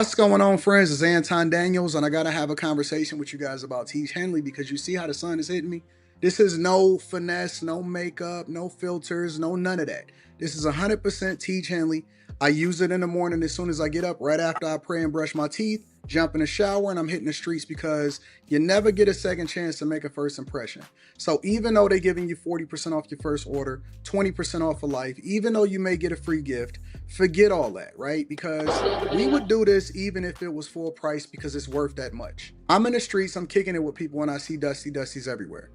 What's going on, friends? It's Anton Daniels, and I gotta have a conversation with you guys about Teach Henley because you see how the sun is hitting me. This is no finesse, no makeup, no filters, no none of that. This is 100% Teach Henley. I use it in the morning as soon as I get up, right after I pray and brush my teeth, jump in the shower, and I'm hitting the streets because you never get a second chance to make a first impression. So even though they're giving you 40% off your first order, 20% off for life, even though you may get a free gift, forget all that, right? Because we would do this even if it was full price because it's worth that much. I'm in the streets, I'm kicking it with people and I see Dusties everywhere.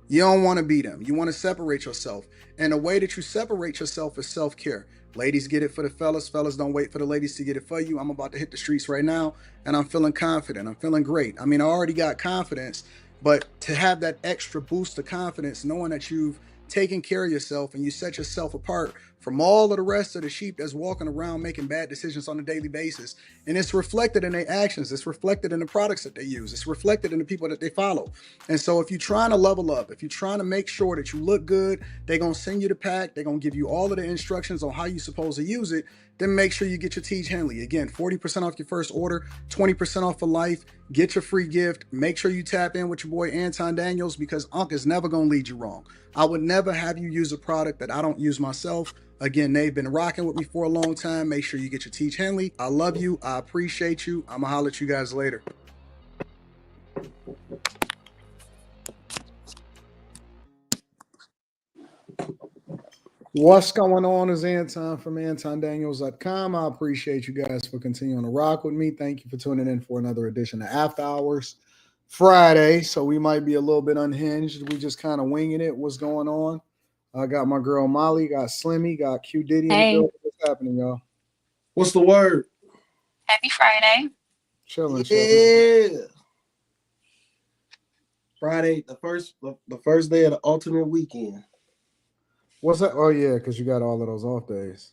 You don't want to be them. You want to separate yourself. And the way that you separate yourself is self-care. Ladies get it for the fellas. Fellas don't wait for the ladies to get it for you. I'm about to hit the streets right now and I'm feeling confident. I'm feeling great. I mean, I already got confidence, but to have that extra boost of confidence, knowing that you've taken care of yourself and you set yourself apart from all of the rest of the sheep that's walking around making bad decisions on a daily basis. And it's reflected in their actions. It's reflected in the products that they use. It's reflected in the people that they follow. And so if you're trying to level up, if you're trying to make sure that you look good, they're going to send you the pack. They're going to give you all of the instructions on how you're supposed to use it. Then make sure you get your Teach Henley. Again, 40% off your first order, 20% off for life. Get your free gift. Make sure you tap in with your boy Anton Daniels because Unc is never going to lead you wrong. I would never have you use a product that I don't use myself. Again, they've been rocking with me for a long time. Make sure you get your Teach Henley. I love you. I appreciate you. I'm going to holler at you guys later. What's going on is Anton from antondaniels.com. I appreciate you guys for continuing to rock with me. Thank you for tuning in for another edition of After Hours Friday. So we might be a little bit unhinged. We just kind of winging it. What's going on? I got my girl Molly, got Slimmy, got Q Diddy in the Hey, building. What's happening, y'all? What's the word? happy Friday. Chilling. Yeah. Friday, the first day of the alternate weekend. What's that? Oh yeah, because you got all of those off days.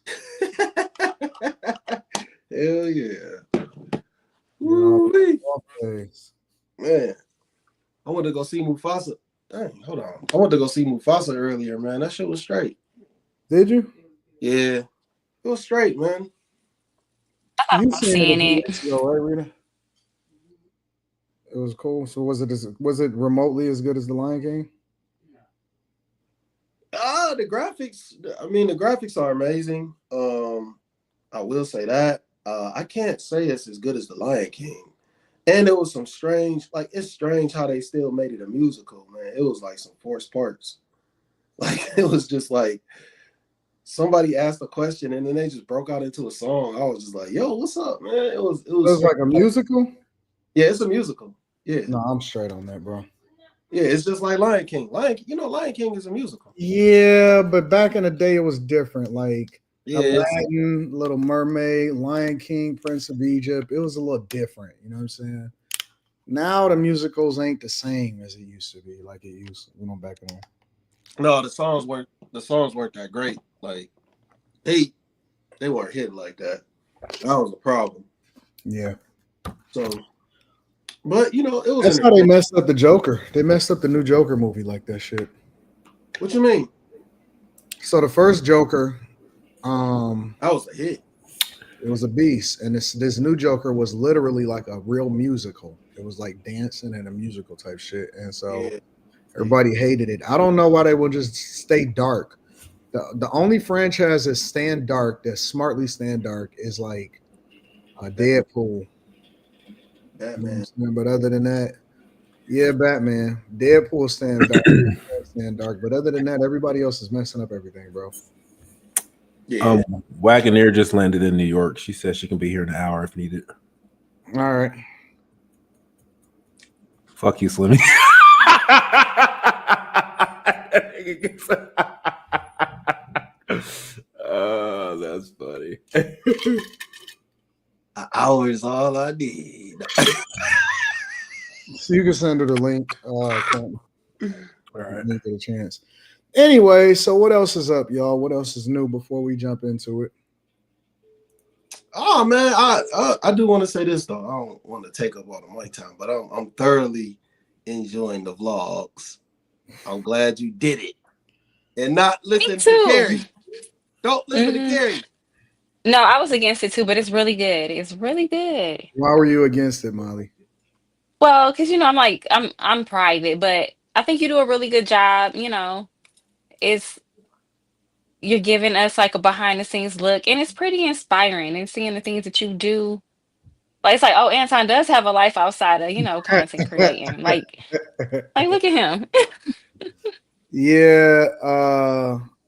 Hell yeah. You got all Woo-wee. off days. Man, I went to go see Mufasa. Dang, hold on. I went to go see Mufasa earlier, man. That shit was straight. Did you? Yeah. It was straight, man. I thought You about seen it a seeing few it. weeks ago, right, Rita? It was cool. So was it remotely as good as The Lion King? The graphics, I mean, the graphics are amazing. I will say that. I can't say it's as good as The Lion King. And there was some strange, like it's strange how they still made it a musical, man. It was like some forced parts. Like it was just like somebody asked a question and then they just broke out into a song. I was just like, yo, what's up, man? It It was was strange. like a musical. Yeah, it's a musical. Yeah. No, I'm straight on that, bro. Yeah, it's just like Lion King. Lion King is a musical. Yeah, but back in the day, it was different. Like Yeah, Aladdin, Little Mermaid, Lion King, Prince of Egypt. It was a little different. You know what I'm saying? Now the musicals ain't the same as it used to be. Like it used, back in. no, the songs weren't that great. Like they weren't hitting like that. That was a problem. Yeah, So, but it was that's how they entertaining. messed up the Joker. They messed up the new Joker movie like that shit. What you mean? So the first Joker, um, That was a hit. it was a beast, and this new Joker was literally like a real musical. It was like dancing and a musical type shit, and so Yeah. everybody hated it. I don't know why they would just stay dark. The only franchise that stand dark, that smartly stand dark, is like Deadpool. You know what I'm Batman. saying? But other than that, yeah, Batman, Deadpool stand dark. But other than that, everybody else is messing up everything, bro. Yeah. Wagoneer just landed in New York. She says she can be here in an hour if needed. All right. Fuck you, Slimmy. Oh, that's funny. An hour is all I need. So you can send her the link. Quentin, All right. when you get a chance. Anyway, so what else is up, y'all? What else is new before we jump into it? Oh man, I do want to say this though. I don't want to take up all the mic time, but I'm thoroughly enjoying the vlogs. I'm glad you did it, and not listen to too. Carrie. Don't listen to Mm, Carrie. No, I was against it too, but it's really good. It's really good. Why were you against it, Molly? Well, because I'm like I'm private, but I think you do a really good job. It's you're giving us like a behind the scenes look, and it's pretty inspiring. And seeing the things that you do, like it's like, oh, Anton does have a life outside of content creating. Like look at him. Yeah,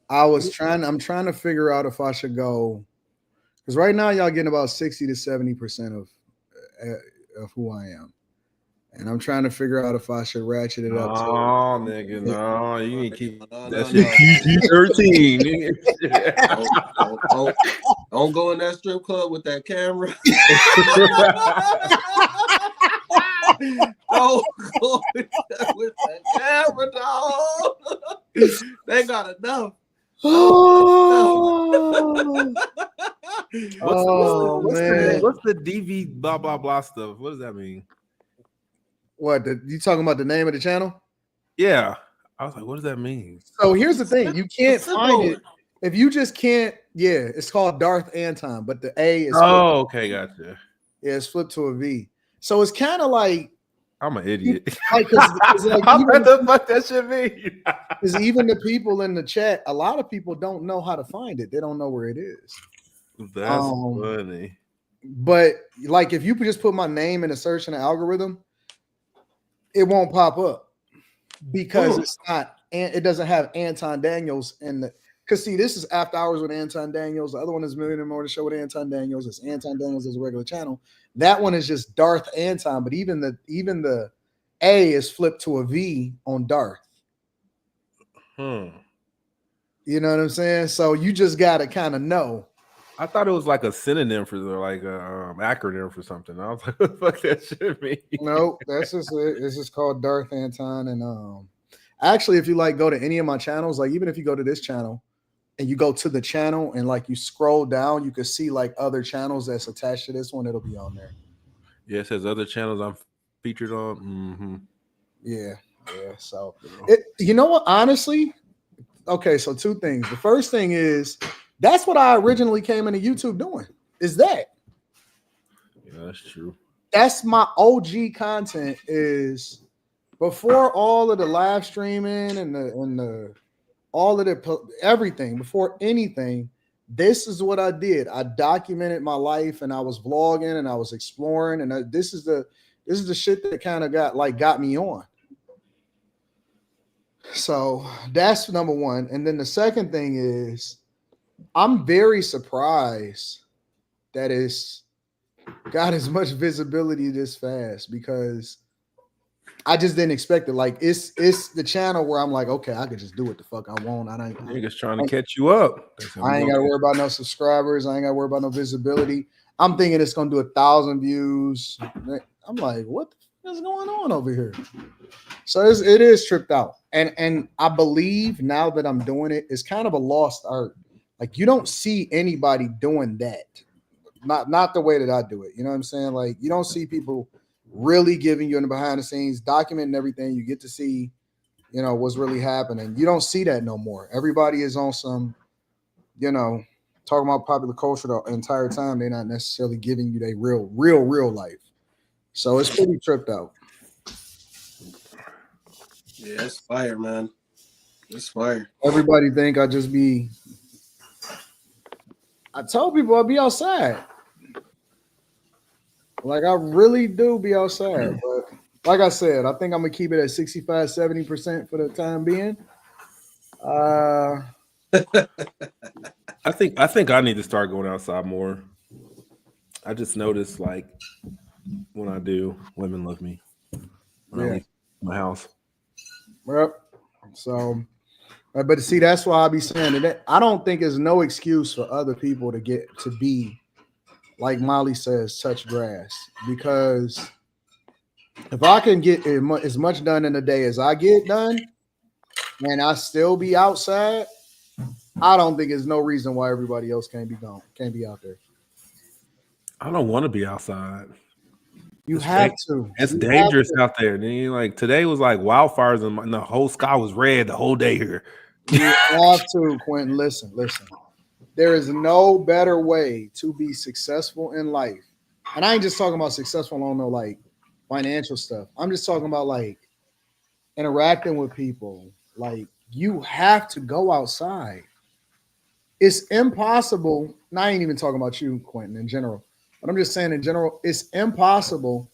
I'm trying to figure out if I should go, because right now y'all getting about 60 to 70% of who I am. And I'm trying to figure out if I should ratchet it up. Oh, nigga, no, you need to keep No, that no, shit PG-13. Don't go in that strip club with that camera. Don't go with that camera, dog. They got enough. What's the DV blah blah blah stuff? What does that mean? What, you talking about the name of the channel? Yeah, I was like, what does that mean? So here's the thing: you can't find it if you just can't. Yeah, it's called Darth Anton, but the A is okay, gotcha. Yeah, it's flipped to a V. So it's kind of like I'm an idiot. Like, what the fuck that should mean? Because even the people in the chat, a lot of people don't know how to find it. They don't know where it is. That's funny. But like, if you could just put my name in a search in the algorithm, it won't pop up because it's not. And it doesn't have Anton Daniels in the. Because see, this is After Hours with Anton Daniels. The other one is Millionaire More to Show with Anton Daniels. It's Anton Daniels as a regular channel. That one is just Darth Anton, but even the A is flipped to a V on Darth. You know what I'm saying? So you just gotta kind of know. I thought it was like a synonym for like a acronym for something. I was like, what the fuck that should mean? No, that's just it. It's just called Darth Anton. And actually, if you like go to any of my channels, like even if you go to this channel and you go to the channel and like you scroll down, you can see like other channels that's attached to this one. It'll be on there. Yeah, it says other channels I'm featured on. Mm-hmm. Yeah. So you know what? Honestly, okay. So two things. The first thing is that's what I originally came into YouTube doing. Is that? Yeah, that's true. That's my OG content. Is before all of the live streaming and the all of the everything, before anything, this is what I did. I documented my life and I was vlogging and I was exploring, and this is the shit that kind of got me on. So that's number one. And then the second thing is I'm very surprised that it's got as much visibility this fast, because I just didn't expect it. Like it's the channel where I'm like, okay, I could just do what the fuck I want. Niggas trying to catch you up. I ain't got to worry about no subscribers. I ain't got to worry about no visibility. I'm thinking it's gonna do 1,000 views. I'm like, what the fuck is going on over here? So it is tripped out. And I believe now that I'm doing it, it's kind of a lost art. Like you don't see anybody doing that. Not the way that I do it. You know what I'm saying? Like you don't see people really giving you in the behind the scenes, documenting everything. You get to see, what's really happening. You don't see that no more. Everybody is on some, talking about popular culture the entire time. They're not necessarily giving you their real life. So it's pretty tripped out. Yeah, it's fire, man. It's fire. Everybody think I just be. I told people I'll be outside. Like I really do be outside, but like I said, I think I'm gonna keep it at 65, 70% for the time being. I think I need to start going outside more. I just noticed like when I do, women love me when I leave my house. Well, so but see, that's why I be saying that I don't think there's no excuse for other people to get to be like Molly says, touch grass, because if I can get as much done in a day as I get done and I still be outside, I don't think there's no reason why everybody else can't be out there. I don't want to be outside. You have to. It's dangerous out there. And like today was like wildfires and the whole sky was red the whole day here. You have to, Quentin. Listen. There is no better way to be successful in life. And I ain't just talking about successful on no like financial stuff. I'm just talking about like interacting with people. Like you have to go outside. It's impossible. And I ain't even talking about you, Quentin, in general. But I'm just saying in general, it's impossible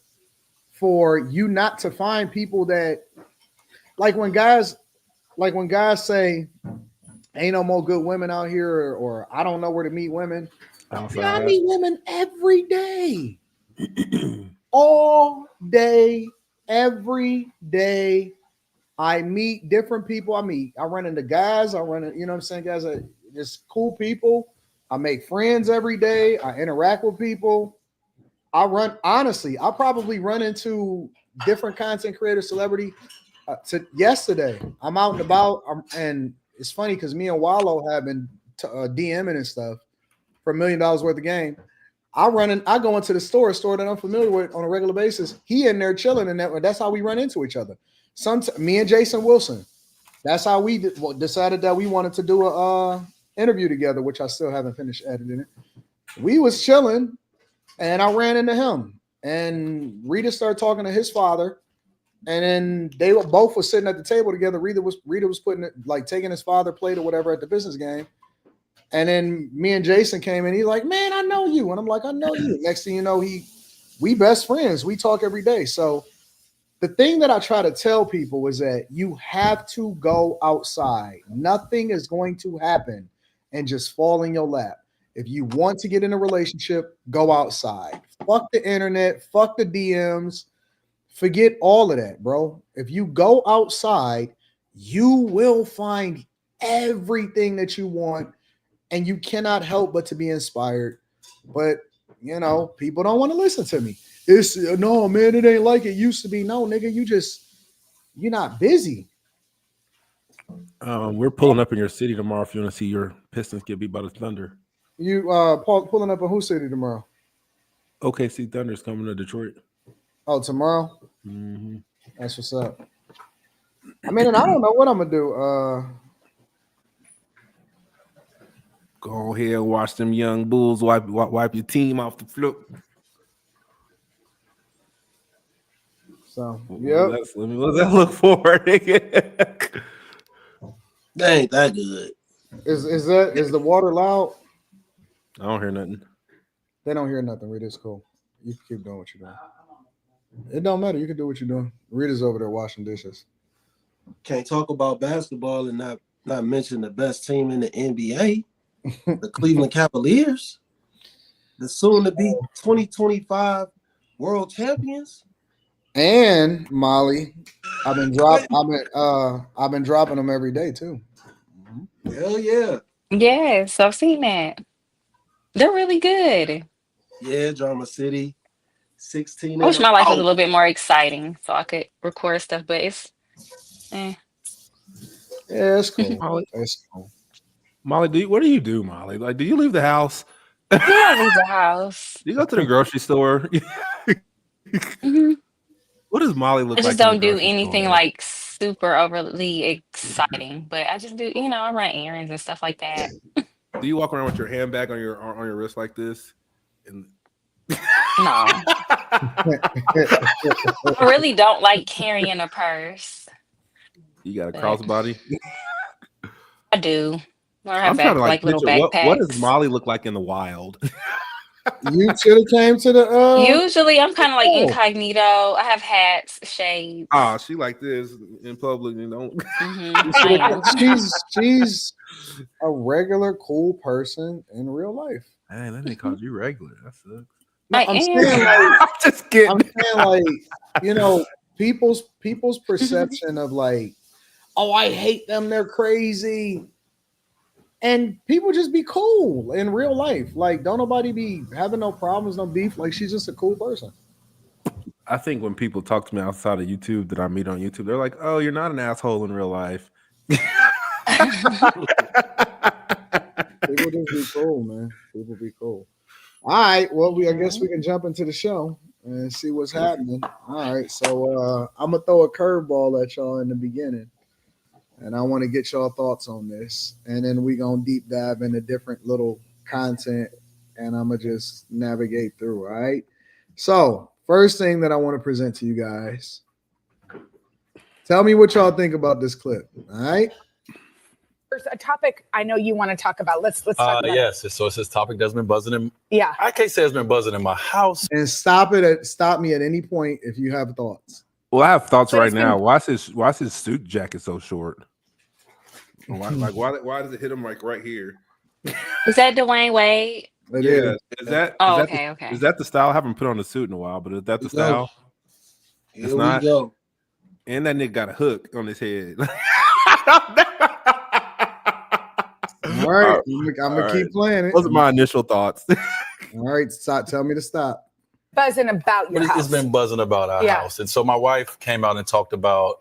for you not to find people that like when guys say ain't no more good women out here or I don't know where to meet women. Yeah, I meet women every day. All day, every day. I meet different people. I run into guys. You know what I'm saying? Guys are just cool people. I make friends every day. I interact with people. I probably run into different content creator celebrity. Yesterday, I'm out and about. And it's funny because me and Wallow have been DMing and stuff for $1 million worth of game. I go into the store that I'm familiar with on a regular basis. He in there chilling, and that's how we run into each other. Me and Jason Wilson. That's how we decided that we wanted to do a interview together, which I still haven't finished editing it. We was chilling, and I ran into him, and Rita started talking to his father, and then they were both sitting at the table together. Rita was putting it like taking his father plate or whatever at the business game. And then me and Jason came in. He's like, man, I know you. And I'm like, I know you. Next thing you know, we best friends. We talk every day. So the thing that I try to tell people is that you have to go outside. Nothing is going to happen and just fall in your lap. If you want to get in a relationship, go outside. Fuck the internet. Fuck the DMs. Forget all of that, bro. If you go outside, you will find everything that you want. And you cannot help but to be inspired. But, you know, people don't want to listen to me. It's no, man, it ain't like it used to be. No, nigga, you're not busy. We're pulling up in your city tomorrow if you want to see your Pistons get beat by the Thunder. You pulling up in whose city tomorrow? OKC Thunder's coming to Detroit. Oh, tomorrow? Mm-hmm. That's what's up. I mean, and I don't know what I'm going to do. Go ahead and watch them young Bulls wipe your team off the floor. So, yeah. What's that look for? That ain't that good. Is the water loud? I don't hear nothing. They don't hear nothing. Rita's cool. You can keep doing what you're doing. It don't matter. You can do what you're doing. Rita's over there washing dishes. Can't talk about basketball and not mention the best team in the NBA. The Cleveland Cavaliers, the soon-to-be 2025 world champions. And Molly, I've been dropping them every day too. Hell yeah. Yes, I've seen that. They're really good. Yeah, Drama City, 16. I wish my life was a little bit more exciting so I could record stuff, but it's Yeah, it's cool. Molly, It's cool. Molly, what do you do, Molly? Like, do you leave the house? You don't leave the house. Do you go to the grocery store? Mm-hmm. What does Molly look I like? just don't do anything like super overly exciting, but I just do, I run errands and stuff like that. Do you walk around with your handbag on your wrist like this? And No. I really don't like carrying a purse. You got a crossbody? I do. I I'm have trying to like little picture backpacks. what does Molly look like in the wild? You should have came to the. Usually, I'm kind of like incognito. I have hats, shades. Ah, she like this in public, you know. She's a regular, cool person in real life. Hey, that ain't called you regular. That sucks. No, I I'm am. saying like, I'm just kidding. I'm saying like, people's perception of like, oh, I hate them, they're crazy. And people just be cool in real life. Like, don't nobody be having no problems, no beef. Like, she's just a cool person. I think when people talk to me outside of YouTube that I meet on YouTube, they're like, "Oh, you're not an asshole in real life." People just be cool, man. People be cool. All right. Well, I guess we can jump into the show and see what's happening. All right. So I'm gonna throw a curveball at y'all in the beginning. and I want to get y'all thoughts on this, and then we gonna deep dive into different little content, and I'm gonna just navigate through. All right. So first thing that I want to present to you guys. Tell me what y'all think about this clip. All right. There's a topic I know you want to talk about. Let's talk about yes. So it's this topic that's been buzzing in. Yeah. I can't say it's been buzzing in my house. And stop me at any point if you have thoughts. Well, I have thoughts So right it's now. been- Why is his suit jacket so short? Why does it hit him like right here? Is that Dwyane Wade? It Yeah, is. is that? Oh, is okay, that okay. Is that the style? I haven't put on a suit in a while, but is that the Here we go. style? Here It's we not. go. And that nigga got a hook on his head. All right. I'm gonna keep playing it. Those are my initial thoughts. All right. Stop. Tell me to stop. buzzing about your But house. it's been buzzing about our Yeah. house. And so my wife came out and talked about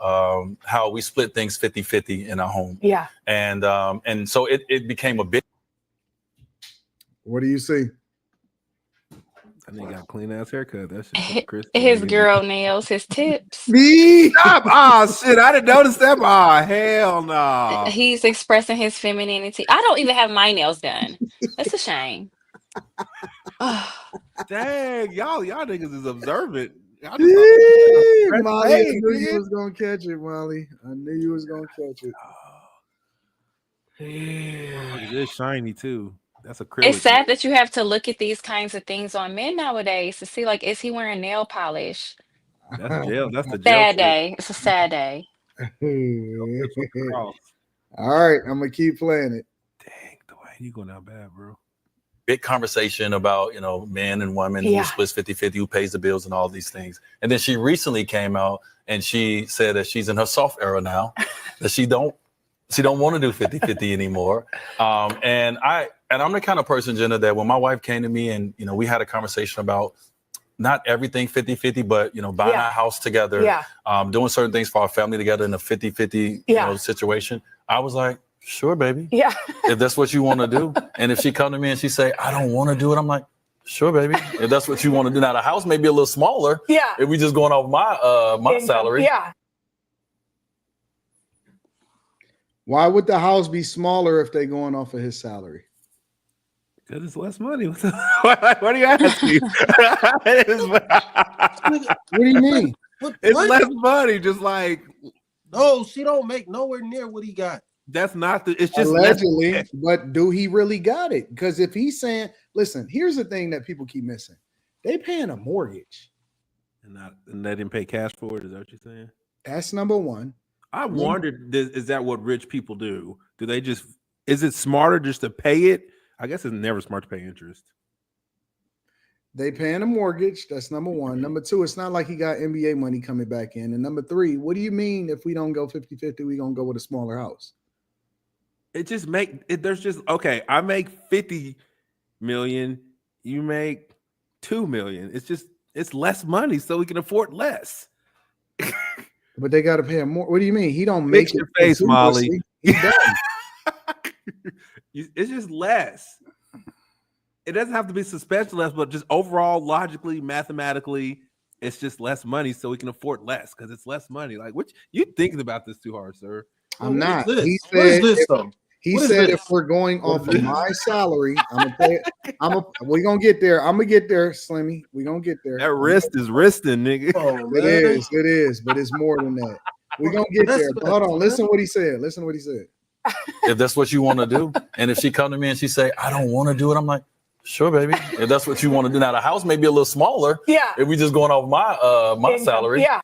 how we split things 50-50 in our home. Yeah. And so it became a big. What do you see? That nigga got a clean ass haircut. That shit Chris. His girl nails, his tips. Me. Stop. Oh shit. I didn't notice that. Oh hell no. He's expressing his femininity. I don't even have my nails done. That's a shame. Dang, y'all niggas is observant. Y'all just Molly, I Hey, knew you nigga. was gonna catch it, Molly. I knew you was gonna catch it. It is shiny too. That's acrylic. It's sad that you have to look at these kinds of things on men nowadays to see, like, is he wearing nail polish? That's jail. That's the jail. Sad day. It's a sad day. All right, I'm gonna keep playing it. Dang, Dwayne, you going out bad, bro. Big conversation about, men and women Yeah. who splits 50-50, who pays the bills and all these things. And then she recently came out and she said that she's in her soft era now, that she don't want to do 50-50 anymore. And I'm the kind of person, Jenna, that when my wife came to me and, we had a conversation about not everything 50-50, but, buying Yeah. our house together, Yeah. doing certain things for our family together in a 50-50 Yeah. situation. I was like, sure, baby. Yeah. If that's what you want to do. And if she come to me and she say, I don't want to do it, I'm like, sure, baby. If that's what you want to do. Now the house may be a little smaller. Yeah. If we just going off my Income. salary. Yeah. Why would the house be smaller if they're going off of his salary? Because it's less money. What do you ask me? What do you mean? It's What? less money. Just like No, she don't make nowhere near what he got. that's not the. It's just less- Allegedly, but do he really got it? Because if he's saying, listen, here's the thing that people keep missing: they paying a mortgage. and they didn't pay cash for it. Is that what you're saying? That's number one. I wondered, is that what rich people do? Do they just? Is it smarter just to pay it? I guess it's never smart to pay interest. They paying a mortgage. That's number one. Number two, it's not like he got NBA money coming back in. And number three, what do you mean if we don't go 50-50, we gonna go with a smaller house? It just there's just okay. I make 50 million. You make 2 million. It's less money, so we can afford less. But they got to pay him more. What do you mean? He don't make Fix your it face, Molly. continuously. He does. It's just less. It doesn't have to be substantially less, but just overall, logically, mathematically, it's just less money, so we can afford less because it's less money. Like, what you thinking about this too hard, sir? I'm not. What is He this? What is said, this though? he What is said this? if we're going off of my salary, we're gonna get there. I'm gonna get there, Slimmy. We're gonna get there. That wrist is wristing, nigga. Oh, It man. is, but it's more than that. We're gonna get there. But hold on, listen what he said. Listen what he said. If that's what you want to do. And if she come to me and she say, I don't want to do it, I'm like, sure, baby. If that's what you want to do. Now the house may be a little smaller. Yeah. If we just going off my Income. salary. Yeah.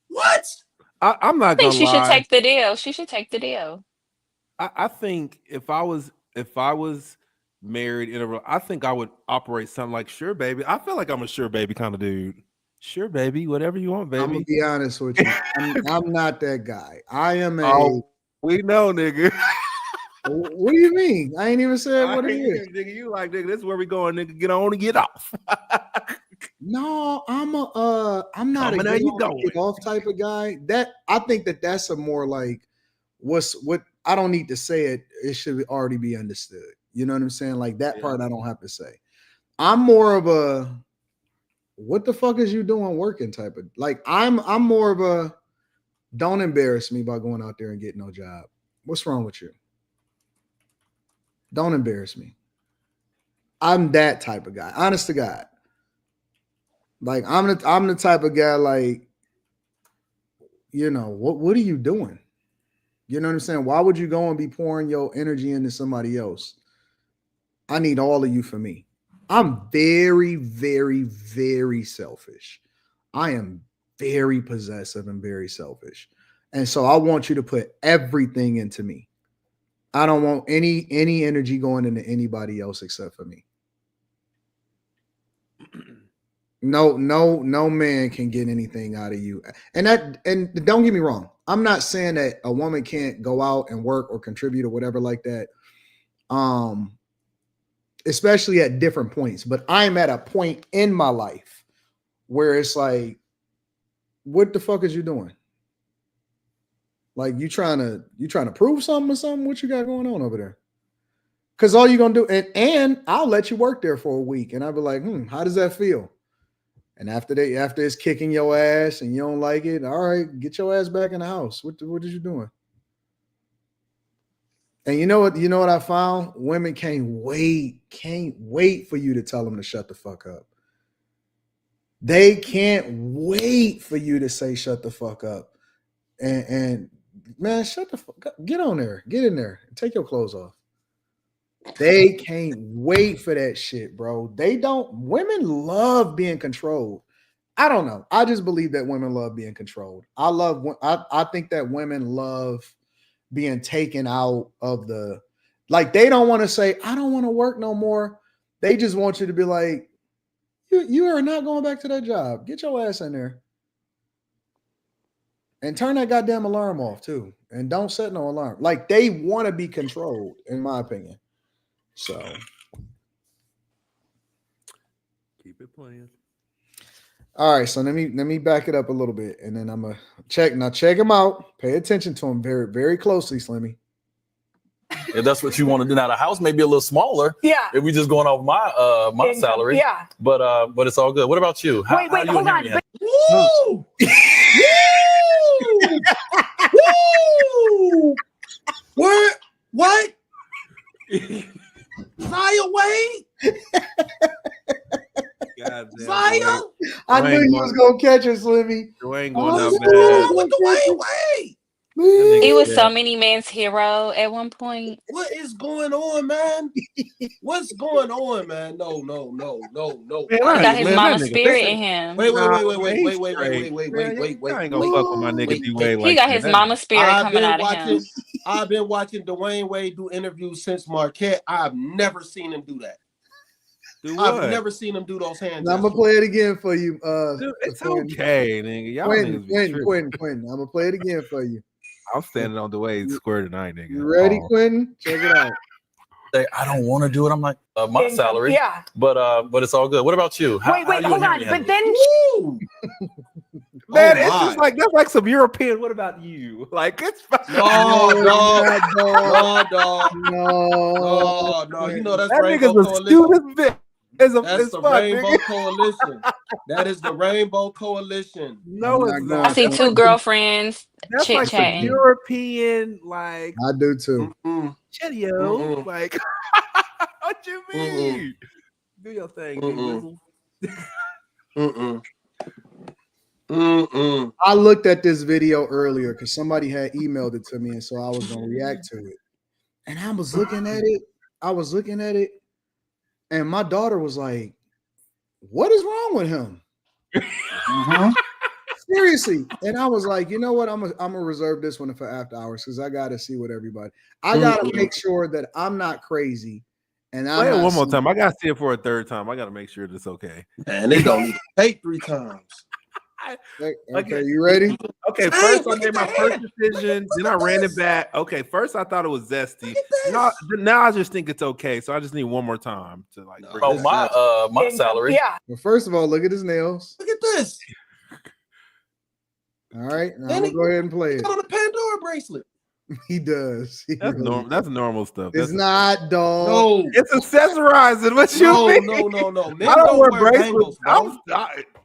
What? I'm not I think gonna she should lie. take the deal. She should take the deal. I think if I was married I think I would operate something like sure, baby. I feel like I'm a sure baby kind of dude. Sure, baby, whatever you want, I'm gonna baby. be honest with you. I'm not that guy. I am a. Oh, we know, nigga. What do you mean? I ain't even said what it is. Nigga, you like, nigga, this is where we going, nigga. Get on and get off. No, I'm not a Coming, how get you on, going? get off type of guy. That I think that's a more like what I don't need to say it. It should already be understood. You know what I'm saying? Like that part I don't have to say. I'm more of a what the fuck is you doing working type of like I'm more of a Don't embarrass me by going out there and getting no job. What's wrong with you? Don't embarrass me. I'm that type of guy. Honest to God. Like I'm the type of guy, like, you know, what are you doing? You know what I'm saying? Why would you go and be pouring your energy into somebody else? I need all of you for me. I'm very, very, very selfish. I am very possessive and very selfish. And so I want you to put everything into me. I don't want any energy going into anybody else except for me. No man can get anything out of you. And don't get me wrong. I'm not saying that a woman can't go out and work or contribute or whatever like that. Especially at different points, but I'm at a point in my life where it's like, what the fuck is you doing? Like you trying to prove something or something? What you got going on over there? Because all you're gonna do, and I'll let you work there for a week, and I'll be like, how does that feel? And after it's kicking your ass and you don't like it, all right, get your ass back in the house. What is you doing? And you know what I found? Women can't wait for you to tell them to shut the fuck up. They can't wait for you to say shut the fuck up. And man, shut the fuck up. Get on there. Get in there. Take your clothes off. They can't wait for that shit, bro. Women love being controlled. I don't know. I just believe that women love being controlled. I think that women love being taken out of they don't want to say, I don't want to work no more. They just want you to be like, you are not going back to that job. Get your ass in there. And turn that goddamn alarm off too. And don't set no alarm. Like they want to be controlled, in my opinion. So keep it playing. All right, so let me back it up a little bit, and then I'm gonna check him out. Pay attention to him very, very closely, Slimmy. If that's what you want to do now, the house may be a little smaller. Yeah. If we just going off my Income, salary. yeah. But it's all good. What about you? Wait, hold on. Woo! Woo! What? Zaya Wade? Zaya? I knew you was gonna catch it, Slimmy. Dwayne going out What's bad. going on with Dwyane Wade? He was so many men's hero at one point. What is going on, man? What's going on, man? No. He got his mama spirit in him. Wait. I ain't gonna fuck with my nigga D-Wade like He got his mama spirit coming out of him. I've been watching Dwyane Wade do interviews since Marquette. I've never seen him do that. I've never seen him do those hands. I'm gonna play it again for you. Dude, it's okay, nigga. Y'all Quentin. I'm gonna play it again for you. I'm standing on the way square tonight, nigga. You ready, Quentin? Check it out. I don't want to do it. I'm like, my salary. Yeah. But it's all good. What about you? Wait, hold on. But then man, it's just like that's like some European. What about you? Like it's no. You know that's that Rainbow nigga's Coalition. Bit. That's the Rainbow Coalition. That is the Rainbow Coalition. No, it's not. I see two girlfriends chit like chatting. European, like I do too. Cheerio. Like what you mean? Do your thing. I looked at this video earlier because somebody had emailed it to me, and so I was gonna react to it. And I was looking at it. And my daughter was like, what is wrong with him? Seriously. And I was like, you know what? I'm gonna reserve this one for after hours because I gotta see what everybody. I gotta make sure that I'm not crazy. And play it one more time. I gotta see it for a third time. I gotta make sure it's okay. Man, they don't even take 3 times. Okay, you ready? Okay, first I made my first decision, then I ran it back. Okay, first I thought it was zesty. Now I just think it's okay. So I just need one more time to like. My salary. Yeah. Well, first of all, look at his nails. Look at this. All right, now I'm gonna go ahead and play it. On a Pandora bracelet. He does. That's normal. That's normal stuff. It's not, dog. No, it's accessorizing. What you mean? No. I don't wear bracelets.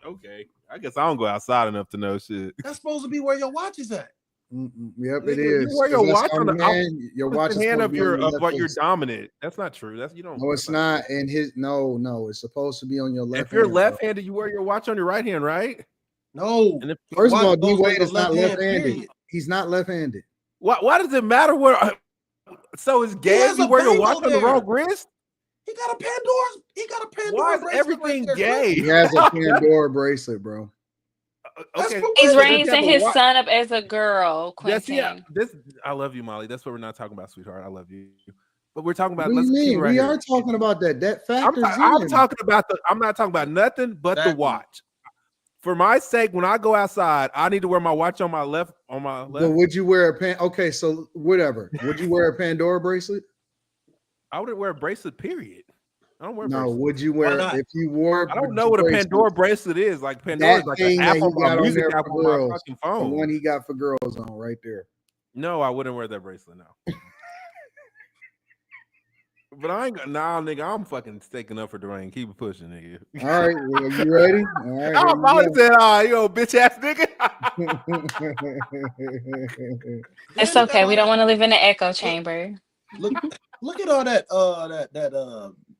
Okay. I guess I don't go outside enough to know shit. That's supposed to be where your watch is at. Yep, Nigga, it you is. wear your 'Cause that's watch how on the your watch is hand supposed of to be on your left what you're wrist. dominant. That's not true. That's you don't. No, it's not. And no, it's supposed to be on your left. If you're hand, bro. left-handed, you wear your watch on your right hand, right? No. And if, First of Watch all, D goes on Wade the is not left hand, left-handed. period. He's not left-handed. why does it matter where? So is gay? has You a wear your bangle watch on the there. wrong wrist? He got a Pandora. Why is bracelet everything right there, gay? He has a Pandora bracelet, bro. That's Okay, for He's women. raising his son up as a girl, Yes, Quentin. yeah. This I love you, Molly. That's what we're not talking about, sweetheart. I love you, but we're talking about. What do Let's you keep it mean? right We here. are talking about that. That factors I'm in. talking about I'm not talking about nothing but the Exactly. watch. For my sake, when I go outside, I need to wear my watch on my left. But would you wear a Okay, so whatever. Would you wear a Pandora bracelet? I wouldn't wear a bracelet. Period. I don't wear. No. bracelets. Would you Why wear not? if you wore? I don't know what a bracelet, Pandora bracelet is. Like Pandora is that like thing an that app he on my got on music there app for on my girls, fucking the one phone. he got for girls on right there. No, I wouldn't wear that bracelet now. But I ain't gonna. Nah, nigga, I'm fucking staking up for Dwayne. Keep it pushing, nigga. All right, well, you ready? All right. I probably said, you old bitch ass nigga. It's Then okay. We don't want to live in the echo Look, chamber. look at all that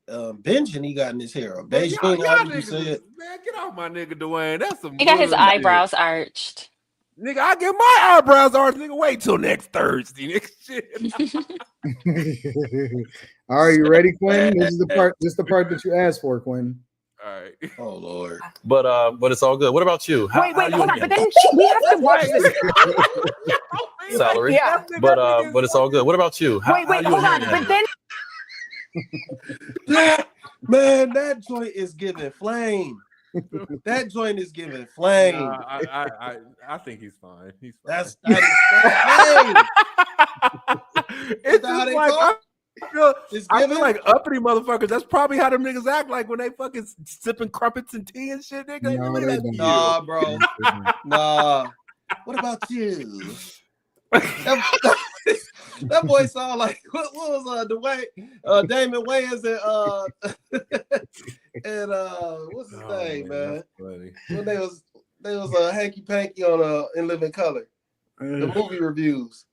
binging he got in his hair. Man, Beijing, y'all however you niggas say it. man, get off my nigga Dwayne. That's some He got his bullshit. eyebrows arched. Nigga, I get my eyebrows arched. Nigga, wait till next Thursday. Nigga, shit. All right, you ready, Quentin? This is the part. This is the part that you asked for, Quentin. All right. Oh Lord. But it's all good. What about you? Wait, how you hold on. again? But then we have to watch this. Salary. Yeah. But it's all good. What about you? Wait, how you hold on. again? But then Man, that joint is giving flame. That joint is giving flame. I think he's fine. He's fine. That is flame. It's that how just they like talk? I feel like uppity motherfuckers. That's probably how them niggas act like when they fucking sipping crumpets and tea and shit. Nigga, No, look they at don't. you. Nah, bro. Nah. What about you? That boy sound like what was Dwayne Damon Wayans and what's his name, man? Funny. When they was hanky panky on In Living Color. The movie reviews.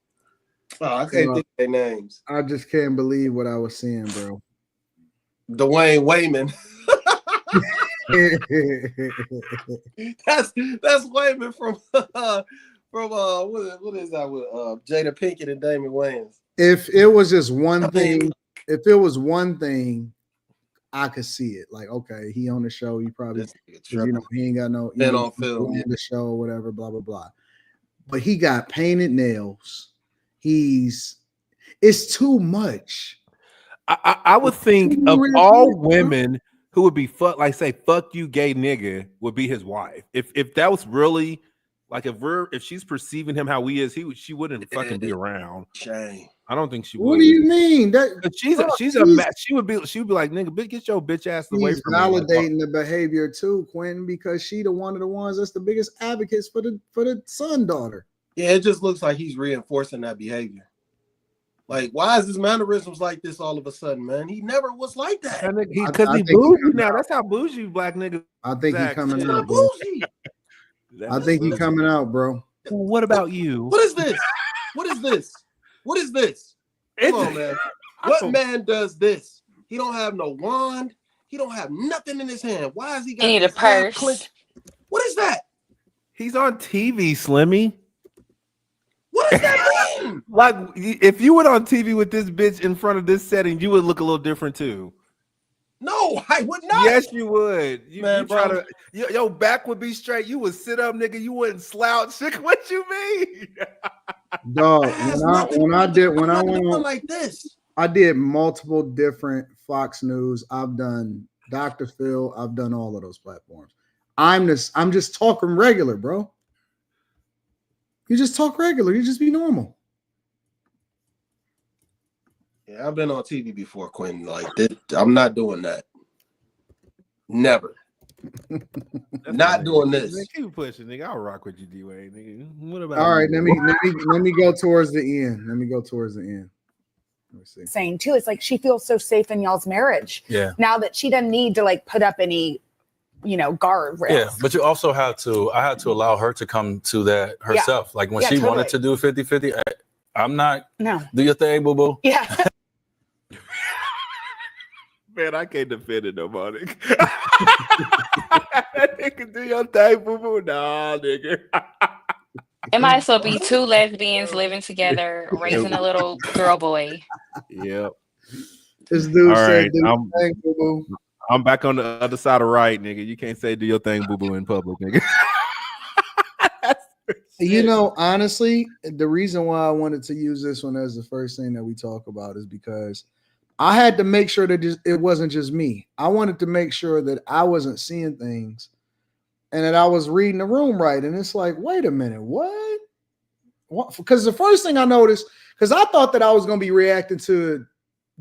Oh, I can't think of their names. I just can't believe what I was seeing, bro. Dwayne Wayman. That's Wayman from what is that with Jada Pinkett and Damon Wayans. If it was just one thing, I could see it. Like, okay, he on the show. He probably, he ain't got no been on film, on the show, whatever, blah blah blah. But he got painted nails. It's too much. I would think of all women who would be fuck you gay nigga would be his wife. If that was really like if she's perceiving him how he is, she wouldn't fucking be around. Shame. I don't think she would. What do you mean? She would be like, nigga, get your bitch ass away from me. Validating the behavior too, Quentin, because she one of the ones that's the biggest advocates for the son daughter. Yeah, it just looks like he's reinforcing that behavior. Like, why is his mannerisms like this all of a sudden, man? He never was like that. Because he bougie now. That's how bougie black niggas. I think he's coming He's out, not bro. bougie. I think he's coming out, bro. What about you? What is this? What is this? What is this? Come on, man. What man does this? He don't have no wand. He don't have nothing in his hand. Why is he got He need a his hand purse. clenched? What is that? He's on TV, Slimmy. What does that mean? Like, if you went on TV with this bitch in front of this setting, you would look a little different too. No, I would not. Yes, you would. You try bro. to. Your back would be straight. You would sit up, nigga. You wouldn't slouch. What you mean? Dog, when I went on like this, I did multiple different Fox News. I've done Dr. Phil. I've done all of those platforms. I'm just talking regular, bro. You just talk regular. You just be normal. Yeah, I've been on TV before, Quentin. Like this, I'm not doing that. Never. Not doing this. Man, keep pushing, nigga. I'll rock with you, Dwayne, nigga. What about? All right, you? let me go towards the end. Let me go towards the end. Let me see. saying too, it's like she feels so safe in y'all's marriage. Yeah. Now that she doesn't need to like put up any guardrails. Yeah, but you also had to. I had to allow her to come to that herself. Like when she wanted to do 50-50, I'm not. No. Do your thing, boo boo. Yeah. Man, I can't defend it no more, nigga. Nigga, do your thing, boo boo. Nah, nigga. It might as well be two lesbians living together, raising a little girl boy. Yep. This dude All said, right, "Do your thing, boo-boo." I'm back on the other side of right, nigga. You can't say do your thing, boo boo, in public, nigga. Honestly, the reason why I wanted to use this one as the first thing that we talk about is because I had to make sure that it wasn't just me. I wanted to make sure that I wasn't seeing things and that I was reading the room right. And it's like, wait a minute, what? Because the first thing I noticed, because I thought that I was going to be reacting to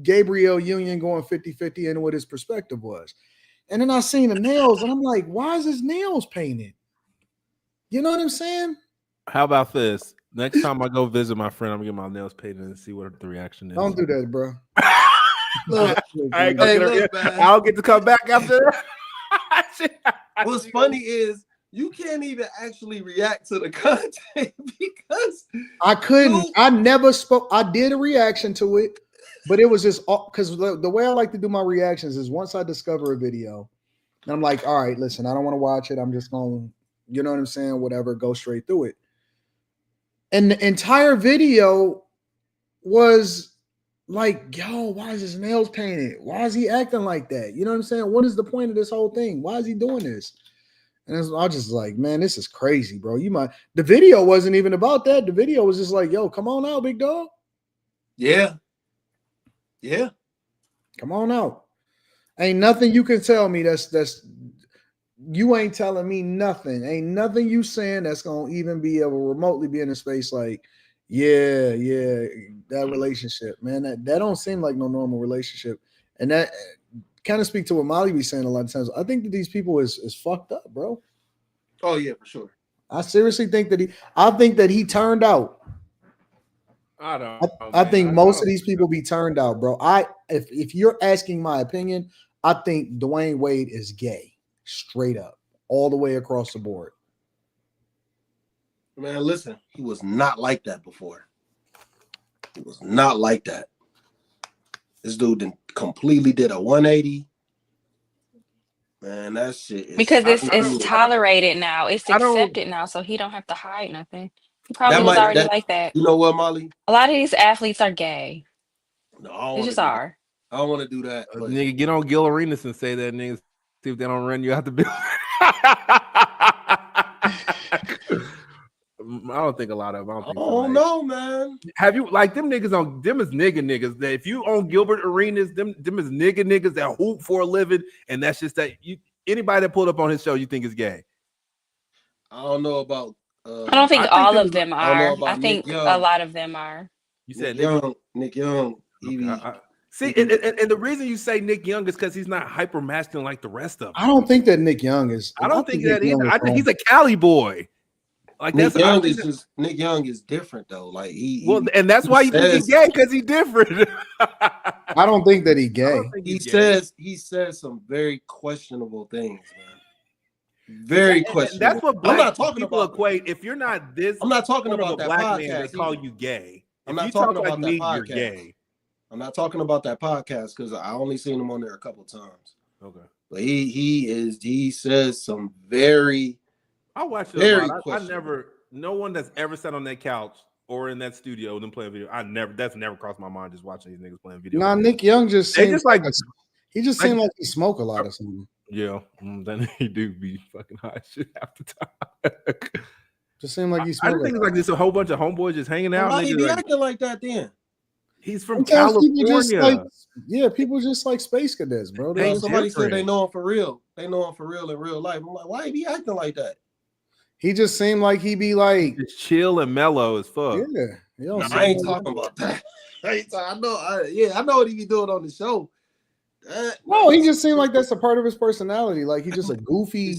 Gabriel Union going 50-50 and what his perspective was. And then I seen the nails and I'm like, why is his nails painted? You know what I'm saying? How about this? Next time I go visit my friend, I'm gonna get my nails painted and see what the reaction is. Don't do that, bro. Look, I'll get to come back after that. What's funny is you can't even actually react to the content because I couldn't. I never spoke. I did a reaction to it, but it was just because the way I like to do my reactions is once I discover a video, and I'm like, all right, listen, I don't want to watch it. I'm just going, you know what I'm saying? Whatever, go straight through it. And the entire video was like, yo, why is his nails painted? Why is he acting like that? You know what I'm saying? What is the point of this whole thing? Why is he doing this? And I was just like, man, this is crazy, bro. The video wasn't even about that. The video was just like, yo, come on out, big dog. Yeah. Come on out. Ain't nothing you can tell me that's you ain't telling me nothing. Ain't nothing you saying that's gonna even be able to remotely be in a space like, yeah, that relationship, man. That don't seem like no normal relationship. And that kind of speak to what Molly be saying a lot of times. I think that these people is fucked up, bro. Oh yeah, for sure. I seriously think that he turned out. I think most of these people be turned out, bro. If you're asking my opinion, I think Dwyane Wade is gay, straight up, all the way across the board. Man, listen, he was not like that before. He was not like that. This dude completely did a 180. Man, that shit is Because it's tolerated now. It's accepted now, so he don't have to hide nothing. He probably was already like that. You know what, Molly? A lot of these athletes are gay. No, they just are. I don't want to do that. Nigga, get on Gil Arenas and say that, nigga. See if they don't run you out the building. I don't think a lot of them. Oh no, man. Have you like them niggas on them is niggas that if you own Gilbert Arenas, them is niggas that hoop for a living, and that's just that anybody that pulled up on his show you think is gay. I don't know about I don't think all of them are. I think a lot of them are. You said Nick Young. See, and the reason you say Nick Young is because he's not hyper masculine like the rest of them. I don't think that Nick Young is. I don't think that either. I think he's a Cali boy. Like Nick Young is different though. Like and that's why you think he's gay because he's different. I don't think that he's gay. He says some very questionable things, man. Very questionable. That's what black people equate. If you're not this, I'm not talking about that black podcast. Man, they call you gay. I'm not talking about that podcast. You're gay. I'm not talking about that podcast because I only seen him on there a couple times. Okay, but he says some very. I watch it. No one that's ever sat on that couch or in that studio and playing video. That's never crossed my mind just watching these niggas playing video. Nah, Nick Young just seemed like he smoke a lot or something. Yeah, then he do be fucking hot shit half the time. Just seemed like he smoked. I think it's like this a whole bunch of homeboys just hanging out. Why he be acting like that then? He's from California. People just like space cadets, bro. Somebody said they know him for real. They know him for real in real life. I'm like, why he be acting like that? He just seemed like he be like just chill and mellow as fuck. Yeah, I ain't talking about that. I know what he be doing on the show. No, he just seemed like that's a part of his personality. Like he's just a goofy,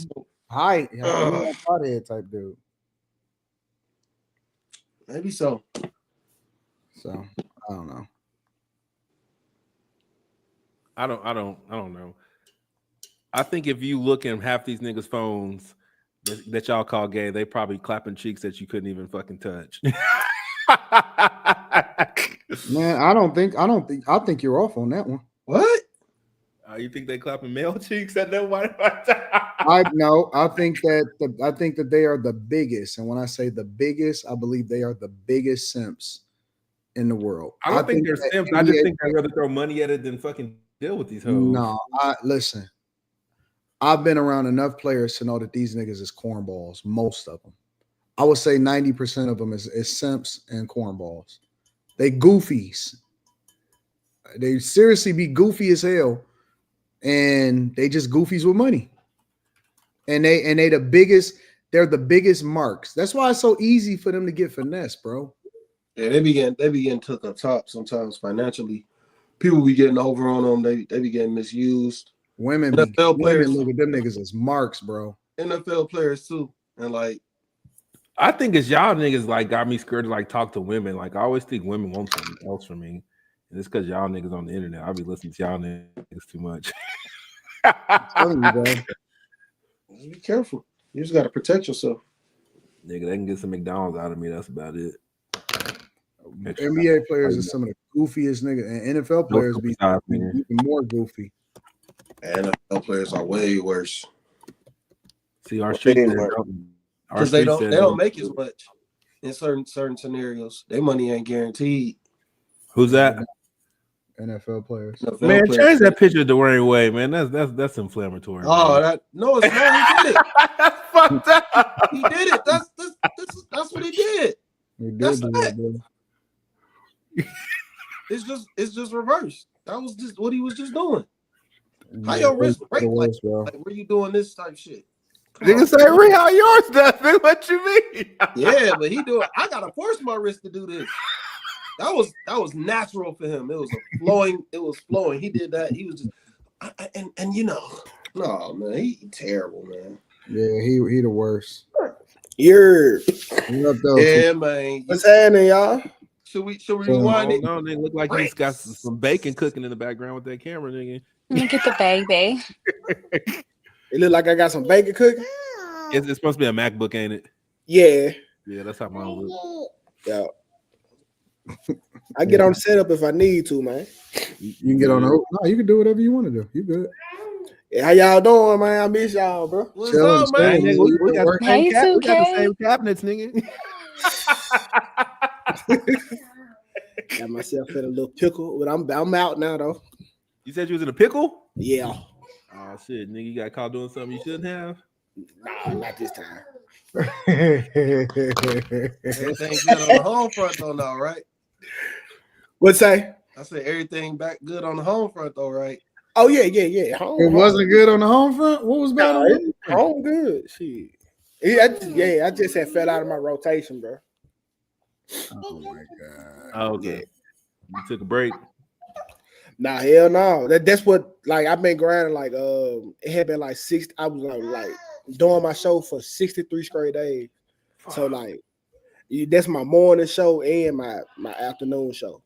hothead type dude. Maybe so. So I don't know. I don't know. I think if you look at half these niggas' phones that y'all call gay, they probably clapping cheeks that you couldn't even fucking touch. Man, I think you're off on that one. What? You think they clapping male cheeks at that one? I think that they are the biggest, and when I say the biggest, I believe they are the biggest simps in the world. I don't think they're simps. I just think I'd rather throw money at it than fucking deal with these hoes. No, listen. I've been around enough players to know that these niggas is cornballs. Most of them, I would say 90% of them is simps and cornballs. They goofies. They seriously be goofy as hell, and they just goofies with money. And they the biggest. They're the biggest marks. That's why it's so easy for them to get finesse, bro. Yeah, they be getting took up top sometimes financially. People be getting over on them. They be getting misused. Women players look at them niggas as marks, bro. NFL players too, and like I think it's y'all niggas like got me scared to like talk to women. Like I always think women want something else from me, and it's because y'all niggas on the internet. I be listening to y'all niggas too much. I'm telling you, bro. Just be careful. You just gotta protect yourself. Nigga, they can get some McDonald's out of me. That's about it. NBA players are some of the goofiest niggas, and NFL players be even more goofy. NFL players are way worse. See, our street because they don't make as much in certain scenarios. Their money ain't guaranteed. Who's that? NFL players. Man, change that picture of Dwyane Wade, man. That's inflammatory. Oh, man. No, it's not. He did it. That's fucked up. He did it. That's what he did. That's that. It's just reversed. That was just what he was just doing. How your wrist break like where you doing this type shit? Nigga say, "Re, how yours does it? What you mean?" Yeah, but he do it. I gotta force my wrist to do this. That was natural for him. It was flowing. It was flowing. He did that. He was just and you know, no man, he terrible, man. Yeah, he the worst. Yeah, man. What's happening, y'all? Should we rewind it? No, nigga, look like he's got some bacon cooking in the background with that camera, nigga. Look at the baby. It look like I got some bacon cooking. It's supposed to be a MacBook, ain't it? Yeah. Yeah, that's how mine looks. Yeah. I get on the setup if I need to, man. You can get on the. No, you can do whatever you want to do. You good? Yeah, how y'all doing, man? I miss y'all, bro. What's up, man? Hey, nigga, we got the Hey, same cabinets, nigga. Got myself in a little pickle, but I'm out now though. You said you was in a pickle? Yeah. Oh shit, nigga, you got caught doing something you shouldn't have. Nah, not this time. Everything good on the home front though, now, right? What'd say? I said everything back good on the home front though, right? Oh yeah. Home, It wasn't good on the home front. What was bad on the home good? Shit. I just had fell out of my rotation, bro. Oh my god. Oh, okay. You took a break. Nah, hell no. That's what like I've been grinding like it had been like 6. I was like doing my show for 63 straight days. So like that's my morning show and my afternoon show.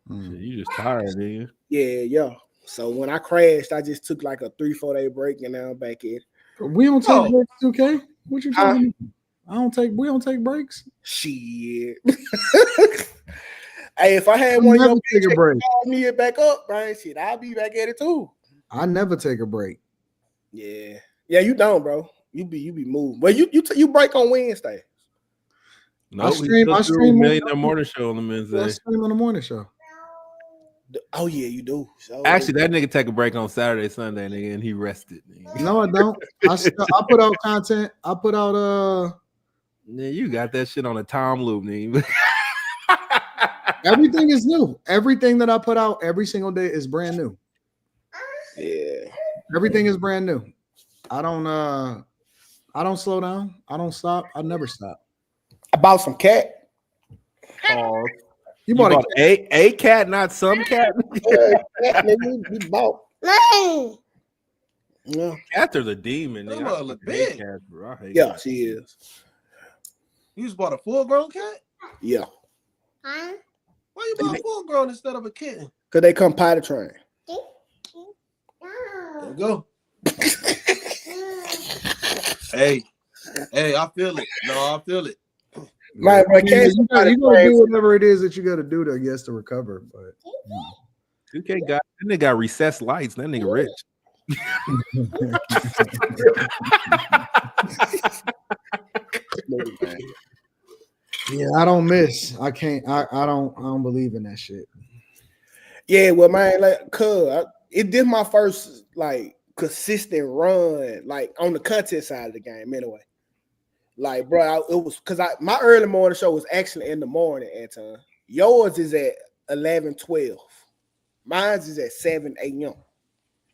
Shit, you just tired, nigga. Yeah. So when I crashed, I just took like a 3-4 day break and now I'm back in. We don't take breaks, okay? What you talking about? We don't take breaks. Shit. Hey, if I had one of your take a break. Call me back up, Brian. Shit, I'll be back at it too. I never take a break. Yeah, you don't, bro. You be moving. Well, you break on Wednesday. No, I stream Millionaire Morning Show on the Wednesday. I stream on the morning show. Oh yeah, you do. So, actually, that nigga take a break on Saturday, Sunday, nigga, and he rested. Nigga. No, I don't. I put out content. I put out Yeah, you got that shit on a time loop, nigga. Everything is new. Everything that I put out every single day is brand new. Yeah. Everything is brand new. I don't slow down. I don't stop. I never stop. I bought some cat. Pause. You bought a cat, not some cat. Cat, nigga, you bought. No. Yeah. Cats are the demon, nigga. That mother big. Cats, bro. I hate Yeah, cats. she is. You just bought a full-grown cat? Yeah. Why you bought full-grown instead of a kitten? Cause they come potty train. There you go. Hey, I feel it. No, I feel it. My bro, can't You gotta do whatever it is that you got to do to, I guess, to recover. But 2K got that nigga got recessed lights. That nigga rich. yeah, I don't miss. I can't. I don't believe in that shit. Yeah, well, man, like, it did my first like consistent run, like on the content side of the game, anyway. Like, bro, it was because my early morning show was actually in the morning, Anton. Yours is at 11:12. Mine's is at 7 a.m.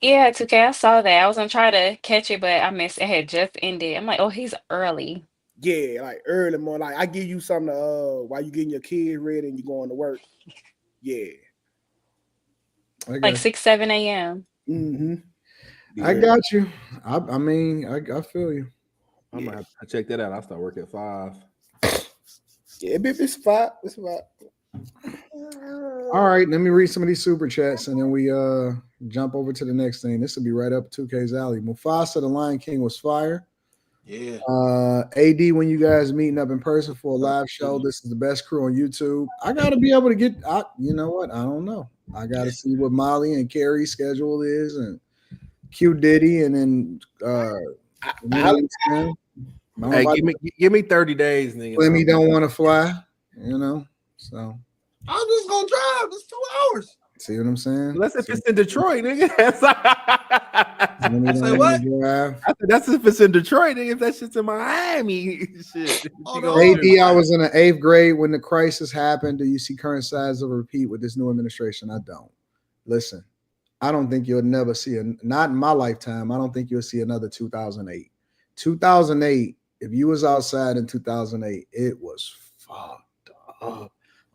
Yeah, 2K, I saw that. I was gonna try to catch it, but I missed it. Had just ended. I'm like, oh, he's early. Yeah, like early morning. Like I give you something to while you getting your kids ready and you going to work. Yeah. Like 6, 7 a.m. Mm-hmm. Yeah. I got you. I mean, I feel you. I'm gonna have to check that out. I start work at 5. Yeah, it's 5. It's 5. All right, let me read some of these super chats and then we jump over to the next thing. This will be right up 2K's alley. Mufasa, the Lion King, was fire. Yeah. AD, when you guys meeting up in person for a live show, this is the best crew on YouTube. I gotta be able to get. You know what? I don't know. I gotta see what Molly and Carrie's schedule is, and Q Diddy, and then Hey, give me 30 days, nigga. Flemmy don't want to fly. You know, so I'm just gonna drive. It's 2 hours. See what I'm saying? Unless if it's in Detroit, nigga. Say what? I said that's if it's in Detroit, nigga. If that shit's in Miami, shit. AD, I was in the 8th grade when the crisis happened. Do you see current signs of a repeat with this new administration? I don't. Listen, I don't think you'll never see not in my lifetime. I don't think you'll see another 2008. 2008, if you was outside in 2008, it was fucked up.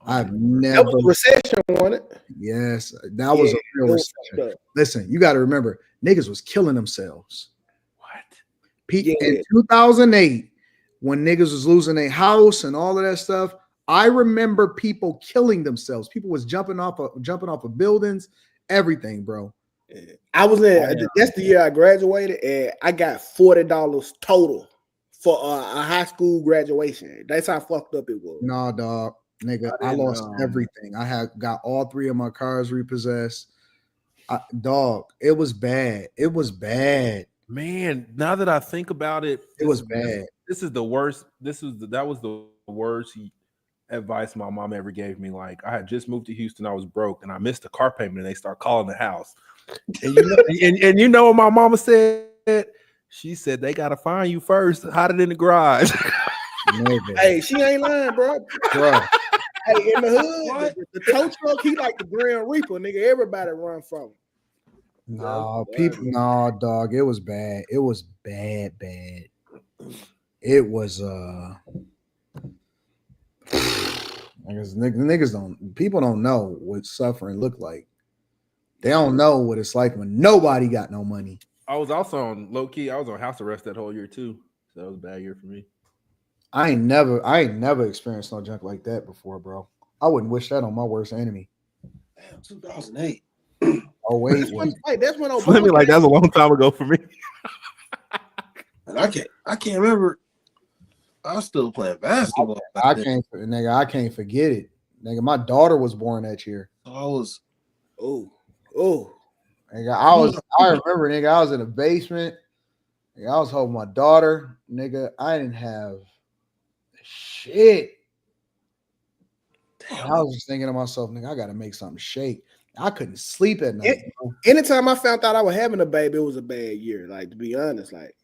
I've never. That was a recession, wasn't it? Yes, that was a real recession. Listen, you got to remember, niggas was killing themselves. What? In 2008, when niggas was losing their house and all of that stuff, I remember people killing themselves. People was jumping off of buildings, everything, bro. I was in. That's the year I graduated, and I got $40 total for a high school graduation. That's how fucked up it was. Nah, dog. Nigga, I lost everything. I had got all 3 of my cars repossessed. Dog, it was bad. It was bad. Man, now that I think about it, it was bad. This is the worst. That was the worst advice my mom ever gave me. Like, I had just moved to Houston, I was broke, and I missed a car payment, and they start calling the house. And you know what my mama said? She said they gotta find you first. Hide it in the garage. Hey, she ain't lying, bro. Hey, in the hood, the tow truck, he like the Grand Reaper, nigga. Everybody run from him. No, dog. It was bad. It was bad. It was people don't know what suffering look like. They don't know what it's like when nobody got no money. I was also on low key. I was on house arrest that whole year too. So that was a bad year for me. I ain't never experienced no junk like that before, bro. I wouldn't wish that on my worst enemy. Damn, 2008. Oh wait, that's when Flemmy, like that's a long time ago for me. And I can't remember. I was still playing basketball. I can't forget it. Nigga, my daughter was born that year. So I was Nigga, I remember, nigga, I was in the basement. Nigga, I was holding my daughter. Nigga, I didn't have shit. Damn. I was just thinking to myself, nigga, I gotta make something shake. I couldn't sleep at night. Anytime I found out I was having a baby, it was a bad year. Like, to be honest, like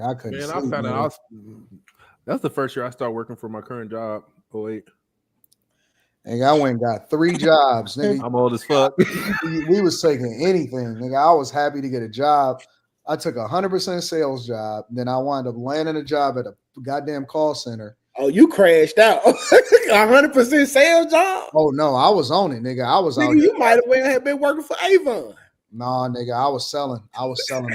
I couldn't sleep. I found out that's the first year I started working for my current job. 08. Nigga, I went and got 3 jobs. Nigga, I'm old as fuck. We was taking anything. Nigga, I was happy to get a job. I took 100% sales job. Then I wound up landing a job at a goddamn call center. Oh, you crashed out. 100% sales job? Oh, no, I was on it, nigga. I was nigga, out you might have well have been working for Avon. Nah, nigga, I was selling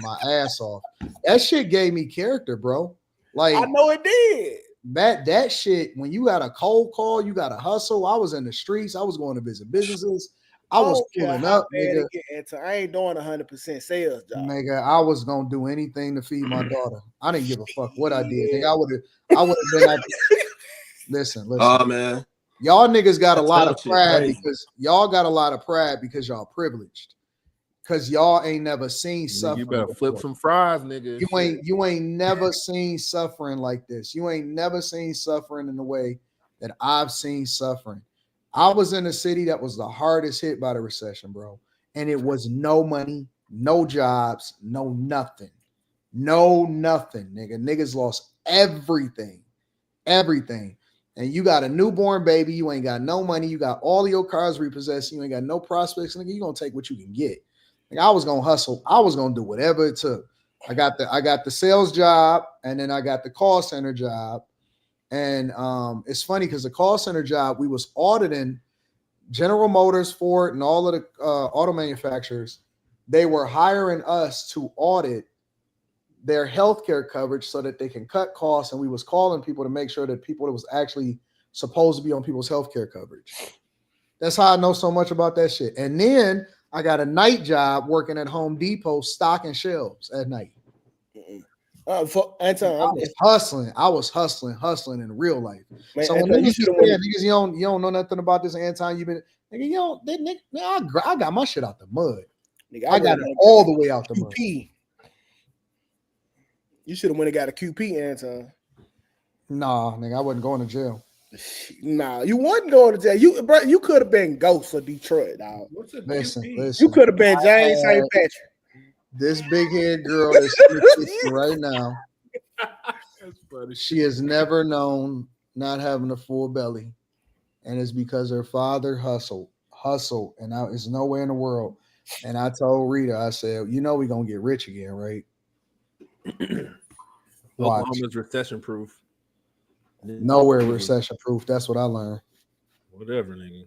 my ass off. That shit gave me character, bro. Like, I know it did. That shit, when you got a cold call, you got to hustle. I was in the streets. I was going to visit businesses. I was don't care pulling how up, bad nigga. it get, Anton. I ain't doing 100% sales job. Nigga, I was gonna do anything to feed my daughter. I didn't give a fuck what I did. Nigga, Yeah. I would have been out. Listen. Oh man, Y'all niggas got a that lot tail of shit pride crazy. because y'all got a lot of pride because y'all privileged. Cause y'all ain't never seen Nigga, suffering. you better flip before. some fries, nigga. You ain't never seen suffering like this. You ain't never seen suffering in the way that I've seen suffering. I was in a city that was the hardest hit by the recession, bro. And it was no money, no jobs, no nothing. No nothing, nigga. Niggas lost everything. Everything. And you got a newborn baby, you ain't got no money, you got all of your cars repossessed, you ain't got no prospects, nigga. You gonna take what you can get. Like, I was gonna hustle, I was gonna do whatever it took. I got the sales job, and then I got the call center job. And it's funny because the call center job, we was auditing General Motors, Ford, and all of the auto manufacturers. They were hiring us to audit their healthcare coverage so that they can cut costs. And we was calling people to make sure that people that was actually supposed to be on people's healthcare coverage. That's how I know so much about that shit. And then I got a night job working at Home Depot stocking shelves at night. For Anton, I was hustling in real life. man, So when Anton, niggas you don't know nothing about this, Anton, you've been nigga, you don't nigga, I got my shit out the mud. nigga, I got it all the way out the mud. QP. You should have went and got a QP, Anton. Nah, nigga, I wasn't going to jail. Nah, you wasn't going to jail. You could have been Ghost for Detroit, dog. Listen. You could have been James St. Patrick. This big head girl that's sitting with me right now. That's funny. She has never known not having a full belly, and it's because her father hustled, and now it's nowhere in the world. And I told Rita, I said, you know, we're gonna get rich again, right? Watch. Oklahoma's recession proof. Nowhere recession proof. That's what I learned. Whatever, nigga.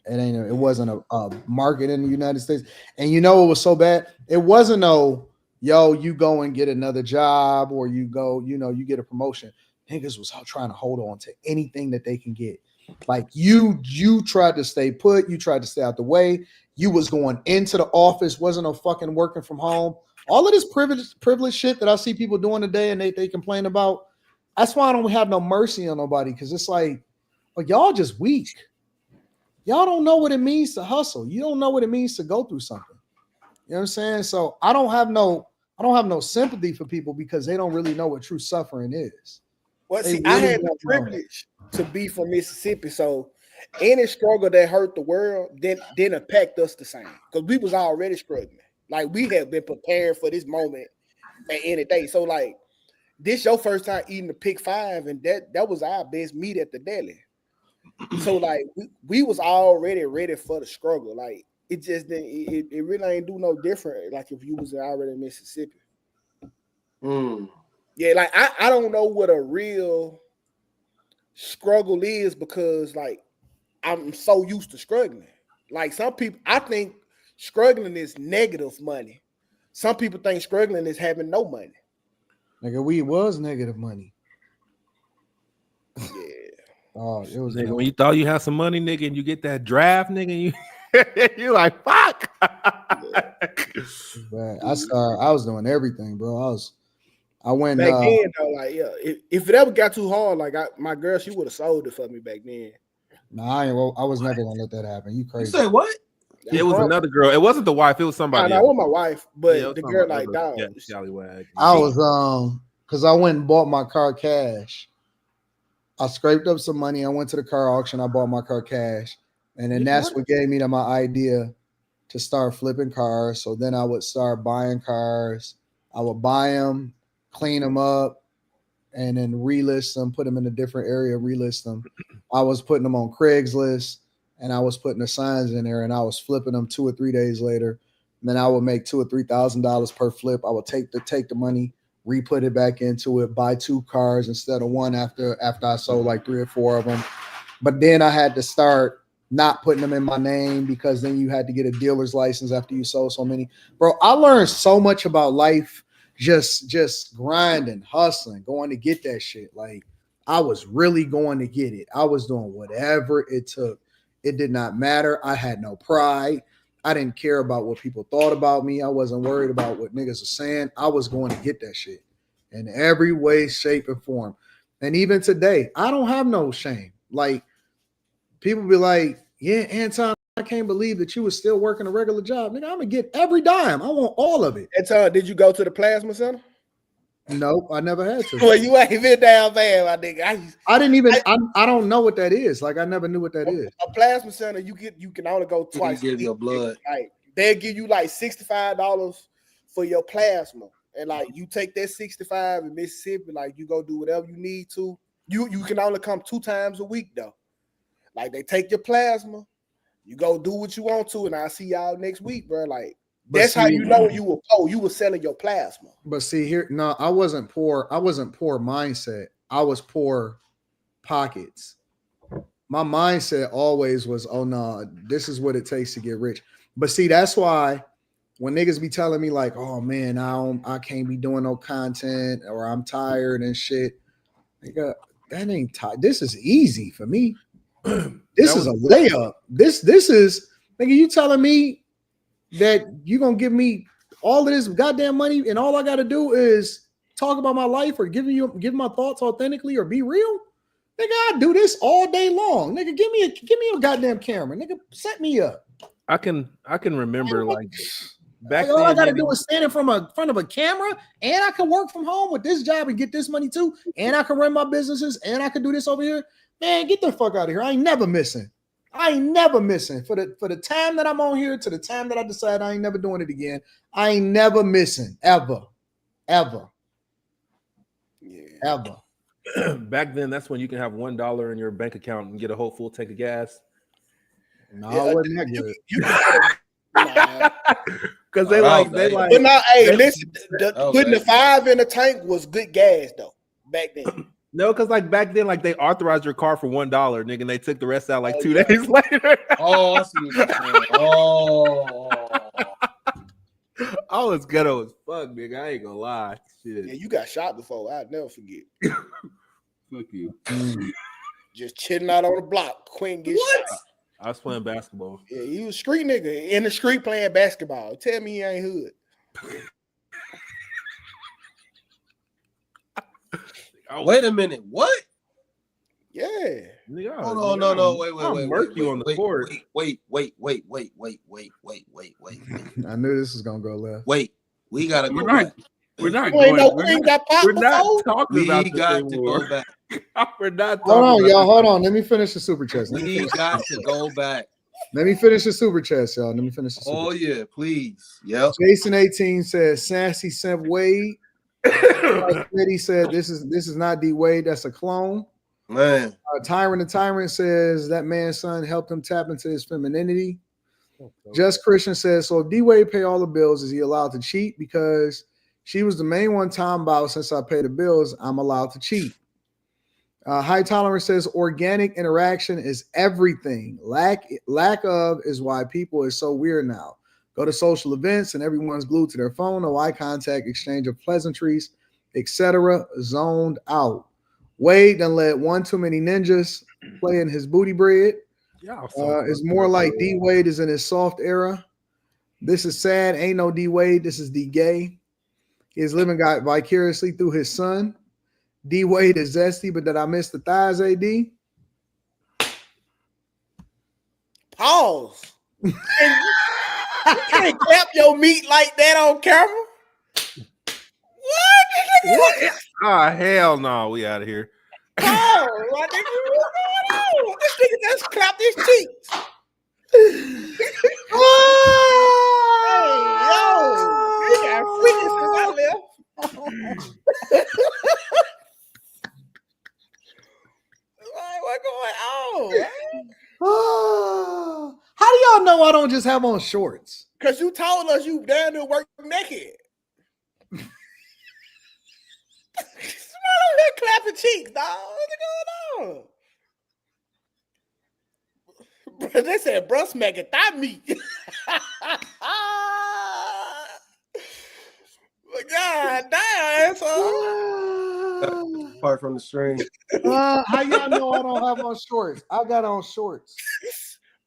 It wasn't a market in the United States. And you know it was so bad? It wasn't you go and get another job, or you go, you get a promotion. Niggas was trying to hold on to anything that they can get. Like you tried to stay put, you tried to stay out the way. You was going into the office, wasn't no fucking working from home. All of this privilege shit that I see people doing today and they complain about. That's why I don't have no mercy on nobody, because it's like, well, y'all just weak. Y'all don't know what it means to hustle. You don't know what it means to go through something. You know what I'm saying? So I don't have no sympathy for people because they don't really know what true suffering is. Well, see, I had the privilege to be from Mississippi, so any struggle that hurt the world didn't impact us the same, because we was already struggling. Like, we have been prepared for this moment at any day. So, like, this your first time eating the pick 5, and that was our best meat at the deli. So, like, we was already ready for the struggle. Like, it just didn't. It really ain't do no different. Like, if you was already in Mississippi. Yeah, like I don't know what a real struggle is, because like I'm so used to struggling. Like, some people, I think struggling is negative money. Some people think struggling is having no money. Nigga, we was negative money. Yeah. Oh, it was nigga, when you thought you had some money, nigga, and you get that draft, nigga, you're like, fuck. I was doing everything, bro. I went back then though, like, yeah. If it ever got too hard, like my girl, she would have sold it for me back then. Nah, I was never gonna let that happen. You crazy? You say what? It was another girl. It wasn't the wife. It was somebody. I want my wife, but Yeah, the girl, like, dog. Yeah, scallywag. I was because I went and bought my car cash. I scraped up some money. I went to the car auction. I bought my car cash, and then that's what gave me my idea to start flipping cars. So then I would start buying cars. I would buy them, clean them up, and then relist them, put them in a different area, relist them. I was putting them on Craigslist, and I was putting the signs in there, and I was flipping them 2 or 3 days later. And then I would make $2,000 or $3,000 per flip. I would take the money, re-put it back into it, buy 2 cars instead of 1 after I sold like 3 or 4 of them. But then I had to start not putting them in my name, because then you had to get a dealer's license after you sold so many. Bro, I learned so much about life just grinding, hustling, going to get that shit. Like, I was really going to get it. I was doing whatever it took. It did not matter. I had no pride. I didn't care about what people thought about me. I wasn't worried about what niggas are saying. I was going to get that shit in every way, shape, and form. And even today, I don't have no shame. Like, people be like, yeah, Anton, I can't believe that you was still working a regular job. Nigga, I'm going to get every dime. I want all of it. Anton, did you go to the plasma center? Nope, I never had to. Well, you ain't been down bad, my nigga. I didn't even. I don't know what that is. Like, I never knew what that is. A plasma center, you can only go twice. You give your blood. Like, they'll give you like $65 for your plasma, and like you take that 65 in Mississippi, like you go do whatever you need to. You can only come 2 times a week though. Like, they take your plasma, you go do what you want to, and I'll see y'all next week, bro. Like, that's how you know you were poor. You were selling your plasma. But see here, no, I wasn't poor. I wasn't poor mindset. I was poor pockets. My mindset always was, oh no, this is what it takes to get rich. But see, that's why when niggas be telling me like, oh man, I can't be doing no content, or I'm tired and shit. Nigga, that ain't tired. This is easy for me. This is a layup. This is, nigga, you telling me that you gonna give me all of this goddamn money and all I gotta do is talk about my life or give my thoughts authentically or be real? Nigga, I do this all day long. Nigga, give me a goddamn camera. Nigga, set me up. I can remember like back all then, I gotta do is stand in front of a camera, and I can work from home with this job and get this money too, and I can run my businesses, and I can do this over here. Man, get the fuck out of here. I ain't never missing. For the time that I'm on here to the time that I decide I ain't never doing it again. I ain't never missing ever. Yeah. Ever. Back then, that's when you can have $1 in your bank account and get a whole full tank of gas. No, it wasn't that good. Because they like. But now, hey, listen, putting the 5 in the tank was good gas though back then. No, because like back then, like they authorized your car for $1, nigga, and they took the rest out like 2 days later. Oh, I see what you're saying. Oh. I was ghetto as fuck, nigga. I ain't gonna lie. Shit. Yeah, you got shot before. I'd never forget. Fuck you. Just chilling out on the block. Quinn gets shot. I was playing basketball. Yeah, he was a street nigga in the street playing basketball. Tell me he ain't hood. Wait a minute. What? Yeah. Nigga, Hold on, no. Wait. Murk you on the court. Wait. I knew this was gonna go left. Wait, we gotta go back. We're not We're not talking about this got anymore. to go back. We're not talking Hold on, about y'all. Hold on. Let me finish the super chest. We got to go back. Let me finish the super chest, y'all. Let me finish the super Oh chest. yeah, please. Yep. Jason 18 says Sassy Simp Wade. He said this is not D Wade, that's a clone. Man. Tyrant the Tyrant says that man's son helped him tap into his femininity. Just Christian says, so if D Wade pay all the bills, is he allowed to cheat? Because she was the main one time about since I pay the bills, I'm allowed to cheat. High Tolerance says organic interaction is everything. Lack of is why people is so weird now. Go to social events and everyone's glued to their phone, no eye contact, exchange of pleasantries, etc. Zoned out. Wade done let one too many ninjas play in his booty bread. It's more like D Wade is in his soft era. This is sad. Ain't no D Wade. This is D Gay. He's living vicariously through his son. D Wade is zesty, but did I miss the thighs, AD? Pause. You can't clap your meat like that on camera. What? Oh, hell no. We out of here. Oh, what nigga, what's going on? This nigga just clapped his cheeks. Hey, yo, you got freaking since I left. What's going on? How do y'all know I don't just have on shorts? Because you told us you down there work naked. Smell here clapping cheeks, dog. What's going on? Bro, they said bro smacking thigh meat. God damn, Apart from the stream. How y'all know I don't have on shorts? I got on shorts.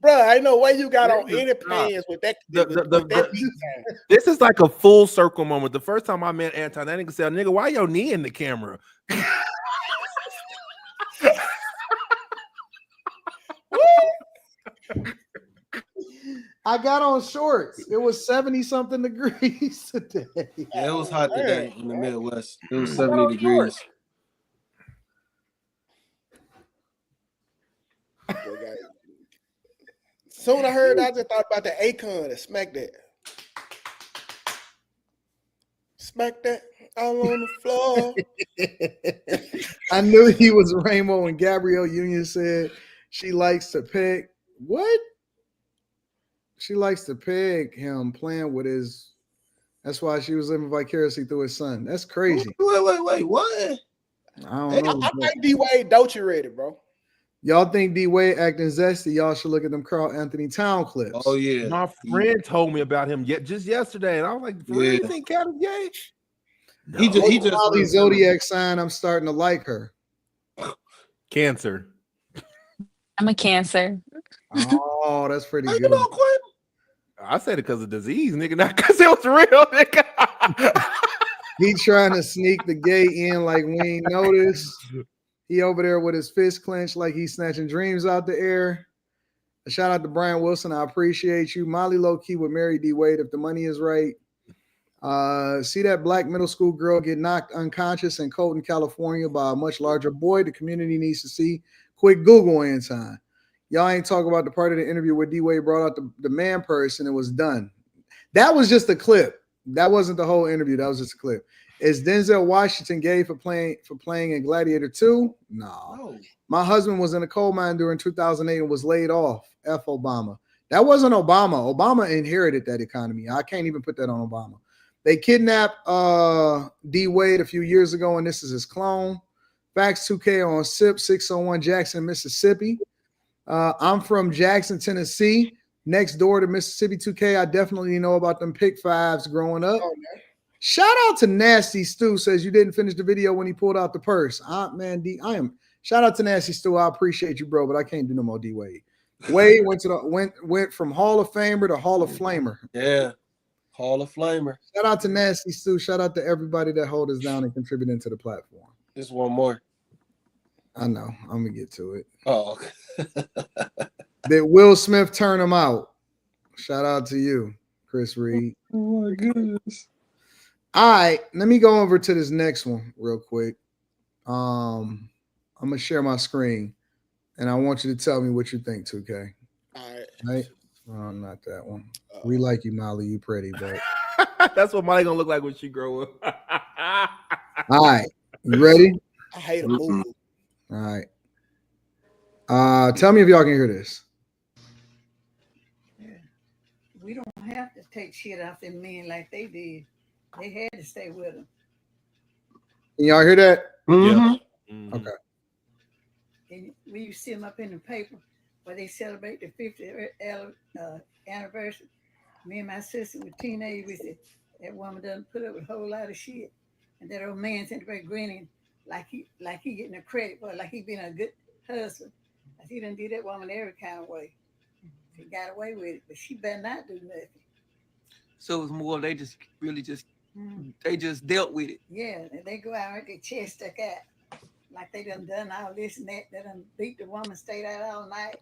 Bro, I know why you got on Nigga, any stop. pants with that. The- with the- that the- beat down. This is like a full circle moment. The first time I met Anton, that nigga said, "Nigga, why your knee in the camera?" I got on shorts. It was 70-something degrees today. Yeah, it was hot today in the Midwest. It was I 70 got on degrees. Okay. Soon I heard, I just thought about the Akon and smack that. Smack that all on the floor. I knew he was Rainbow when Gabrielle Union said she likes to peg. What? She likes to peg him playing with his. That's why she was living vicariously through his son. That's crazy. Wait, what? I don't know. I think D-Wade Dolce ready, bro. Y'all think D Wade acting zesty? Y'all should look at them Carl Anthony Town clips. Oh yeah. My friend told me about him just yesterday, and I was like, "For real, you think Cat is gay?" No. He just Molly zodiac sign. I'm starting to like her. Cancer. I'm a Cancer. Oh, that's pretty How you good. know, Quinn? I said it because of disease, nigga, not because it was real, nigga. He trying to sneak the gay in like we ain't noticed. He over there with his fist clenched like he's snatching dreams out the air. A shout out to Brian Wilson. I appreciate you. Molly low key would marry D Wade if the money is right. See that black middle school girl get knocked unconscious in Colton, California by a much larger boy. The community needs to see. Quick Google in time. Y'all ain't talk about the part of the interview where D Wade brought out the man purse and it was done. That was just a clip. That wasn't the whole interview. That was just a clip. Is Denzel Washington gay for playing in Gladiator 2? No. My husband was in a coal mine during 2008 and was laid off. F Obama. That wasn't Obama. Obama inherited that economy. I can't even put that on Obama. They kidnapped D Wade a few years ago, and this is his clone. Facts 2K on SIP 601 Jackson, Mississippi. I'm from Jackson, Tennessee, next door to Mississippi 2K. I definitely know about them pick fives growing up. Oh, Shout out to Nasty Stu, says you didn't finish the video when he pulled out the purse. Shout out to Nasty Stu. I appreciate you, bro, but I can't do no more D Wade. Wade went from Hall of Famer to Hall of Flamer. Yeah. Hall of Flamer. Shout out to Nasty Stu. Shout out to everybody that hold us down and contributing to the platform. Just one more. I know. I'm gonna get to it. Oh, okay. Did Will Smith turn him out? Shout out to you, Chris Reed. Oh my goodness. All right, let me go over to this next one real quick. I'm gonna share my screen, and I want you to tell me what you think, 2K. all right. Right? Oh, not that one. We like you, Molly. You pretty, but That's what Molly gonna look like when she grow up. all right. You ready? I hate a movie. All right. Tell me if y'all can hear this. We don't have to take shit off them men like they did. They had to stay with them. Can y'all hear that? Mm-hmm. Mhm. Okay. And when you see them up in the paper where they celebrate the 50th anniversary, me and my sister were teenagers. We said, that woman doesn't put up with a whole lot of shit. And that old man sitting there grinning like he getting a credit for it, like he been a good husband. He done did that woman every kind of way. He got away with it, but she better not do nothing. So it was more they just they just dealt with it. Yeah, and they go out with their chest stuck out. Like they done all this and that. They done beat the woman, stayed out all night.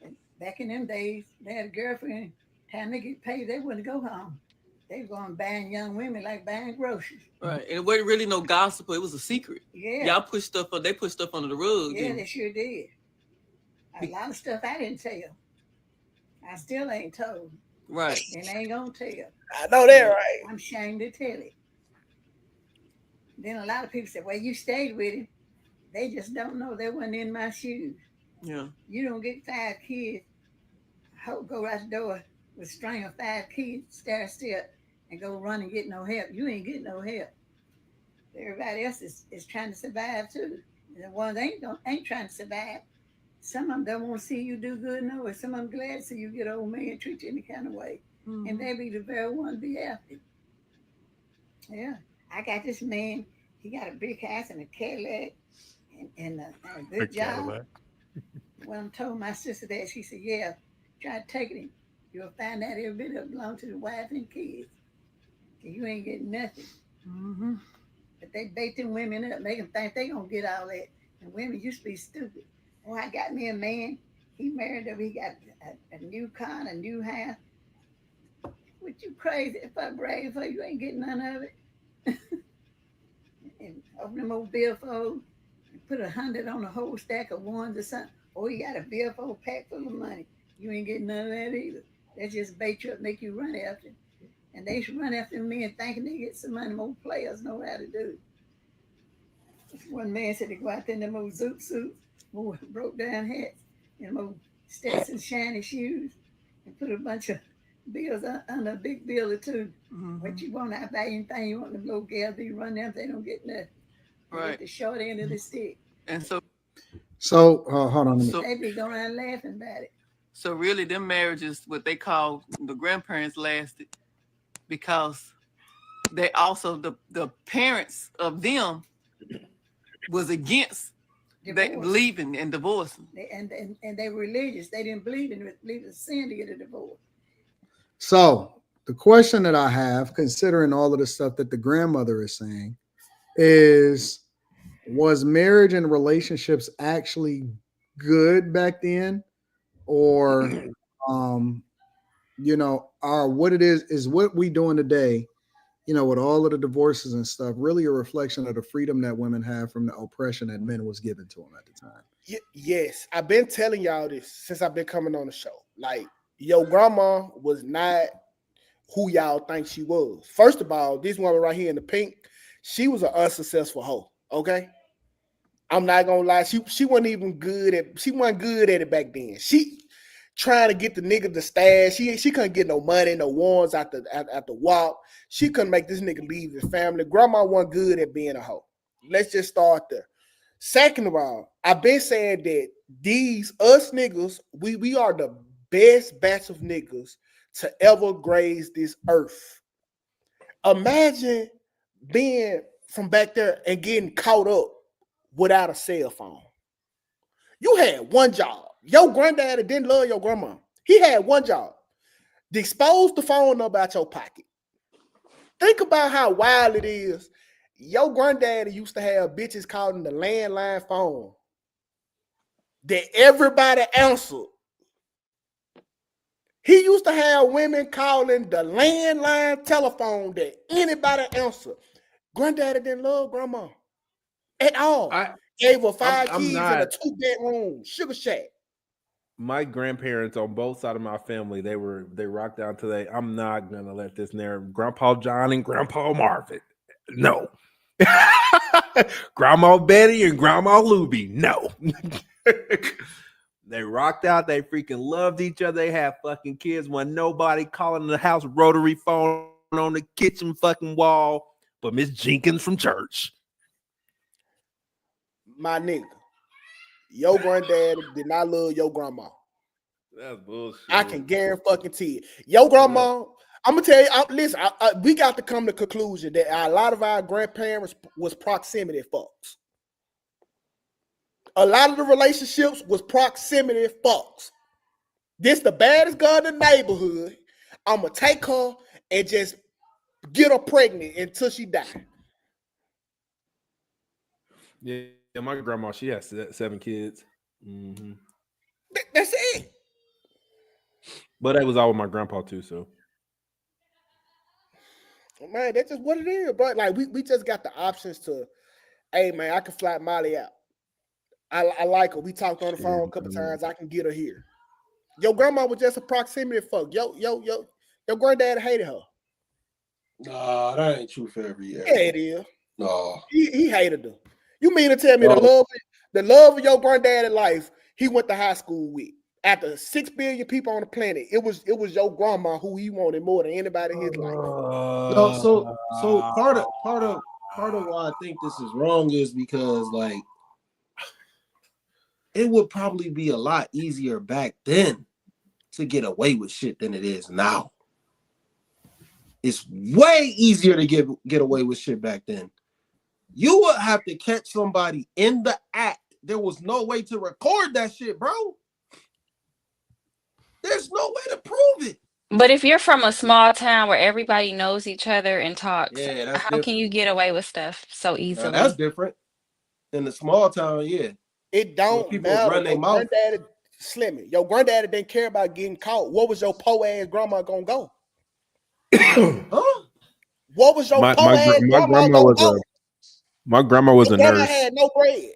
And back in them days, they had a girlfriend. Time they get paid, they wouldn't go home. They were going buying young women like buying groceries. Right. And it wasn't really no gossip, it was a secret. Yeah. Y'all put stuff they put stuff under the rug. Yeah, they sure did. A lot of stuff I didn't tell. I still ain't told. Right. And I ain't gonna tell. I know that, right? I'm ashamed to tell it. Then a lot of people say, well, you stayed with him. They just don't know. They wasn't in my shoes. Yeah. You don't get 5 kids, go out the door with a string of 5 kids, stare still, and go run and get no help. You ain't getting no help. Everybody else is trying to survive too. And the ones ain't trying to survive. Some of them don't want to see you do good, no. Some of them glad to see you get old man treat you any kind of way. Mm-hmm. And they be the very one to be after. Yeah. I got this man, he got a big house and a Cadillac and a good job. When I told my sister that, she said, "Yeah, try to take it. You'll find out every bit of it belongs to the wife and kids. You ain't getting nothing." Mm-hmm. But they bait them women up, make them think they gonna get all that. And women used to be stupid. Oh, I got me a man. He married up. He got a new car, and a new house. What you crazy? If I brag for you, ain't getting none of it. And open them old billfold and put 100 on a whole stack of ones or something. Oh, you got a billfold packed full of money. You ain't getting none of that either. They just bait you up, make you run after. And they should run after men thinking they get some money. More players know how to do it. One man said they go out there in them old zoot suits, more broke down hats, and them old Stetson shiny shoes, and put a bunch of bills on a big bill or two. Mm-hmm. What you want, I buy anything you want. The little gals be run them, they don't get nothing. They Right. get the short end of the stick. And so Hold on. So- They be going around laughing about it. So really, them marriages, what they call the grandparents, lasted because they also the parents of them was against they Divorce. leaving and divorcing. And they were religious. They didn't believe in sin to get a divorce. So the question that I have, considering all of the stuff that the grandmother is saying, is was marriage and relationships actually good back then? Or what it is what we doing today, with all of the divorces and stuff, really a reflection of the freedom that women have from the oppression that men was given to them at the time. Yes, I've been telling y'all this since I've been coming on the show. Like, your grandma was not who y'all think she was. First of all, this woman right here in the pink, she was an unsuccessful hoe. Okay, I'm not gonna lie. She wasn't even good at. She wasn't good at it back then. She trying to get the nigga to stash. She couldn't get no money, no warrants at the walk. She couldn't make this nigga leave his family. Grandma wasn't good at being a hoe. Let's just start there. Second of all, I've been saying that us niggas, we are the best batch of niggas to ever graze this earth. Imagine being from back there and getting caught up without a cell phone. You had one job. Your granddaddy didn't love your grandma. He had one job. Dispose the phone number out your pocket. Think about how wild it is. Your granddaddy used to have bitches calling the landline phone that everybody answered. He used to have women calling the landline telephone that anybody answered. Granddaddy didn't love grandma at all. Gave her 5 kids in a 2-bedroom sugar shack. My grandparents on both sides of my family, they rocked out today. I'm not gonna let this narrative. Grandpa John and Grandpa Marvin, no. Grandma Betty and Grandma Luby, no. They rocked out. They freaking loved each other. They had fucking kids. When nobody calling the house rotary phone on the kitchen fucking wall, but Miss Jenkins from church. My nigga, your granddad did not love your grandma. That's bullshit. I can guarantee it. Your grandma, I'm gonna tell you. Listen, we got to come to the conclusion that a lot of our grandparents was proximity fucks. A lot of the relationships was proximity fucks. This the baddest girl in the neighborhood. I'm gonna take her and just get her pregnant until she die. Yeah, my grandma, she has 7 kids. Mm-hmm. That's it. But that was all with my grandpa too, so. Man, that's just what it is, bro. Like, we just got the options to, hey, man, I can fly Molly out. I like her. We talked on the phone a couple times. I can get her here. Your grandma was just a proximity fuck. Your granddad hated her. Nah, that ain't true for every year. Yeah, it is. No. He hated her. You mean to tell me the love of your granddad in life, he went to high school with. After 6 billion people on the planet, it was your grandma who he wanted more than anybody in his life. No, so part of why I think this is wrong is because, like, it would probably be a lot easier back then to get away with shit than it is now. It's way easier to get away with shit back then. You would have to catch somebody in the act there was no way to record that shit, bro. There's no way to prove it. But if you're from a small town where everybody knows each other and talks, Yeah, that's how can different. you get away with stuff so Now, easily? that's different. In the small town, yeah. It When don't people matter. run their Your mouth. granddaddy, Slimmy, your granddaddy didn't care about getting caught. What was your po ass grandma gonna go? Huh? What was your My po ass grandma gonna go? my grandma was Your a grandma nurse. had no bread.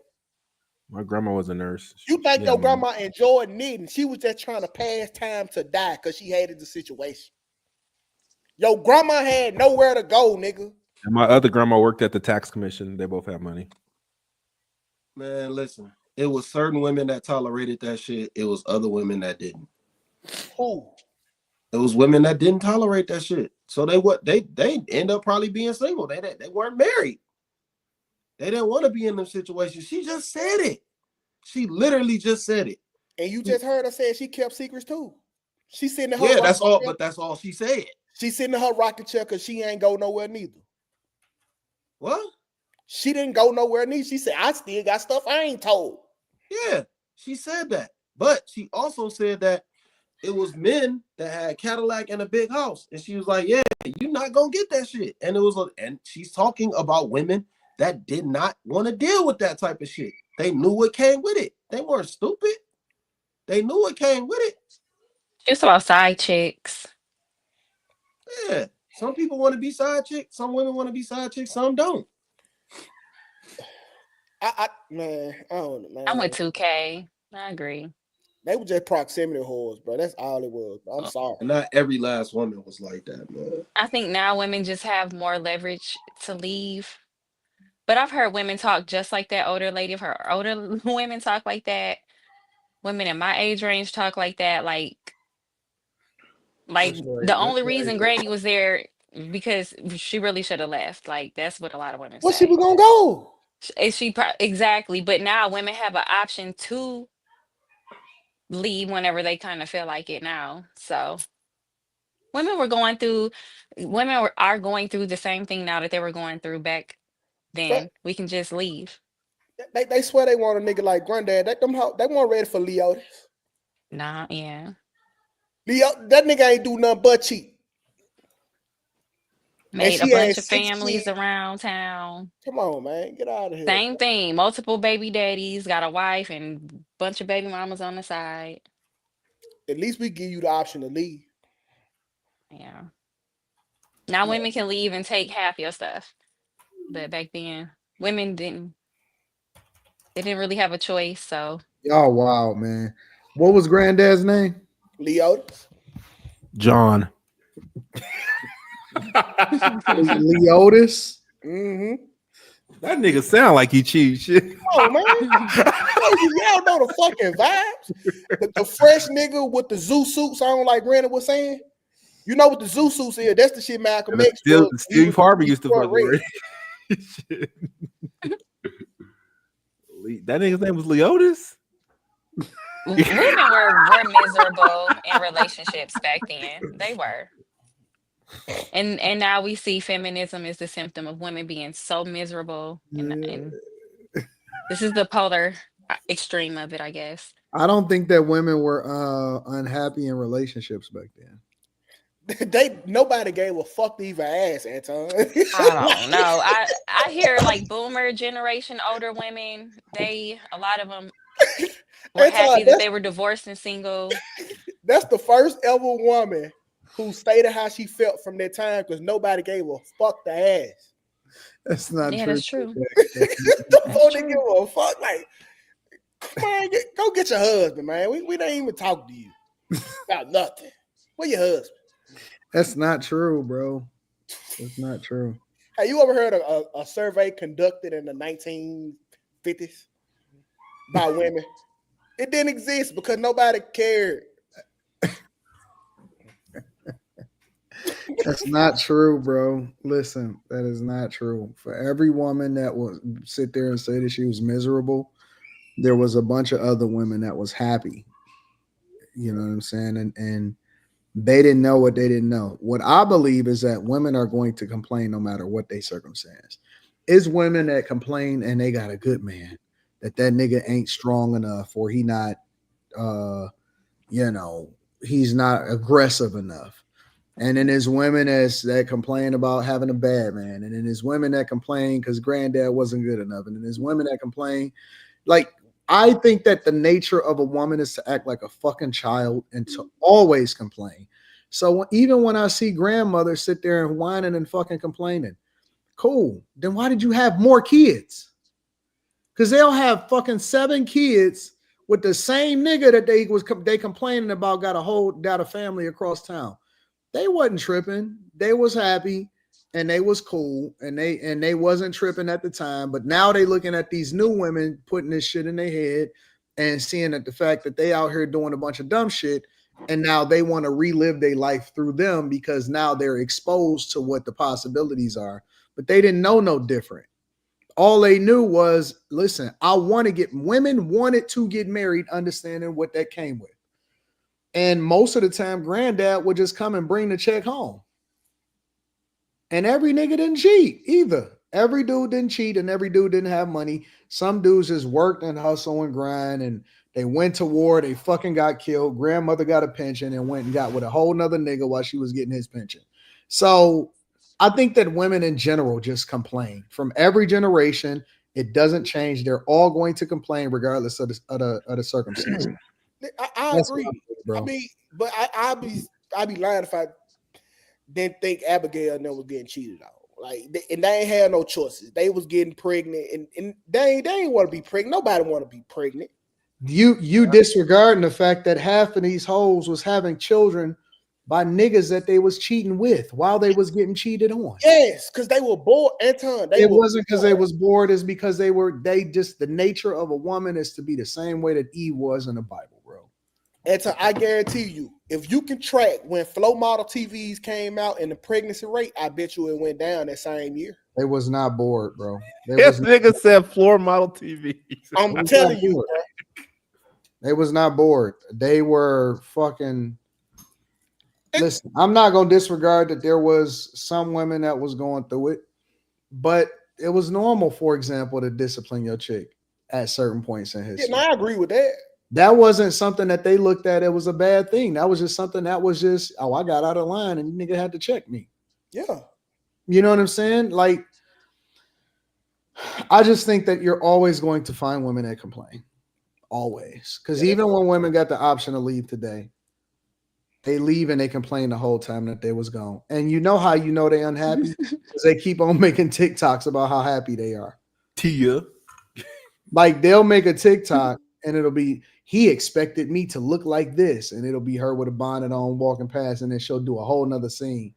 My grandma was a nurse. You think Yeah, your man. grandma enjoyed knitting? She was just trying to pass time to die because she hated the situation. Your grandma had nowhere to go, nigga. And my other grandma worked at the tax commission. They both had money. Man, listen. It was certain women that tolerated that shit. It was other women that didn't. Who? It was women that didn't tolerate that shit. So they end up probably being single. They weren't married. They didn't want to be in them situations. She just said it. She literally just said it. And you just heard her say she kept secrets too. She sitting in her Yeah, that's all. chair. But that's all she said. She sitting in her rocking chair because she ain't go nowhere neither. What? She didn't go nowhere neither. She said, I still got stuff I ain't told. Yeah, she said that. But she also said that it was men that had a Cadillac and a big house. And she was like, yeah, you're not going to get that shit. And it was, and she's talking about women that did not want to deal with that type of shit. They knew what came with it. They weren't stupid. They knew what came with it. Just about side chicks. Yeah. Some people want to be side chicks. Some women want to be side chicks. Some don't. I don't know, man. I'm with 2K. I agree. They were just proximity whores, bro. That's all it was. Bro. I'm sorry. And not every last woman was like that, man. I think now women just have more leverage to leave. But I've heard women talk just like that older lady. I've heard older women talk like that. Women in my age range talk like that. Like the only reason Granny was there because she really should have left. Like that's what a lot of women Where she say. was gonna go? Is she exactly? But now women have an option to leave whenever they kind of feel like it now. So women are going through the same thing now that they were going through back then. We can just leave. They swear they want a nigga like Granddad. They weren't ready for Leotis. Nah, yeah. That nigga ain't do nothing but cheat. Made a bunch of families around town. Come on, man. Get out of here. Same thing. Multiple baby daddies, got a wife and a bunch of baby mamas on the side. At least we give you the option to leave. Yeah. Now women can leave and take half your stuff. But back then, women didn't. They didn't really have a choice, so. Y'all wild, man. What was Granddad's name? Leotis. John. Leotis. Mm-hmm. That nigga sound like he cheats shit. Oh man, y'all know the fucking vibes. The fresh nigga with the zoo suits on, like Brandon was saying. You know what the zoo suits is? That's the shit Malcolm X. Steve Harvey used to fucking wear. That nigga's name was Leotis. Women were miserable in relationships back then. They were. And now we see feminism as the symptom of women being so miserable. And this is the polar extreme of it, I guess. I don't think that women were unhappy in relationships back then. Nobody gave a fuck to even ask, Anton. I don't know. I hear like boomer generation older women, a lot of them were happy that they were divorced and single. That's the first ever woman who stated how she felt from that time because nobody gave a fuck to ask. That's not true. That's true. Nobody give a fuck. Like, come on, go get your husband, man. We don't even talk to you about nothing. Where your husband? That's not true, bro. That's not true. Have you ever heard of a survey conducted in the 1950s by women? It didn't exist because nobody cared. That's not true, bro. Listen, that is not true. For every woman that would sit there and say that she was miserable, there was a bunch of other women that was happy. You know what I'm saying? And they didn't know what they didn't know. What I believe is that women are going to complain no matter what their circumstance. It's women that complain and they got a good man. that nigga ain't strong enough, or he not, he's not aggressive enough. And then there's women that complain about having a bad man. And then there's women that complain because granddad wasn't good enough. And then there's women that complain. Like, I think that the nature of a woman is to act like a fucking child and to always complain. So even when I see grandmothers sit there and whining and fucking complaining, cool. Then why did you have more kids? Because they'll have fucking 7 kids with the same nigga that they complaining about got a family across town. They wasn't tripping. They was happy and they was cool and they wasn't tripping at the time. But now they looking at these new women putting this shit in their head and seeing that the fact that they out here doing a bunch of dumb shit, and now they want to relive their life through them because now they're exposed to what the possibilities are. But they didn't know no different. All they knew was, listen, women wanted to get married, understanding what that came with. And most of the time, granddad would just come and bring the check home. And every nigga didn't cheat either. Every dude didn't cheat and every dude didn't have money. Some dudes just worked and hustle and grind, and they went to war. They fucking got killed. Grandmother got a pension and went and got with a whole nother nigga while she was getting his pension. So I think that women in general just complain from every generation. It doesn't change. They're all going to complain regardless of the circumstances. I agree. I mean, but I'd be lying if I didn't think Abigail and them was getting cheated on. Like, and they ain't had no choices. They was getting pregnant, and they ain't want to be pregnant. Nobody want to be pregnant. You disregarding the fact that half of these hoes was having children by niggas that they was cheating with while they was getting cheated on. Yes, because they were bored, Anton. It wasn't because they was bored, it's because the nature of a woman is to be the same way that Eve was in the Bible, bro. Anton, I guarantee you, if you can track when flow model TVs came out and the pregnancy rate, I bet you it went down that same year. They was not bored, bro. This nigga said floor model TV. I'm telling you, bro. They was not bored. They were fucking. Listen, I'm not gonna disregard that there was some women that was going through it, but it was normal, for example, to discipline your chick at certain points in history. Yeah, I agree with that. That wasn't something that they looked at. It was a bad thing. That was just something that was just, oh, I got out of line and nigga had to check me. Yeah. You know what I'm saying? Like, I just think that you're always going to find women that complain. Always. Because even when women got the option to leave today, they leave and they complain the whole time that they was gone. And you know how you know they unhappy? Because they keep on making TikToks about how happy they are. Tia. Like, they'll make a TikTok and it'll be, he expected me to look like this. And it'll be her with a bonnet on walking past, and then she'll do a whole nother scene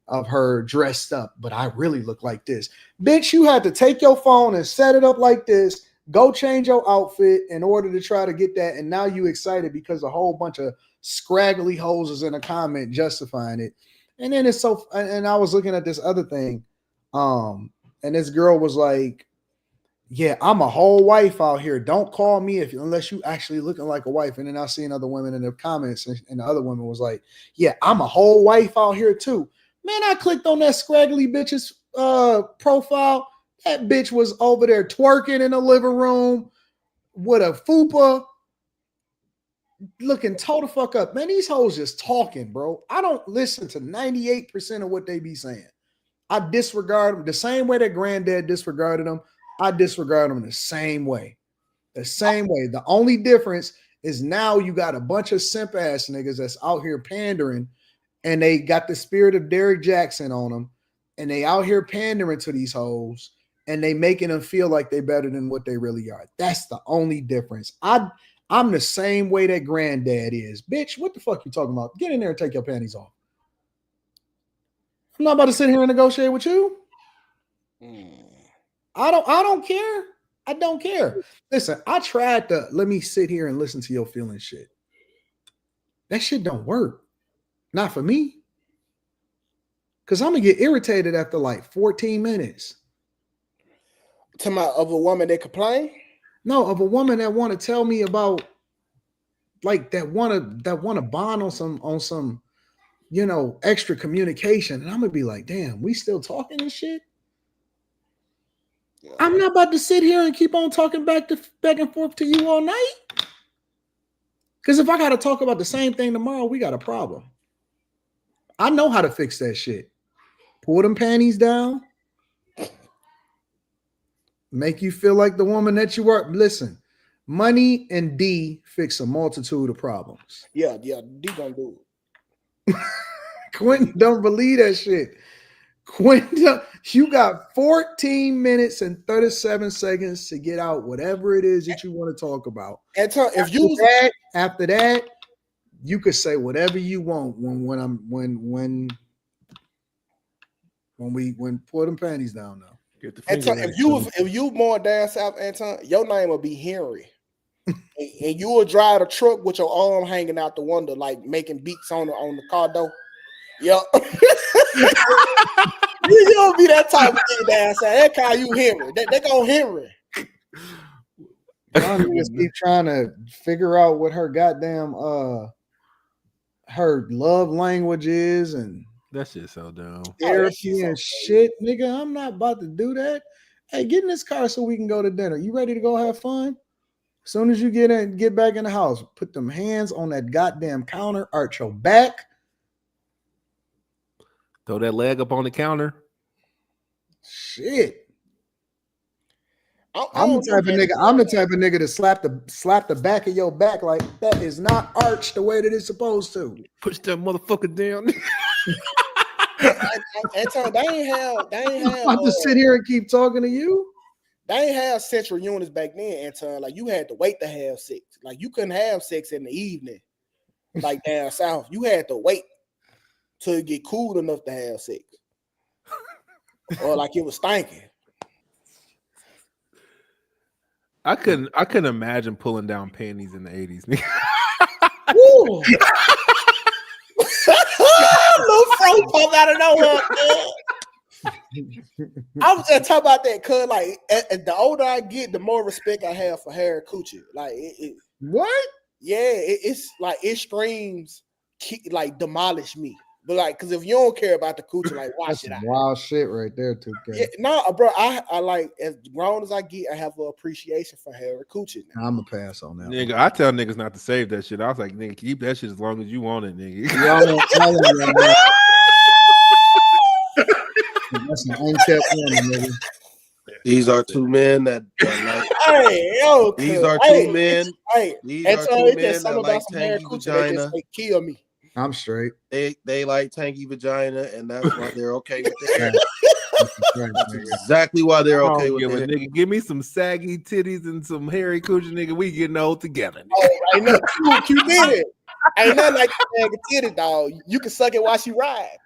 of her dressed up. But I really look like this. Bitch, you had to take your phone and set it up like this, go change your outfit in order to try to get that. And now you excited because a whole bunch of scraggly hoes is in a comment justifying it. And then it's so, and I was looking at this other thing. And this girl was like, yeah, I'm a whole wife out here. Don't call me unless you actually looking like a wife. And then I seen other women in the comments, and the other woman was like, yeah, I'm a whole wife out here too. Man, I clicked on that scraggly bitch's profile. That bitch was over there twerking in the living room with a fupa, looking toe the fuck up. Man, these hoes just talking, bro. I don't listen to 98% of what they be saying. I disregard them the same way that granddad disregarded them. I disregard them the same way. The same way. The only difference is now you got a bunch of simp ass niggas that's out here pandering, and they got the spirit of Derrick Jackson on them, and they out here pandering to these hoes, and they making them feel like they better than what they really are. That's the only difference. I'm the same way that granddad is. Bitch, what the fuck you talking about? Get in there and take your panties off. I'm not about to sit here and negotiate with you. I don't care. I don't care. Listen, I tried to let me sit here and listen to your feeling shit. That shit don't work. Not for me. Because I'm going to get irritated after like 14 minutes. To my of a woman that complain? No, of a woman that want to tell me about, like, that want to bond on some, you know, extra communication. And I'm going to be like, damn, we still talking and shit? I'm not about to sit here and keep on talking back and forth to you all night. Because if I got to talk about the same thing tomorrow, we got a problem. I know how to fix that shit. Pull them panties down. Make you feel like the woman that you are. Listen, money and D fix a multitude of problems. Yeah, D gonna do it. Quentin don't believe that shit. Quentin, you got 14 minutes and 37 seconds to get out whatever it is that you want to talk about. After that, you could say whatever you want when pull them panties down now. Anton, if you more down south, Anton, your name will be Henry, and you will drive a truck with your arm hanging out the window, like making beats on the car door. Yup. You don't be that type of thing down south. They call you Henry. They go Henry. Y'all niggas keep trying to figure out what her goddamn her love language is and that shit's so dumb. Therapy and shit, nigga. I'm not about to do that. Hey, get in this car so we can go to dinner. You ready to go have fun? As soon as you get back in the house, put them hands on that goddamn counter, arch your back. Throw that leg up on the counter. Shit. I'm the type of nigga to slap the back of your back like that is not arched the way that it's supposed to. Push that motherfucker down. Anton, they ain't have. I'm about to sit here and keep talking to you. They ain't have central units back then, Anton. Like you had to wait to have sex. Like you couldn't have sex in the evening, like down south. You had to wait till it get cool enough to have sex, or like it was stinking. I couldn't imagine pulling down panties in the 80s. Woo! Little fro pop out of nowhere. I was just talking about that, cause like the older I get, the more respect I have for hair and coochie. Like what? Yeah, it's like it screams like demolish me. But like, cause if you don't care about the coochie, like watch it out. Wild shit right there, too. Yeah, no, bro. I like as grown as I get, I have an appreciation for hair and coochie now. I'm a pass on that. Nigga, I tell niggas not to save that shit. I was like, nigga, keep that shit as long as you want it, nigga. That's an unkept woman, nigga. These are two men that like. Hey, yo, these are two men. These are two men that like tangy vagina. They kill me. I'm straight. They like tangy vagina, and that's why they're okay with it. That's exactly why they're okay with it. Nigga, give me some saggy titties and some hairy coochie, nigga. We getting old together. Oh, ain't nothing you did it. Ain't nothing like saggy titty, dog. You can suck it while she ride.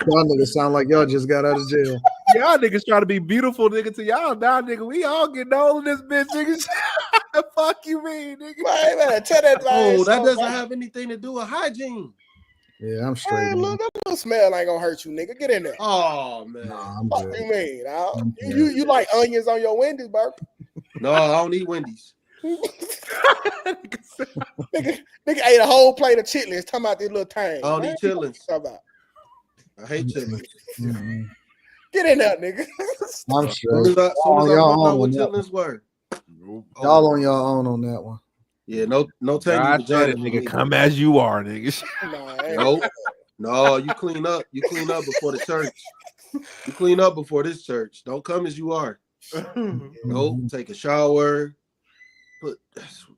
Y'all niggas sound like y'all just got out of jail. Y'all niggas trying to be beautiful, nigga, to y'all now, nigga. We all getting old in this bitch, nigga. The fuck you mean, nigga? Man, tell that that doesn't have anything to do with hygiene. Yeah, I'm straight. Hey, look, that little smell ain't gonna hurt you, nigga. Get in there. Oh man, I'm what good. You mean? You like onions on your Wendy's, bro? No, I don't eat Wendy's. nigga ate a whole plate of chitlins. Talking about this little tang. I don't eat chitlins. I hate chitlins. Mm-hmm. Get in there, nigga. I'm sure. As soon as I found out what chitlins were. Y'all on your own on that one. Yeah, no tangy vagina, nigga. Come as you are, nigga. No, you clean up. You clean up before the church. You clean up before this church. Don't come as you are. Nope. Take a shower.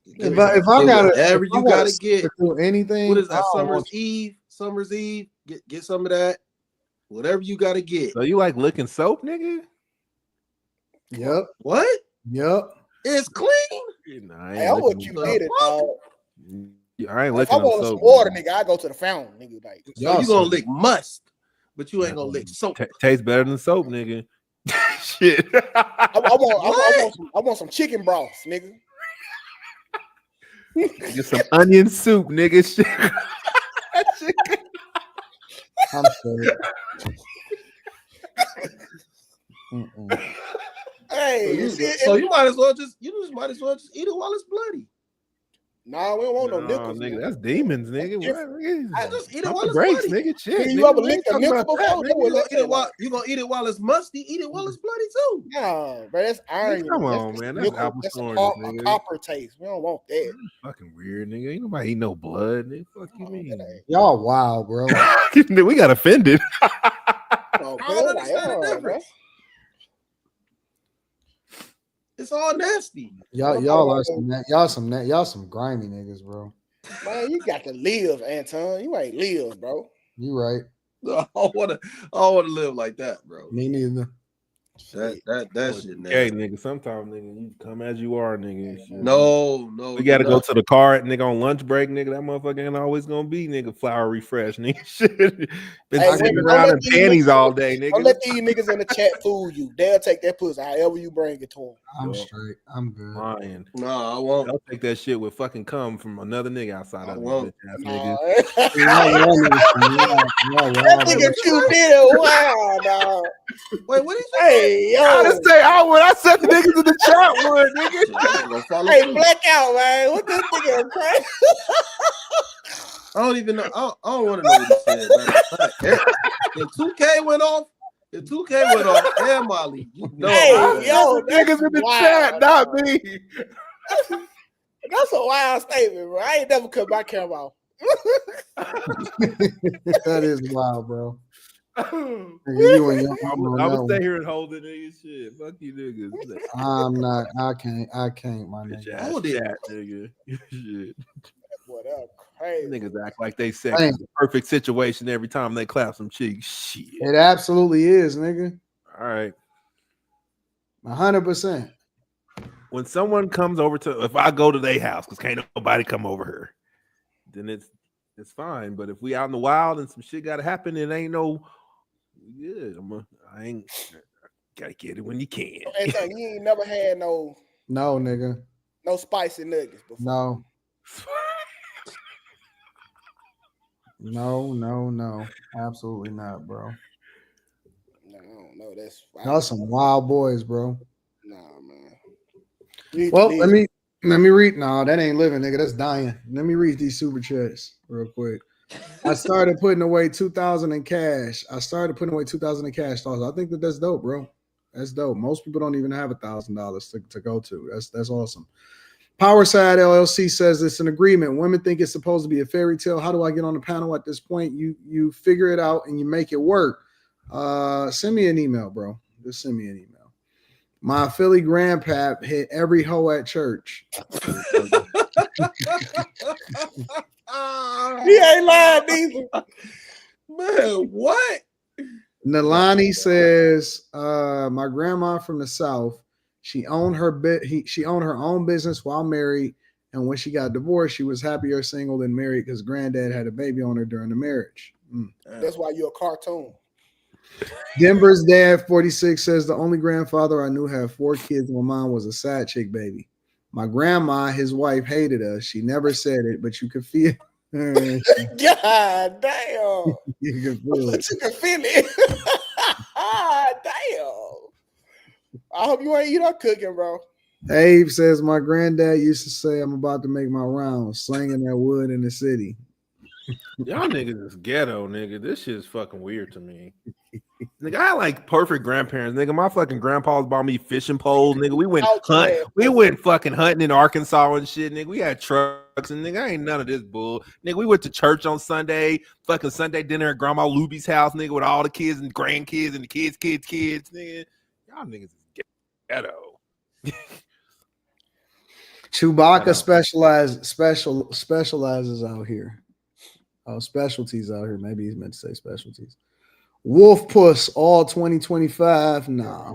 If I gotta, whatever you gotta get, anything. What is that? Summer's Eve. Get some of that. Whatever you gotta get. So you like licking soap, nigga? Yep. What? Yep. It's clean. Nah, I would keep it, dog. I ain't if licking I want soap, some water, nigga, I go to the fountain, nigga. Like, so you gonna lick must, but you ain't gonna lick soap. Tastes better than soap, nigga. Shit. I want some chicken broth, nigga. Get some onion soup, nigga. Shit. I'm sorry. Hey, so you might as well just eat it while it's bloody. Nah, we don't want no No, nickels, nigga, man. that's demons, nigga. What? I just eat it Pump while the it's brakes, bloody. nigga. Shit, You nigga. ever We licked ain't a talking nickel about that, before? nigga. You gonna eat it while it's musty. Eat it while it's bloody too. No, bro, that's iron. Come That's on, man. That's nickel. apple That's a oranges, a nigga. copper taste. We don't want that. Fucking weird, nigga. Ain't nobody eat no blood, nigga. Fuck you Oh, mean? that ain't- Y'all wow, bro. Nigga, we got offended. Oh, I bro, don't like, understand the bro. difference. It's all nasty. Y'all are some grimy niggas, bro. Man, you got to live, Anton. You ain't live, bro. You right. I don't wanna live like that, bro. Me neither. That shit Hey, nasty. nigga, sometimes, nigga, you come as you are, nigga. Shit. No. We gotta go to the car, nigga, on lunch break, nigga. That motherfucker ain't always gonna be, nigga, flower refresh, nigga. Shit. Been Hey, sitting women, around don't in let these panties niggas- all day, nigga. Don't let these niggas in the chat fool you. They'll take that pussy however you bring it to them. I'm Yo. straight. I'm good. Lying. No, I won't. I'll take that shit with fucking cum from another nigga outside I of won't. it, bitch ass Nah. nigga. That nigga Q did it. Wow, dog. Wait, what did you Hey, yo. I just say I said the niggas in the chat would, nigga. say? Gonna follow Hey, through. blackout, man. What this nigga crazy? I don't even know. I don't want to know what he said. Matter of fact, if 2K went off, and Molly, you know. Hey, yo, Niggas in the chat, not me. That's a wild statement, bro. I ain't never cut my camera off. That is wild, bro. I'm gonna stay here and hold it, nigga. Shit, fuck you, niggas. I'm not. I can't, my Bitch nigga. ass Hold it. chat, nigga. Shit. What up? Crazy. Niggas act like they sex is the perfect situation every time they clap some cheeks. Shit. It absolutely is, nigga. All right. 100%. When someone comes over to, if I go to their house, because can't nobody come over here, then it's fine. But if we out in the wild and some shit gotta happen, it ain't no good. I gotta get it when you can. Hey, son, you ain't never had no nigga. No spicy nuggets before. No. No. Absolutely not, bro. No, I don't know. That's Y'all some wild boys, bro. Nah, man. Well, let me read. No, that ain't living, nigga. That's dying. Let me read these super chats real quick. I started putting away 2,000 in cash. I think that's dope, bro. That's dope. Most people don't even have $1,000 to go to. That's awesome. Powerside LLC says it's an agreement. Women think it's supposed to be a fairy tale. How do I get on the panel at this point? You figure it out and you make it work. Send me an email, bro. Just send me an email. My Philly grandpap hit every hoe at church. He ain't lying neither. Man, what? Nalani says, my grandma from the South, she owned her own business while married, and when she got divorced, she was happier single than married because granddad had a baby on her during the marriage. That's why you're a cartoon. Denver's dad 46 says the only grandfather I knew had 4 kids when mine was a side chick baby. My grandma, his wife, hated us. She never said it, but you could feel God damn. You can feel it. You can feel it. Damn. I hope you ain't eat our cooking, bro. Abe says my granddad used to say I'm about to make my rounds, slinging that wood in the city. Y'all niggas is ghetto, nigga. This shit is fucking weird to me. Nigga, I like perfect grandparents. Nigga, my fucking grandpa's bought me fishing poles. Nigga, we went fucking hunting in Arkansas and shit. Nigga, we had trucks and nigga, I ain't none of this bull. Nigga, we went to church on Sunday. Fucking Sunday dinner at Grandma Luby's house, nigga, with all the kids and grandkids and the kids. Nigga, y'all niggas is ghetto. Chewbacca specializes out here. Oh, specialties out here. Maybe he's meant to say specialties. Wolf Puss all 2025. Nah.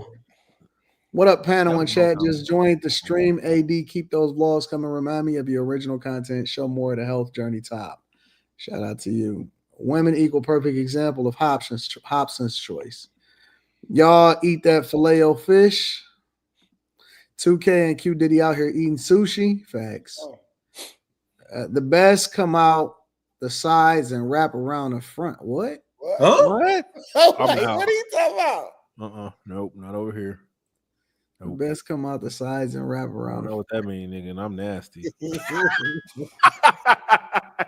What up, panel and chat? Just joined the stream. AD, keep those vlogs coming. Remind me of your original content. Show more of the health journey top. Shout out to you. Women equal perfect example of Hobson's choice. Y'all eat that Filet-O-Fish. 2K and Q Diddy out here eating sushi. Facts. The best come out the sides and wrap around the front. What? Huh? What? Oh, what are you talking about? Nope, not over here. The best come out the sides and wrap I around. don't know what that means, nigga, and I'm nasty.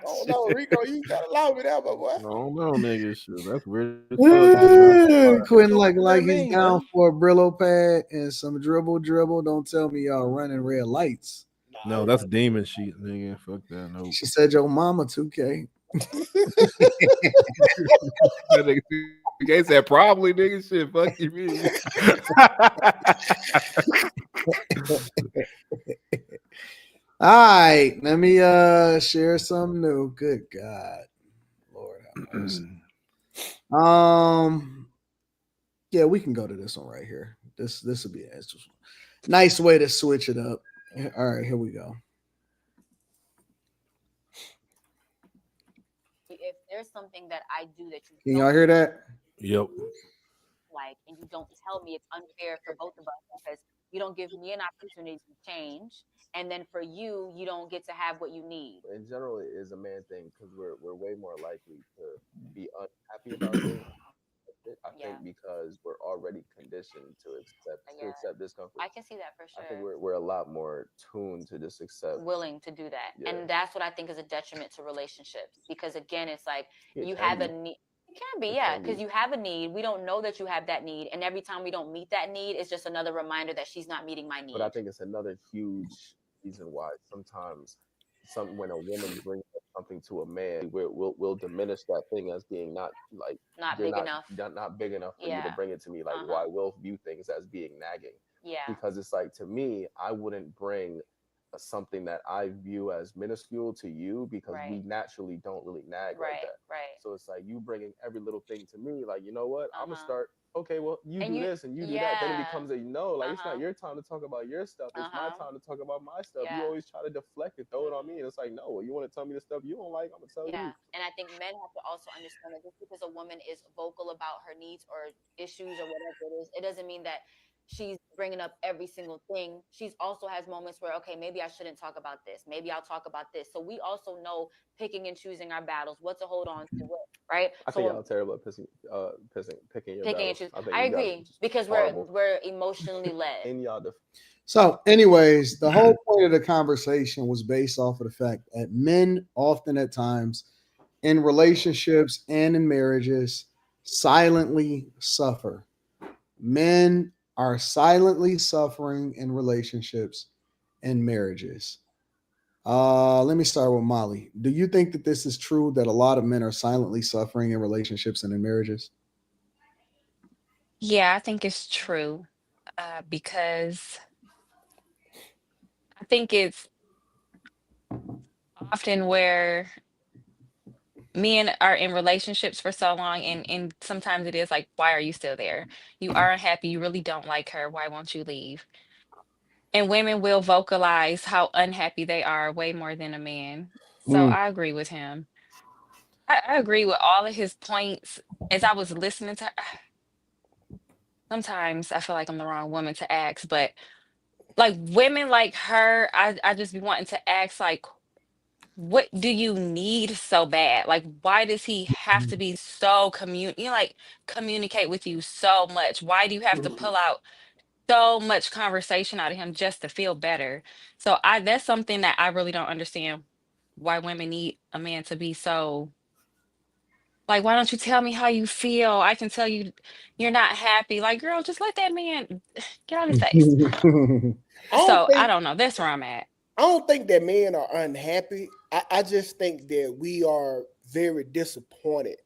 Oh no, Rico, you gotta allow me that, my boy. I don't know, nigga. Shit, that's weird as fuck. Nigga. Quentin like What that he's mean, down man? for a Brillo pad and some dribble. Don't tell me y'all running red lights. No, that's demon shit, nigga. Fuck that. No. She said your mama 2K. That nigga 2K said probably, nigga. Shit, fuck you, mean. All right, let me share something new. Good God, Lord have mercy. Yeah, we can go to this one right here. This will be a nice way to switch it up. All right, here we go. If there's something that I do that you Can y'all hear that? Yep. like, and you don't tell me, it's unfair for both of us because you don't give me an opportunity to change, and then for you, you don't get to have what you need. In general, it is a man thing because we're way more likely to be unhappy about things. I think because we're already conditioned to accept discomfort. I can see that for sure. I think we're a lot more tuned to just accept. Willing to do that, and that's what I think is a detriment to relationships, because again, it's like you have a need. It can be, because you have a need. We don't know that you have that need, and every time we don't meet that need, it's just another reminder that she's not meeting my need. But I think it's another huge reason why sometimes when a woman brings something to a man, we'll diminish that thing as being not big enough for you to bring it to me. Like why we'll view things as being nagging. Because it's like, to me, I wouldn't bring something that I view as minuscule to you because we naturally don't really nag like that. So it's like you bringing every little thing to me, like, you know what, I'm gonna start. Okay, well, you do this and you do that. Then it becomes a it's not your time to talk about your stuff. It's my time to talk about my stuff. You always try to deflect it, throw it on me. And it's like, no, you want to tell me the stuff you don't like, I'm going to tell you. And I think men have to also understand that just because a woman is vocal about her needs or issues or whatever it is, it doesn't mean that she's bringing up every single thing. She's also has moments where, okay, maybe I shouldn't talk about this. Maybe I'll talk about this. So we also know picking and choosing our battles, what to hold on to, right? I think y'all terrible at picking your battles. I agree, because we're emotionally led. In y'all So, anyways, the whole point of the conversation was based off of the fact that men often at times in relationships and in marriages silently suffer. Men are silently suffering in relationships and marriages. Let me start with Molly. Do you think that this is true, that a lot of men are silently suffering in relationships and in marriages? Yeah, I think it's true, because I think it's often where men are in relationships for so long, and sometimes it is like, why are you still there? You are unhappy, you really don't like her, why won't you leave? And women will vocalize how unhappy they are way more than a man. So I agree with him. I agree with all of his points. As I was listening to, sometimes I feel like I'm the wrong woman to ask, but like women like her, I just be wanting to ask, like, what do you need so bad? Like, why does he have to be so communicate with you so much? Why do you have to pull out so much conversation out of him just to feel better? So that's something that I really don't understand, why women need a man to be so, like, why don't you tell me how you feel? I can tell you you're not happy. Like, girl, just let that man get out of his face. So I don't know. That's where I'm at. I don't think that men are unhappy. I just think that we are very disappointed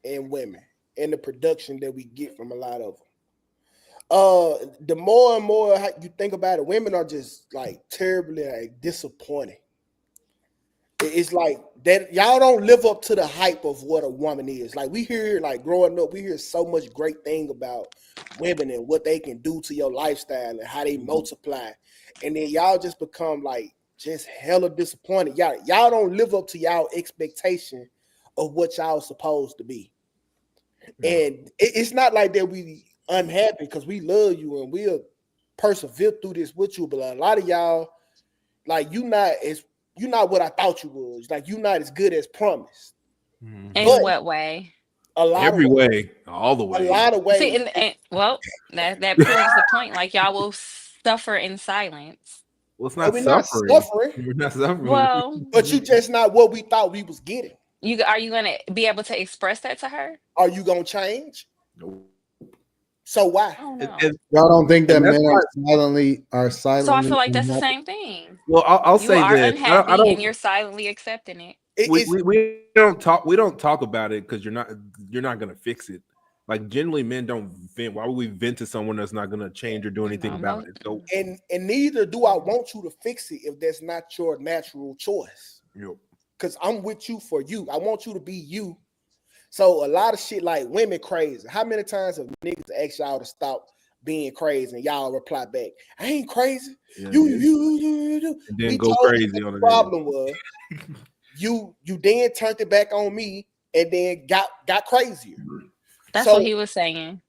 in women and the production that we get from a lot of them. The more and more you think about it, women are just like terribly disappointing. It's like that y'all don't live up to the hype of what a woman is. Like we hear, like growing up, we hear so much great thing about women and what they can do to your lifestyle and how they multiply. And then y'all just become like just hella disappointed. Y'all don't live up to y'all expectation of what y'all supposed to be. And it's not like that we unhappy, because we love you and we'll persevere through this with you. But a lot of y'all, like you're not what I thought you was. Like you're not as good as promised. In what way? Every way, all the way. A lot of ways. See, and well, that proves the point. Like y'all will suffer in silence. Well, it's No, not we're not suffering. suffering, We're not suffering. Well, but you just not what we thought we was getting. are you gonna be able to express that to her? Are you gonna change? Nope. So why? Oh no. Y'all don't think that And that's men why. are So I feel silently like that's the unhappy? same thing. Well, I'll You say are this. I unhappy and don't. you're silently accepting it. It's We don't talk. We don't talk about it because you're not gonna fix it. Like generally, men don't vent. Why would we vent to someone that's not gonna change or do anything about it? So, and neither do I want you to fix it if that's not your natural choice. yep. Because I'm with you for you. I want you to be you. So a lot of shit like women crazy. How many times have niggas asked y'all to stop being crazy and y'all reply back, I ain't crazy. Yeah, You. and then We go told crazy you on the it. problem was you then turned it back on me and then got crazier. That's So what he was saying.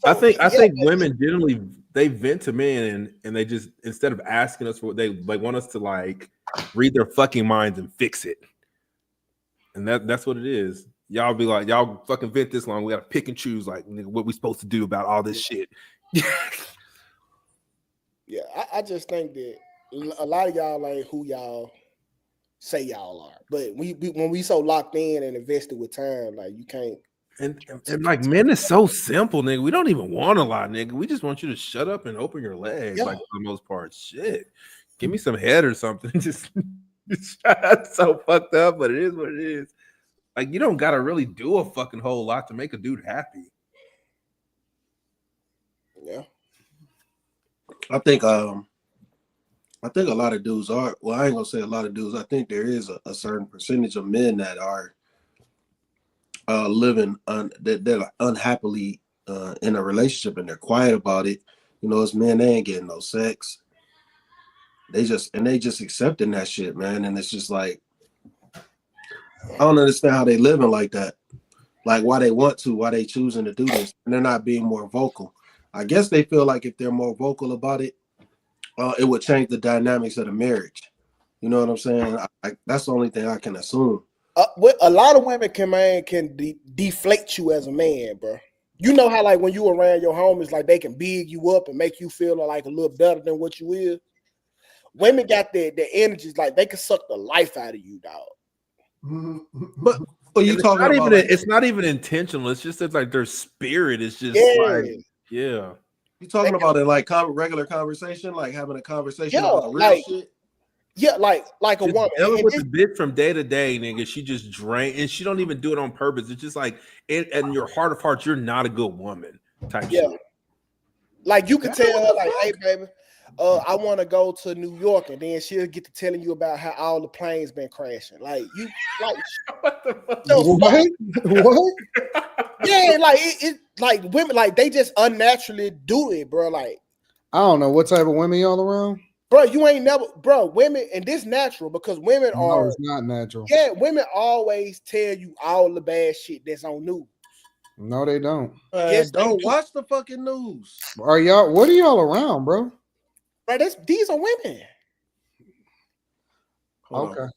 I think yeah, women generally they vent to men and they just instead of asking us for what they want us to like read their fucking minds and fix it. And that's what it is. Y'all be like, y'all fucking vent this long. We gotta pick and choose like nigga, what we supposed to do about all this shit. Yeah, I just think that a lot of y'all ain't who y'all say y'all are. But when we so locked in and invested with time, like you can't. And like men is so simple, nigga. We don't even want a lot, nigga. We just want you to shut up and open your legs, like for the most part. Shit, give me some head or something. Just that's so fucked up, but it is what it is. Like you don't gotta really do a fucking whole lot to make a dude happy. Yeah, I think a lot of dudes are. Well, I ain't gonna say a lot of dudes. I think there is a certain percentage of men that are living that are unhappily in a relationship and they're quiet about it. You know, as men, they ain't getting no sex. They just accepting that shit, man. And it's just like I don't understand how they living like that. Like why they choosing to do this, and they're not being more vocal. I guess they feel like if they're more vocal about it, it would change the dynamics of the marriage. You know what I'm saying? That's the only thing I can assume. A lot of women can deflate you as a man, bro. You know how like when you around your homies, like they can big you up and make you feel like a little better than what you is. Women got their energies, like they can suck the life out of you, dog. But you talking about it's not even intentional. It's just like their spirit is just yeah. You talking about it like regular conversation, like having a conversation about real like, shit. Yeah, like a woman. Dealing with the bitch from day to day, nigga. She just drain, and she don't even do it on purpose. It's just like, in your heart of hearts, you're not a good woman. Type shit. Like you could tell her, like, hey, baby, I want to go to New York, and then she'll get to telling you about how all the planes been crashing. Like you, like what the fuck? What? Yeah, like it like women, like they just unnaturally do it, bro. Like I don't know what type of women y'all around. Bro, you ain't never, bro. Women, and this natural because women are. It's not natural. Yeah, women always tell you all the bad shit that's on news. No, they don't. Yes, don't watch the fucking news. Are y'all? What are y'all around, bro? Bro, these are women. Okay.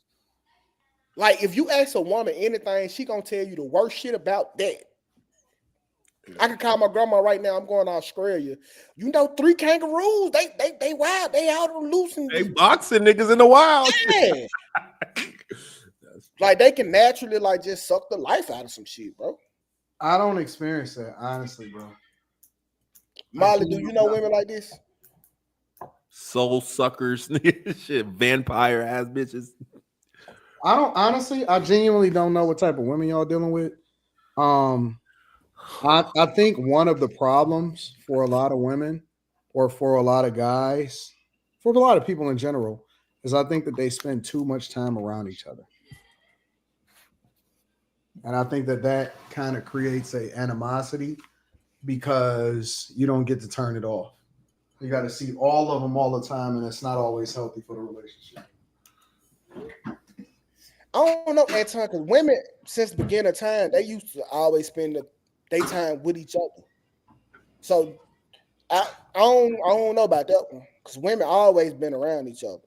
Like if you ask a woman anything, she gonna tell you the worst shit about that. I can call my grandma right now. I'm going to Australia. You know, 3 kangaroos. They wild. They out on loose and they boxing niggas in the wild. Yeah. Like they can naturally like just suck the life out of some shit, bro. I don't experience that, honestly, bro. Molly, do you know women like this? Soul suckers, shit, vampire ass bitches. I genuinely don't know what type of women y'all dealing with. I think one of the problems for a lot of women or for a lot of guys, for a lot of people in general, is I think that they spend too much time around each other. And I think that kind of creates a animosity because you don't get to turn it off. You got to see all of them all the time, and it's not always healthy for the relationship. I don't know, Anton, because women, since the beginning of time, they used to always spend the daytime with each other. So I don't know about that one because women always been around each other.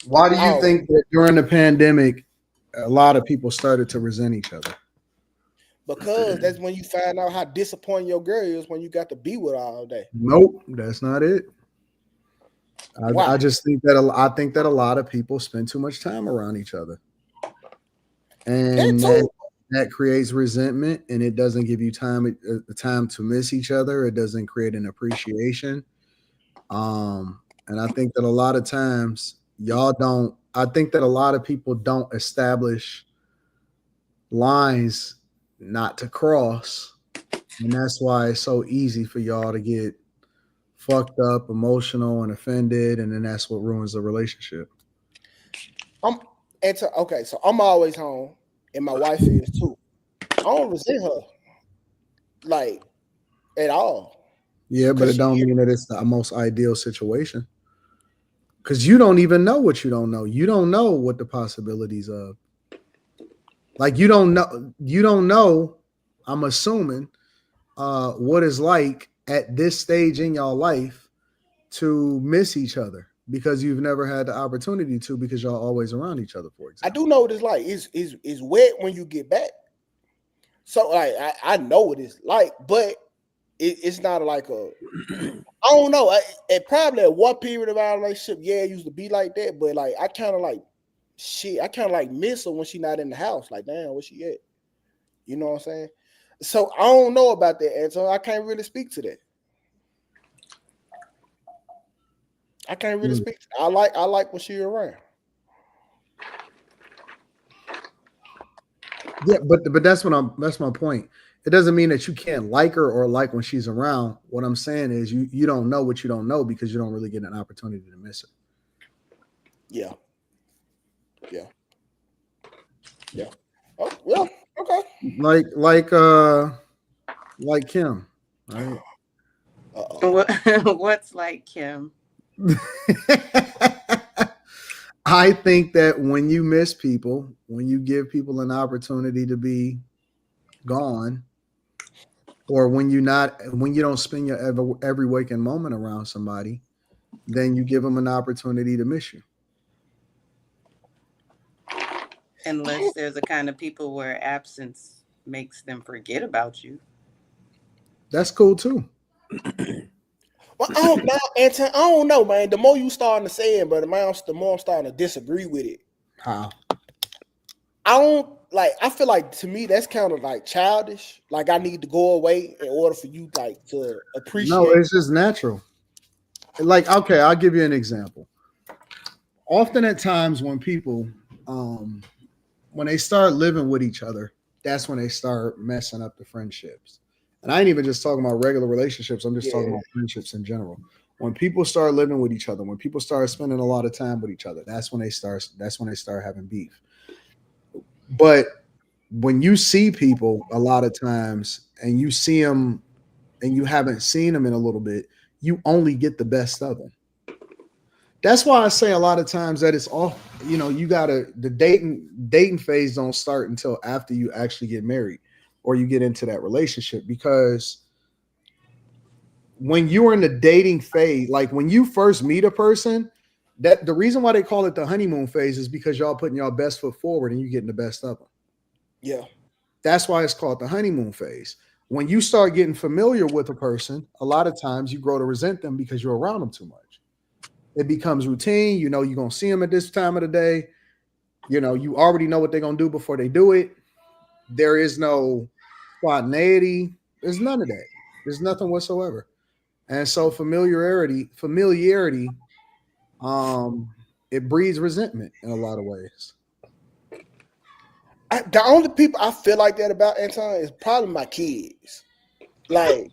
Why do you think that during the pandemic, a lot of people started to resent each other? Because that's when you find out how disappointing your girl is when you got to be with her all day. Nope, that's not it. I just think that a lot of people spend too much time around each other, and that creates resentment, and it doesn't give you time to miss each other. It doesn't create an appreciation. And I think that a lot of times y'all don't. I think that a lot of people don't establish lines not to cross, and that's why it's so easy for y'all to get fucked up, emotional, and offended, and then that's what ruins the relationship. Okay, so I'm always home, and my wife is too. I don't resent her, like, at all. Yeah, but it don't mean that it's the most ideal situation. Because you don't even know what you don't know. You don't know what the possibilities of. Like you don't know. I'm assuming what it's like at this stage in your life to miss each other because you've never had the opportunity to because y'all always around each other. For example, I do know what it's like. It's wet when you get back. So like I know what it's like, but it's not like a. I don't know. It probably at one period of our relationship, it used to be like that. But like I kind of like shit. I kind of like miss her when she's not in the house. Like, damn, where she at? You know what I'm saying? So I don't know about that, and so I can't really speak to that. I can't really speak. I like when she's around. Yeah, but that's my point. It doesn't mean that you can't like her or like when she's around. What I'm saying is you don't know what you don't know because you don't really get an opportunity to miss her. Yeah. Oh, yeah. Okay. Like Kim, right? What's like Kim? I think that when you miss people, when you give people an opportunity to be gone, or when you don't spend your every waking moment around somebody, then you give them an opportunity to miss you. Unless there's a kind of people where absence makes them forget about you. That's cool too. Well, I don't know, man. The more you starting to say it, but the more I'm starting to disagree with it. How? I don't like. I feel like to me that's kind of like childish. Like I need to go away in order for you like to appreciate. No, it's just natural. Like, okay, I'll give you an example. Often at times when people, when they start living with each other, that's when they start messing up the friendships. And I ain't even just talking about regular relationships. I'm just talking about friendships in general. When people start living with each other, when people start spending a lot of time with each other, that's when they start having beef. But when you see people a lot of times and you see them and you haven't seen them in a little bit, you only get the best of them. That's why I say a lot of times that it's all, you gotta, the dating phase don't start until after you actually get married or you get into that relationship. Because when you're in the dating phase, like when you first meet a person, that the reason why they call it the honeymoon phase is because y'all putting y'all best foot forward and you getting the best of them. Yeah. That's why it's called the honeymoon phase. When you start getting familiar with a person, a lot of times you grow to resent them because you're around them too much. It becomes routine. You're going to see them at this time of the day. You already know what they're going to do before they do it. There is no spontaneity. There's none of that. There's nothing whatsoever. And so familiarity, it breeds resentment in a lot of ways. The only people I feel like that about, Anton, is probably my kids. Like,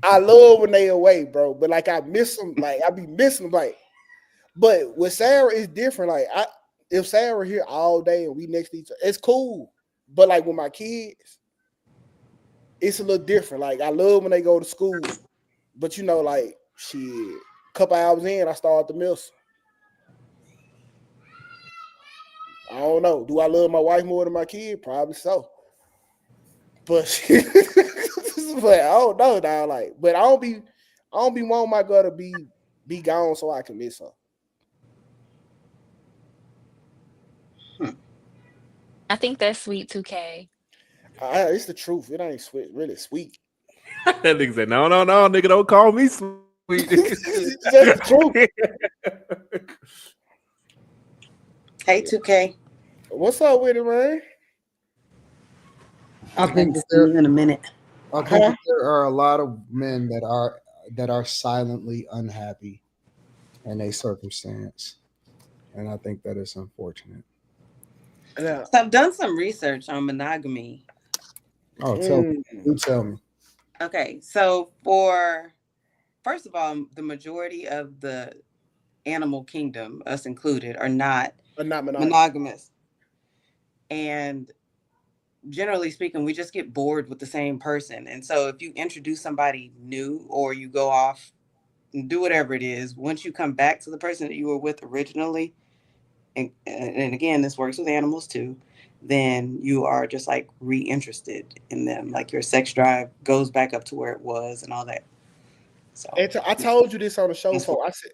I love when they away, bro. But like, I miss them. Like, I be missing them. Like, but with Sarah, it's different. Like, if Sarah here all day and we next to each other, it's cool. But like with my kids, it's a little different. Like, I love when they go to school, but like shit, a couple hours in, I start to miss. I don't know. Do I love my wife more than my kid? Probably so. But but I don't know now. Like, but I don't be wanting my girl to be gone so I can miss her. I think that's sweet, 2K. It's the truth. It ain't really sweet. That nigga said, no, nigga, don't call me sweet. That's true. Hey, 2K. What's up with it, man? I think that See you in a minute. I think that there are a lot of men that are silently unhappy in a circumstance, and I think that is unfortunate. Yeah. So I've done some research on monogamy. Oh, tell me. Okay, so first of all, the majority of the animal kingdom, us included, are not monogamous. And generally speaking, we just get bored with the same person. And so if you introduce somebody new or you go off and do whatever it is, once you come back to the person that you were with originally, and again, this works with animals too, then you are just like reinterested in them. Like your sex drive goes back up to where it was and all that. So I told you this on the show before. I said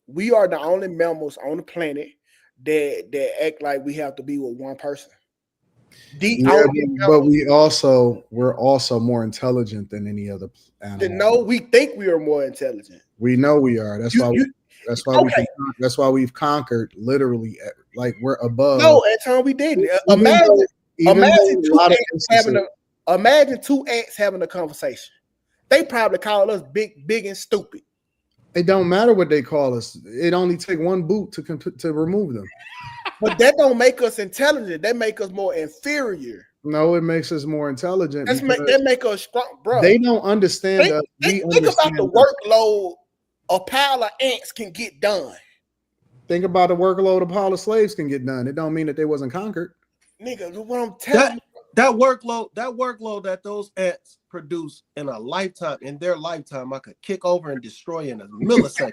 we are the only mammals on the planet that act like we have to be with one person. But we're also more intelligent than any other animal. No, we think we are more intelligent. We know we are. That's why we've conquered literally. Like we're above. No, Anton, we didn't. Imagine two ants having a conversation. They probably call us big and stupid. It don't matter what they call us. It only take one boot to remove them. But that don't make us intelligent. That make us more inferior. No, it makes us more intelligent. That make us strong, bro. They don't understand us. Think about the workload a pile of ants can get done. Think about the workload a pile of slaves can get done. It don't mean that they wasn't conquered. Nigga, what I'm telling you. That workload that those ants produce in their lifetime, I could kick over and destroy in a millisecond.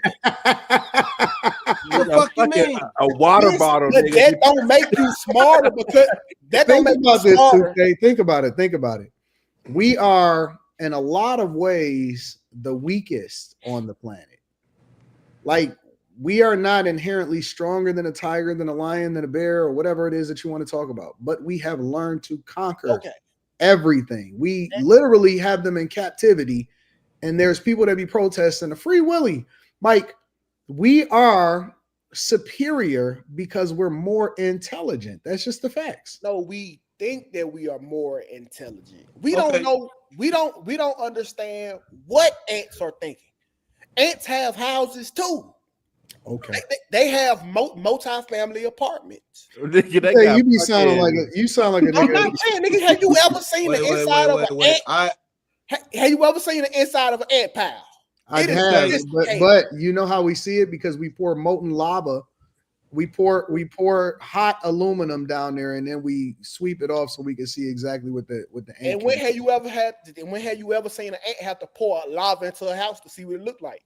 What the fuck you mean? A water bottle. But that don't make you smarter because that don't make you smarter. Think about it. We are in a lot of ways the weakest on the planet. Like we are not inherently stronger than a tiger, than a lion, than a bear, or whatever it is that you want to talk about. But we have learned to conquer everything. We literally have them in captivity. And there's people that be protesting a free willy. Mike, we are superior because we're more intelligent. That's just the facts. No, we think that we are more intelligent. We don't know. We don't understand what ants are thinking. Ants have houses too. Okay. They have multi-family apartents. You sound like a nigga. I'm not saying, nigga, have you ever seen the inside of an ant? Have you ever seen the inside of an ant pile? I have, but you know how we see it because we pour molten lava. We pour hot aluminum down there and then we sweep it off so we can see exactly what the ant. And when have you ever seen an ant have to pour lava into a house to see what it looked like?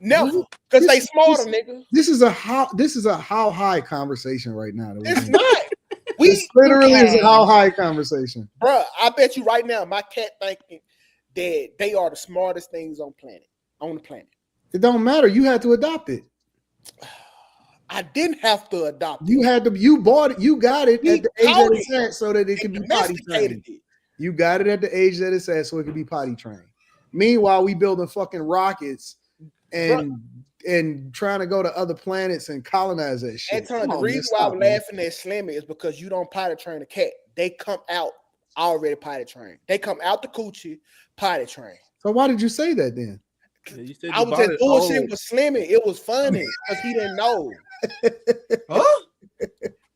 Never, because they smarter, nigga. This is a how high conversation right now. It's not. This literally is a how high conversation, bro. I bet you right now, my cat thinking that they are the smartest things on the planet. It don't matter. You had to adopt it. I didn't have to adopt it. You had to. You bought it. You got it at the age that it's at, so that it can be potty trained. You got it at the age that it's at, so it can be potty trained. Meanwhile, we building fucking rockets and trying to go to other planets and colonize that shit. Anton, the reason why I'm laughing at Slimmy is because you don't potty train a cat. They come out already potty trained. They come out the coochie potty trained. So why did you say that then? I was just bullshitting with Slimmy. It was funny because he didn't know. Huh?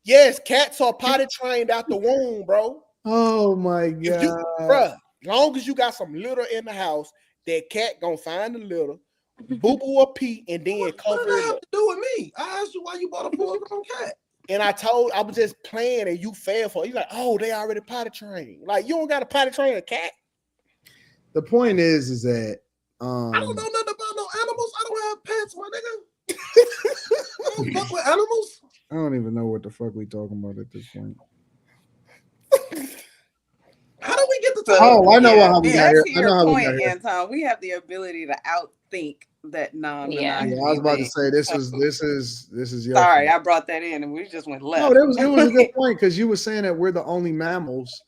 Yes, cats are potty trained out the womb, bro. Oh my god, bro! Long as you got some litter in the house, that cat gonna find the litter, boo boo or pee, and then cover it up. What does that have to do with me? I asked you why you bought a full-grown cat. And I was just playing, and you fell for it. You're like, oh, they already potty trained. Like you don't got to potty train a cat. The point is that I don't know nothing about no animals. I don't have pets, my nigga. I don't fuck with animals. I don't even know what the fuck we talking about at this point. How do we get to talk? Oh, I know how we got here. I know how we got here. Anton, we have the ability to outthink that non-monogamy. Yeah, I was about to say this is your sorry, I brought that in and we just went left. No, it was a good point because you were saying that we're the only mammals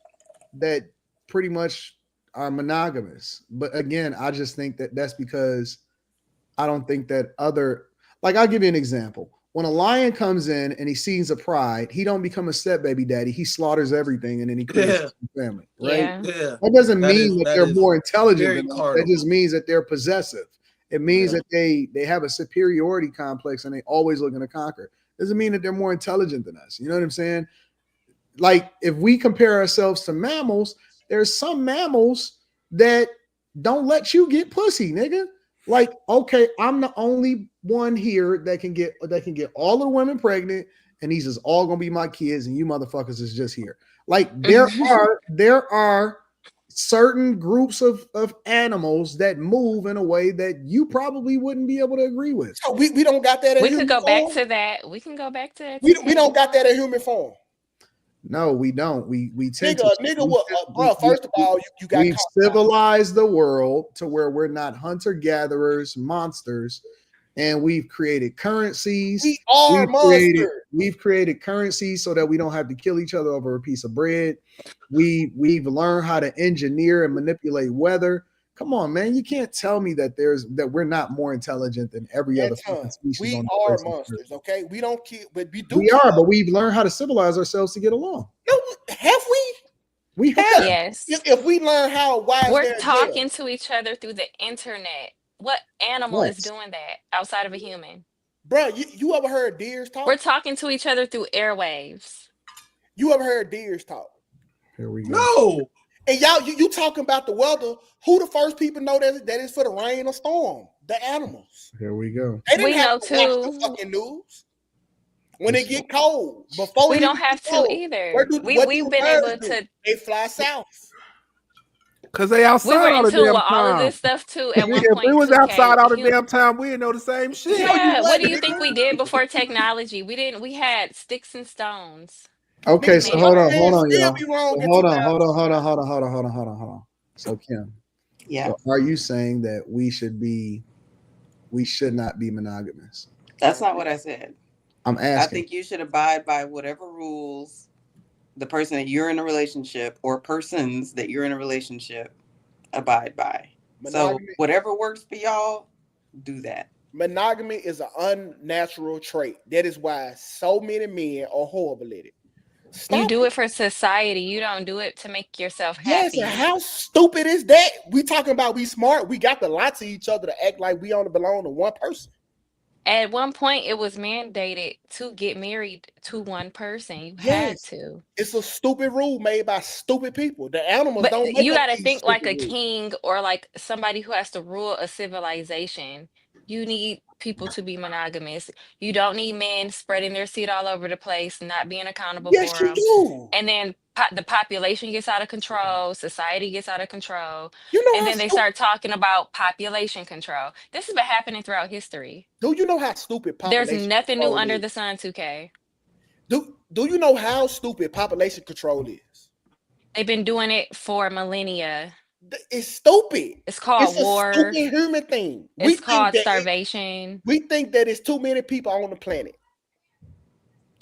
that pretty much are monogamous. But again, I just think that that's because I don't think that I'll give you an example. When a lion comes in and he sees a pride, he don't become a step baby daddy. He slaughters everything and then he creates a family, right? Yeah. That doesn't mean that they're is more intelligent very than us. carnal. That just means that they're possessive. It means that they have a superiority complex and they always looking to conquer. Doesn't mean that they're more intelligent than us. You know what I'm saying? Like if we compare ourselves to mammals, there's some mammals that don't let you get pussy, nigga. Like, okay, I'm the only one here that can get all the women pregnant, and these is all gonna be my kids, and you motherfuckers is just here. Like there are certain groups of animals that move in a way that you probably wouldn't be able to agree with. So we don't got that in We human could go form? back to that. We can go back to that. We don't got that in human form. No, we don't. We tend Bro, first of all, you got we've civilized the world to where we're not hunter-gatherers, monsters, and we've created currencies. We are monsters. We've created currencies so that we don't have to kill each other over a piece of bread. We've learned how to engineer and manipulate weather. Come on, man. You can't tell me that we're not more intelligent than every other species. We are monsters, okay? We don't kill, but we do. We are, but we've learned how to civilize ourselves to get along. No, have we? We have. Yes. If we learn how wise we're talking to each other through the internet. What animal is doing that outside of a human? Bro, you ever heard deers talk? We're talking to each other through airwaves. You ever heard deers talk? Here we go. No. And y'all, you talking about the weather? Who the first people know that is for the rain or storm? The animals. Here we go. They didn't have to watch the fucking news when it get cold. Before we don't have to either. We've been able to. They fly south. Because they outside we were all in the tune damn with all of time. this stuff too. At one If point, we was 2K, outside all the damn time, we didn't know the same shit. Yeah, what do you think we did before technology? We had sticks and stones. Okay, so hold on, y'all. Hold on. So Kim, so are you saying that we should not be monogamous? That's not what I said. I'm asking. I think you should abide by whatever rules the person that you're in a relationship or persons that you're in a relationship abide by. Monogamy. So whatever works for y'all, do that. Monogamy is an unnatural trait. That is why so many men are horrible at it. You do it for society. You don't do it to make yourself happy. Yes, and how stupid is that? We talking about we smart. We got to lie to each other to act like we only belong to one person. At one point, it was mandated to get married to one person. You had to. It's a stupid rule made by stupid people. The animals But don't make you up got to these think like a stupid rules. king or like somebody who has to rule a civilization. You need people to be monogamous. You don't need men spreading their seed all over the place, not being accountable Yes, for you them. do. And then the population gets out of control, society gets out of control, You know and how then they start talking about population control. This has been happening throughout history. Do you know how stupid population There's nothing new control under is? the sun, 2K. Do you know how stupid population control is? They've been doing it for millennia. It's stupid. It's called war. It's a stupid human thing. It's called starvation. We think that it's too many people on the planet.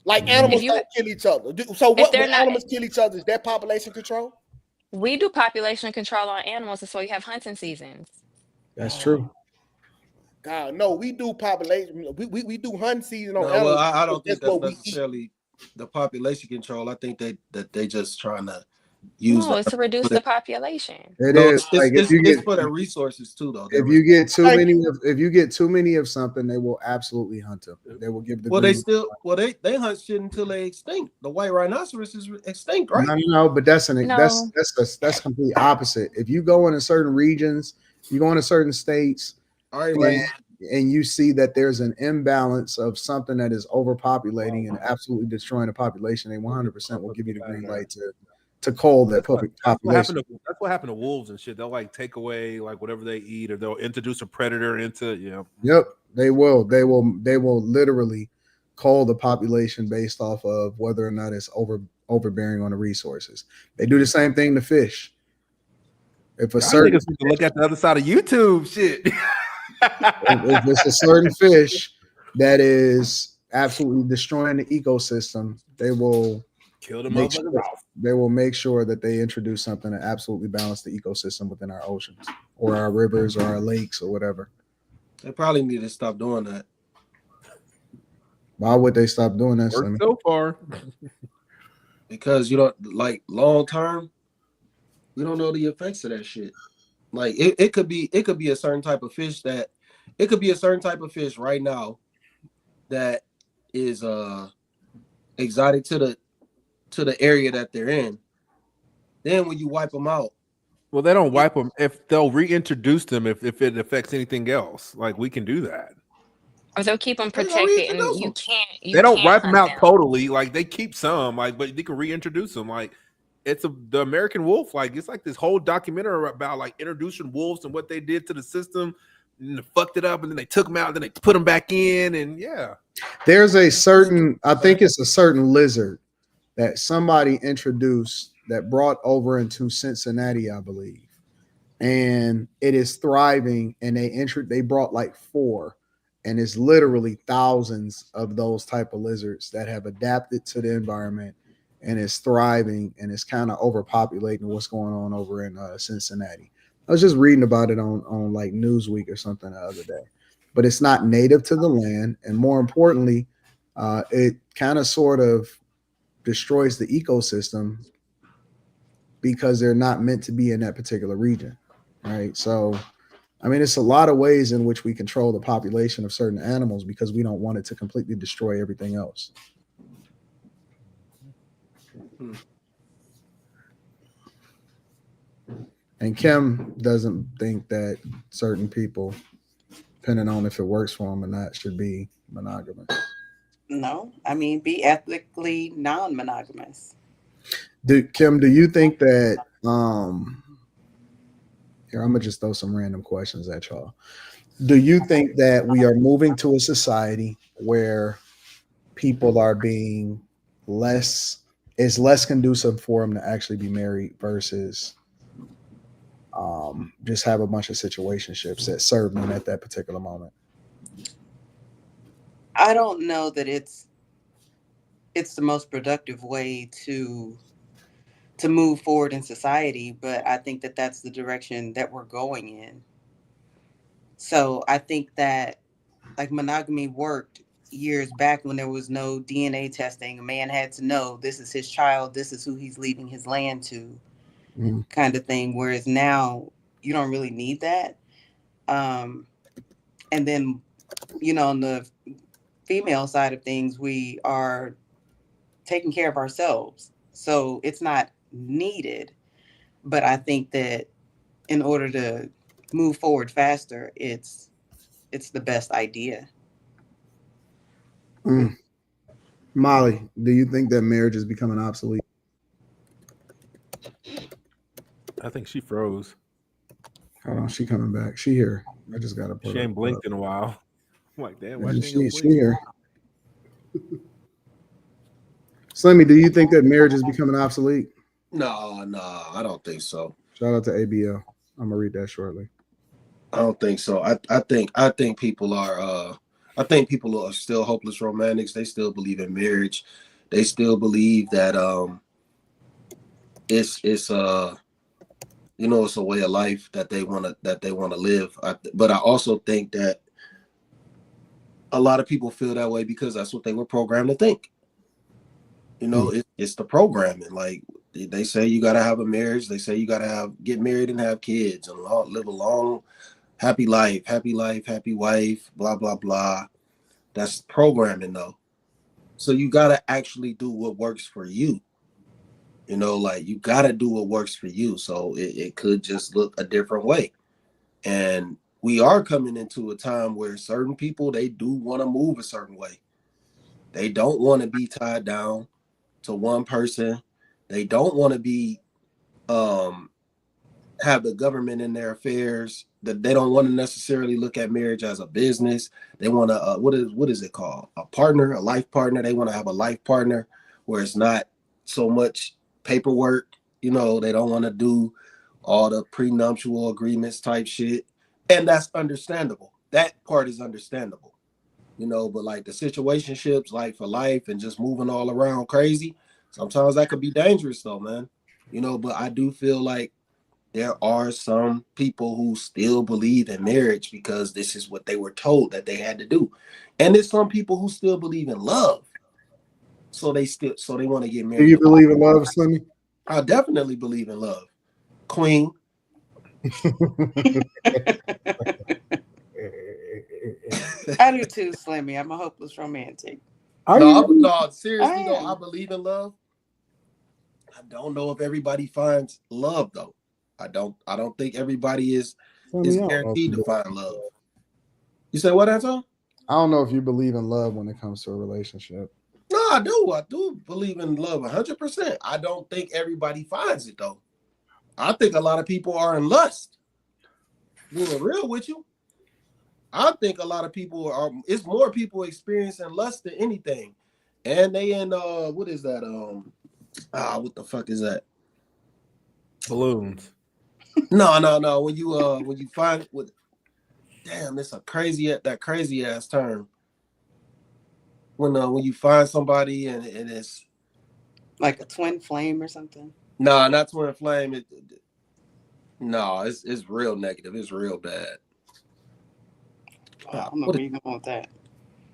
Like animals don't kill each other. So what when animals kill each other? Is that population control? We do population control on animals, and so you have hunting seasons. That's true. God, no, we do population. We do hunting season on No, animals. well, I don't think that's what necessarily the population control. I think that they just trying to use. No, it's to reduce the population. It's for the resources too, though. If you get too many of something, they will absolutely hunt them. They will give the. Well, they hunt shit until they extinct. The white rhinoceros is extinct, right? No, but that's complete opposite. If you go into certain regions, you go into certain states, and you see that there's an imbalance of something that is overpopulating and absolutely destroying the population, they 100% will give you the green light to cull that population. That's what happened to wolves and shit. They'll like take away like whatever they eat, or they'll introduce a predator into Yep, they will. They will literally cull the population based off of whether or not it's overbearing on the resources. They do the same thing to fish. If a certain look at the other side of YouTube, shit. if it's a certain fish that is absolutely destroying the ecosystem, they will kill the motherfuckers off. They will make sure that they introduce something to absolutely balance the ecosystem within our oceans or our rivers or our lakes or whatever. They probably need to stop doing that. Why would they stop doing that, Worked Slimmy? so far. Because you don't like long term, we don't know the effects of that shit. Like it could be a certain type of fish that it could be a certain type of fish right now that is exotic to the area that they're in. Then when you wipe them out, Well, they don't wipe them if they'll reintroduce them if it affects anything else. Like we can do that. Or they'll keep them they gonna protected, and reintroduce them. They don't wipe them hunt out them. totally. Like they keep some, like, but they can reintroduce them. Like it's the American wolf. Like it's like this whole documentary about like introducing wolves and what they did to the system, and they fucked it up, and then they took them out, and then they put them back in, and yeah. There's a certain, I think it's a certain lizard that somebody introduced that brought over into Cincinnati, I believe, and it is thriving. And they brought like 4, and it's literally thousands of those type of lizards that have adapted to the environment and is thriving, and it's kind of overpopulating what's going on over in Cincinnati. I was just reading about it on like Newsweek or something the other day. But it's not native to the land, and more importantly, it kind of sort of destroys the ecosystem because they're not meant to be in that particular region, right? So, I mean, it's a lot of ways in which we control the population of certain animals because we don't want it to completely destroy everything else. And Kim doesn't think that certain people, depending on if it works for them or not, should be monogamous. No, I mean, be ethically non-monogamous. Kim, do you think that here, I'm gonna just throw some random questions at y'all. Do you think that we are moving to a society where people are being less conducive for them to actually be married versus just have a bunch of situationships that serve them at that particular moment? I don't know that it's the most productive way to move forward in society, but I think that that's the direction that we're going in. So I think that like monogamy worked years back when there was no DNA testing. A man had to know this is his child, this is who he's leaving his land to, kind of thing. Whereas now you don't really need that. And then, on the female side of things, we are taking care of ourselves. So it's not needed. But I think that in order to move forward faster, it's the best idea. Molly, do you think that marriage is becoming obsolete? I think she froze. Hold on, she coming back. She here. I just gotta put She ain't blinked in a while. I'm like, damn, why she here? Slimmy, do you think that marriage is becoming obsolete? No, I don't think so. Shout out to ABL. I'm gonna read that shortly. I don't think so. I think people are still hopeless romantics. They still believe in marriage. They still believe that it's it's a way of life that they want to live. But I also think that a lot of people feel that way because that's what they were programmed to think. It's the programming. Like they say you got to have a marriage. They say you got to get married and have kids and live a long, happy life, happy wife, blah, blah, blah. That's programming though. So you got to actually do what works for you. Like you got to do what works for you. So it could just look a different way. And we are coming into a time where certain people, they do want to move a certain way. They don't want to be tied down to one person. They don't want to be have the government in their affairs. That they don't want to necessarily look at marriage as a business. They want to what is it called? A partner, a life partner. They want to have a life partner where it's not so much paperwork. They don't want to do all the prenuptial agreements type shit. And that's understandable. That part is understandable. But like the situationships, like for life and just moving all around crazy, sometimes that could be dangerous though, man. But I do feel like there are some people who still believe in marriage because this is what they were told that they had to do. And there's some people who still believe in love. So they want to get married. Do you believe in love, Slimmy? I definitely believe in love. Queen. I do too, Slimmy. I'm a hopeless romantic. No, seriously though, I believe in love. I don't know if everybody finds love though. I don't think everybody is guaranteed to find love. You say what, Anton? I don't know if you believe in love when it comes to a relationship. No, I do. I do believe in love 100%. I don't think everybody finds it though. I think a lot of people are in lust. Being real with you, I think a lot of people are. It's more people experiencing lust than anything, and they in what is that? What the fuck is that? Balloons. No. When you find what? Damn, it's a crazy ass term. When you find somebody and it's like a twin flame or something. No, not twin flame. It's real negative. It's real bad. I don't know where you going with that.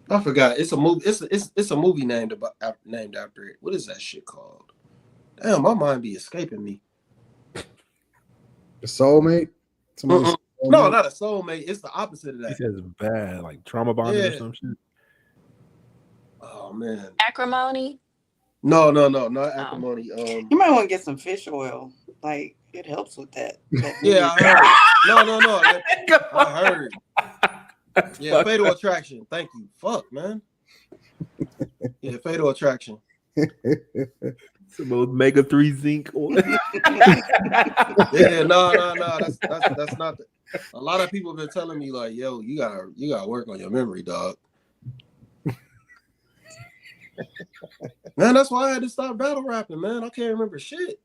I forgot. It's a movie. It's a movie named after it. What is that shit called? Damn, my mind be escaping me. The Soulmate? Soulmate? No, not a soulmate. It's the opposite of that. He says bad, like trauma bonding or some shit. Oh man. Acrimony? No, not acrimony. You might want to get some fish oil. Like it helps with that. Yeah, I heard. No. I heard. Yeah, Fatal Attraction. Thank you. Fuck, man. Yeah, Fatal Attraction. Some omega-3 zinc oil. Yeah, no. That's not. A lot of people have been telling me like, yo, you gotta work on your memory, dog. Man, that's why I had to stop battle rapping, man. I can't remember shit.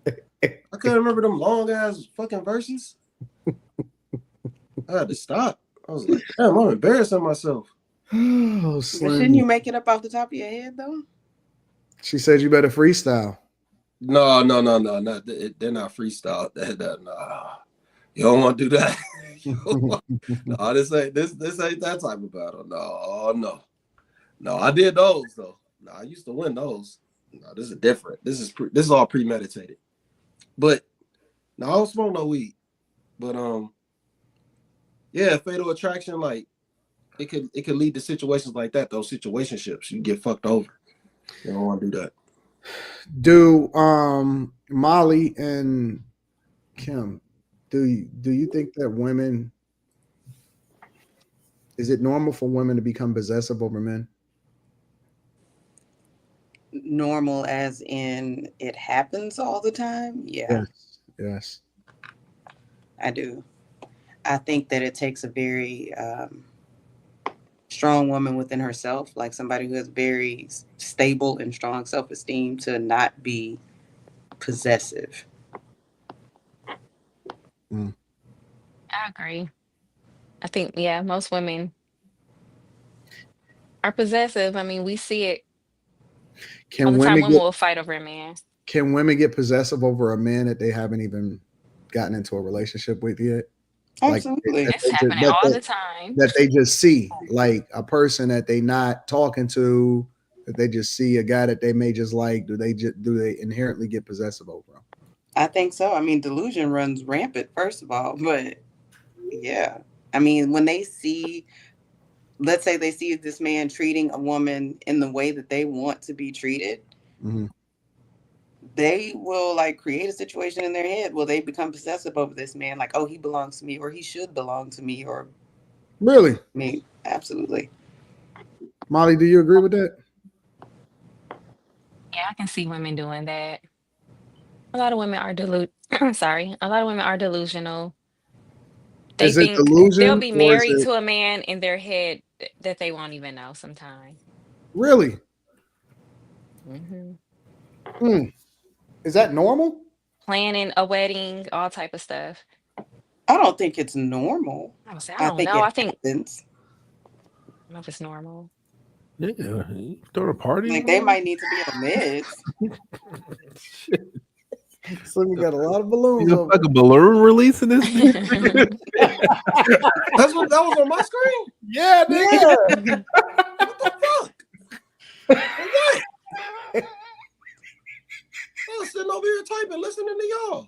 I couldn't remember them long ass fucking verses. I had to stop. I was like, damn, I'm embarrassing myself. But shouldn't you make it up off the top of your head though? She said you better freestyle. No. Not they're not freestyle. Nah. You don't want to do that. No, this ain't that type of battle. No. I did those though. No, I used to win those. No, this is different. This is all premeditated. But no, I don't smoke no weed. But yeah, Fatal Attraction, like it could lead to situations like that. Those situationships, you get fucked over. You don't want to do that. Do Molly and Kim, do you think that women, is it normal for women to become possessive over men? Normal as in it happens all the time? Yeah. Yes. I do. I think that it takes a very strong woman within herself, like somebody who has very stable and strong self-esteem, to not be possessive. I agree. I think, yeah, most women are possessive. I mean, we see it all the time. Women will fight over a man. Can women get possessive over a man that they haven't even gotten into a relationship with yet? Absolutely. It's happening all the time. That they just see, like a person that they not talking to, that they just see a guy that they may just like. Do they inherently get possessive over him? I think so. I mean, delusion runs rampant, first of all, but yeah. I mean, when they see, let's say they see this man treating a woman in the way that they want to be treated, they will like create a situation in their head. Will they become possessive over this man? Like, oh, he belongs to me, or he should belong to me, or really? Me, absolutely. Molly, do you agree with that? Yeah, I can see women doing that. A lot of women are delusional. They think they'll be married to a man in their head that they won't even know sometimes. Really? Mm-hmm. Is that normal? Planning a wedding, all type of stuff. I don't think it's normal. I don't know. I think I don't know if it's normal. Yeah, you throw a party. Like they might need to be on meds. Slimmy got a lot of balloons. You like a balloon release in this? That was on my screen. Yeah, nigga. Yeah. What the fuck? What? I was sitting over here typing, listening to y'all.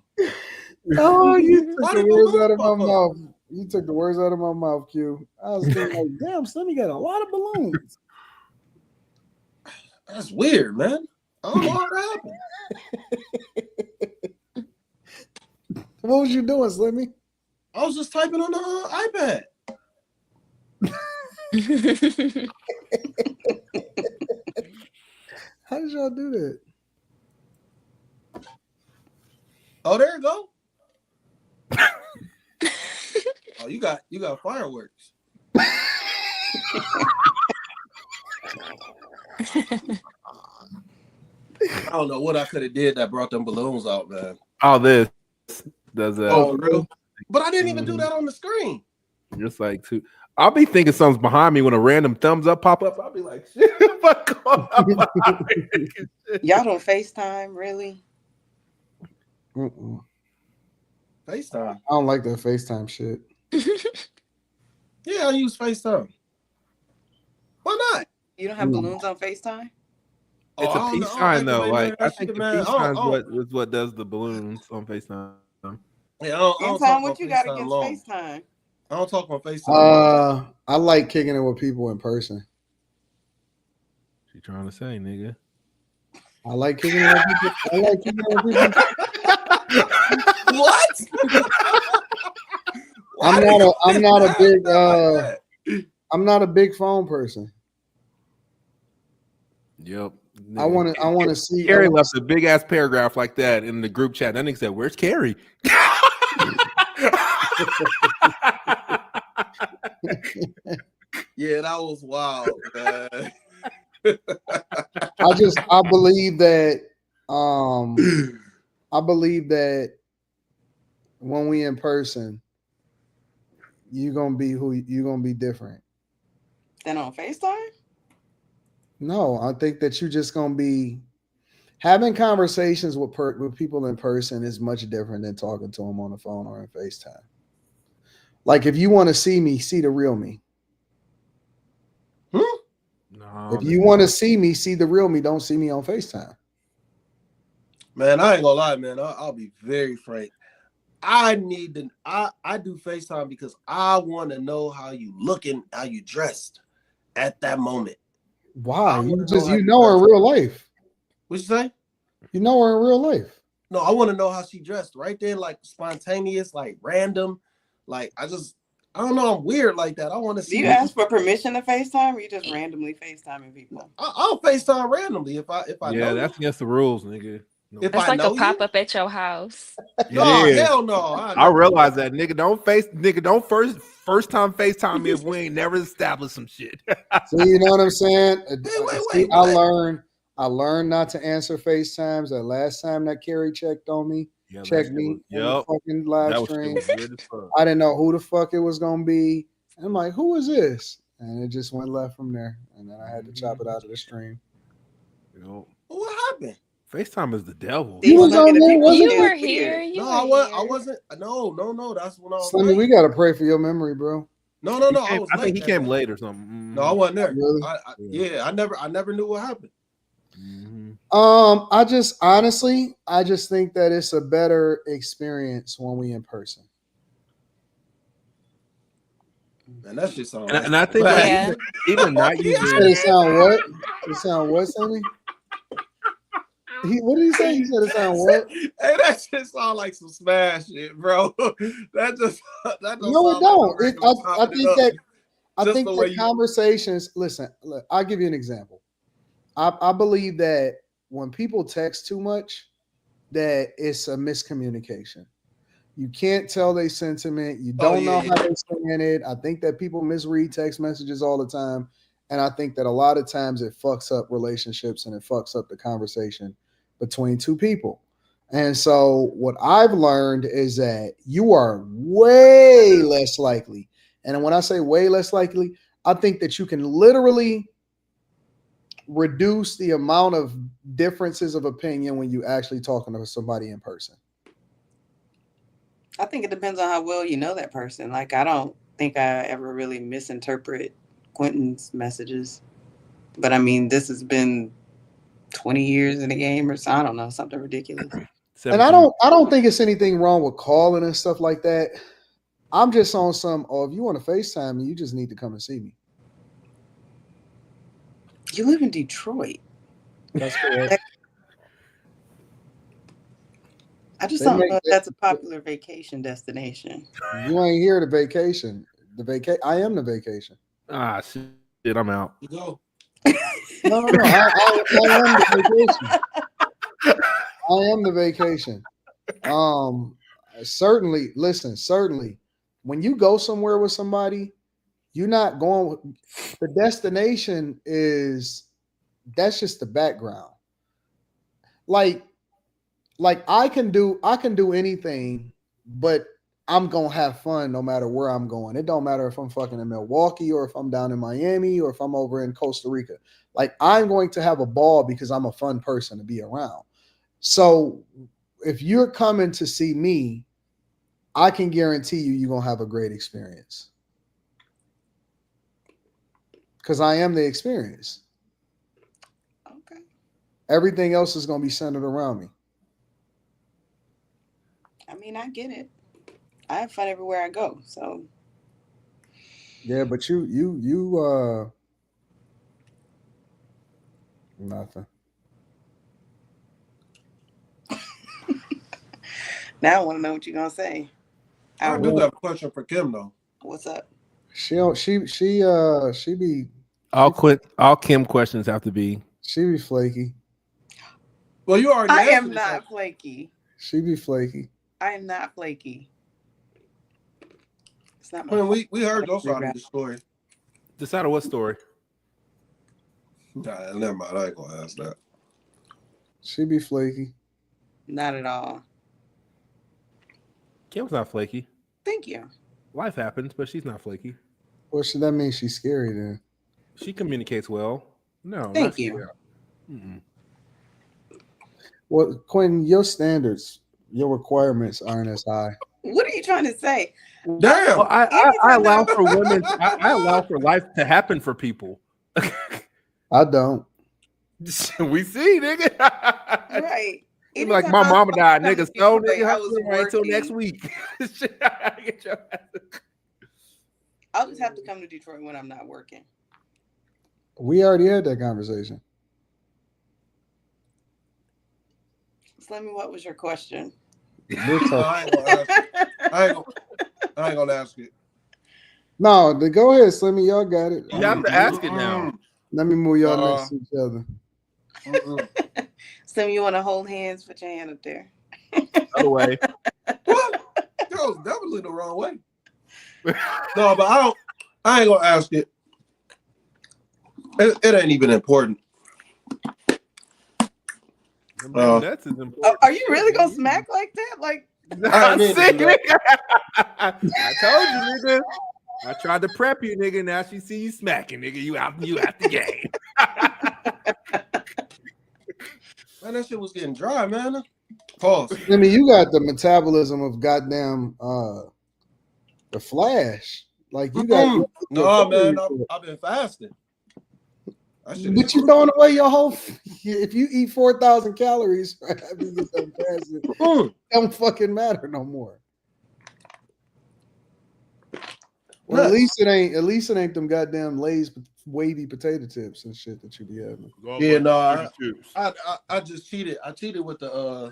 Oh, you took the words out of my mouth. You took the words out of my mouth, Q. I was thinking, like, damn, Slimmy got a lot of balloons. That's weird, man. I don't know how that happened. What was you doing, Slimmy? I was just typing on the iPad. How did y'all do that? Oh, there you go. Oh, you got fireworks. I don't know what I could have did that brought them balloons out, man. All this does that. Oh, for real? But I didn't even do that on the screen. Just like two. I'll be thinking something's behind me when a random thumbs up pop up. I'll be like, shit, what's going on? Y'all don't FaceTime, really? FaceTime. I don't like that FaceTime shit. Yeah, I use FaceTime. Why not? You don't have balloons on FaceTime? It's a peace sign though. Like I think the peace sign is what does the balloons on FaceTime. Yeah, Anton, what you got against FaceTime? I don't talk on FaceTime. I like kicking it with people in person. What you trying to say, nigga? I like kicking it with people. I like kicking it with people. What? I'm not a big phone person. Yep. I want to see. Carrie left a big ass paragraph like that in the group chat. That nigga said, "Where's Carrie?" Yeah, that was wild, man. I believe that when we in person, you're gonna be different. Than on FaceTime? No, I think that you're just gonna be having conversations with people in person is much different than talking to them on the phone or in FaceTime. Like if you want to see me, see the real me. No, if you want to see me, see the real me. Don't see me on FaceTime. Man, I ain't gonna lie, man. I'll be very frank. I do FaceTime because I want to know how you looking, how you dressed at that moment. Why? You know her in real life. What you say? You know her in real life. No, I want to know how she dressed right there, like spontaneous, like random. Like I don't know. I'm weird like that. I want to see. Do you ask for permission to FaceTime, or you just randomly FaceTiming people? I'll FaceTime randomly if I yeah, know that's against the rules, nigga. No. It's like a pop up at your house. No, hell no. I realize that, nigga. Don't first time FaceTime me if we ain't never established some shit. So you know what I'm saying? Wait, I learned not to answer FaceTimes. The last time that Carrie checked on me, checked me on the fucking live stream. I didn't know who the fuck it was gonna be. And I'm like, who is this? And it just went left from there. And then I had to chop it out of the stream. What happened? FaceTime is the devil. You was on there, wasn't you were here. I wasn't. No. That's when I was. Slimmy, we gotta pray for your memory, bro. No. I think he came late or something. No, I wasn't there. Really? I never knew what happened. I just think that it's a better experience when we in person. And that's just all. And I think even not using it sound what? It sound what, Sonny? What did he say? He said it sound what? Hey, that shit sound like some smash shit, bro. That no, it don't. I think the conversations. Listen, look, I'll give you an example. I believe that when people text too much, that it's a miscommunication. You can't tell their sentiment. You don't know how they're saying it. I think that people misread text messages all the time. And I think that a lot of times it fucks up relationships and it fucks up the conversation between two people. And so what I've learned is that you are way less likely. And when I say way less likely, I think that you can literally reduce the amount of differences of opinion when you actually talking to somebody in person? I think it depends on how well you know that person. Like, I don't think I ever really misinterpret Quentin's messages. But I mean, this has been 20 years in the game or so. I don't know, something ridiculous. 17. And I don't think it's anything wrong with calling and stuff like that. I'm just on some, if you want to FaceTime me, you just need to come and see me. You live in Detroit. That's correct. I just don't know if that's a popular vacation destination. You ain't here to vacation. I am the vacation. Ah, shit, I'm out. You go. No. I am the vacation. I am the vacation. Certainly, when you go somewhere with somebody, you're not going. The destination that's just the background. Like I can do anything, but I'm gonna have fun no matter where I'm going. It don't matter if I'm fucking in Milwaukee or if I'm down in Miami or if I'm over in Costa Rica. Like, I'm going to have a ball because I'm a fun person to be around. So if you're coming to see me, I can guarantee you're gonna have a great experience. Because I am the experience. Okay. Everything else is gonna be centered around me. I mean, I get it. I have fun everywhere I go. So yeah, but you nothing. Now I want to know what you're gonna say. I do have a question for Kim though. What's up? She be All Kim questions have to be. She be flaky. Well, you already. I am not flaky. She be flaky. I am not flaky. It's not. When we heard your side of the story. The side of what story? Nah, never mind. I ain't gonna ask that. She be flaky. Not at all. Kim's not flaky. Thank you. Life happens, but she's not flaky. Well, that means she's scary then. She communicates well. No, thank you. Well, Quentin, your standards, your requirements aren't as high. What are you trying to say? Damn. Well, I allow for women. I allow for life to happen for people. I don't. We see, nigga. Right. Like my mama died, nigga. So nigga, I was wait until next week. I'll just have to come to Detroit when I'm not working. We already had that conversation. Slimmy, what was your question? I ain't gonna ask it. No, go ahead, Slimmy. Y'all got it. You have to ask it now. Let me move y'all next to each other. Slimmy, you want to hold hands? Put your hand up there. Other way. What? That was definitely the wrong way. No, but I ain't gonna ask it. It ain't even important. That's as important. Are you really gonna smack like that? Like, I'm sick, nigga. I told you, nigga. I tried to prep you, nigga. Now she see you smacking, nigga. You out the game. Man, that shit was getting dry, man. Pause. I mean, you got the metabolism of goddamn the Flash. Like you got. No, man. I've been fasting. But you throwing away your whole. If you eat 4,000 calories after you get done fasting, don't fucking matter no more. Well, at least it ain't them goddamn Lay's wavy potato chips and shit that you be having. Yeah, no, I just cheated. I cheated with the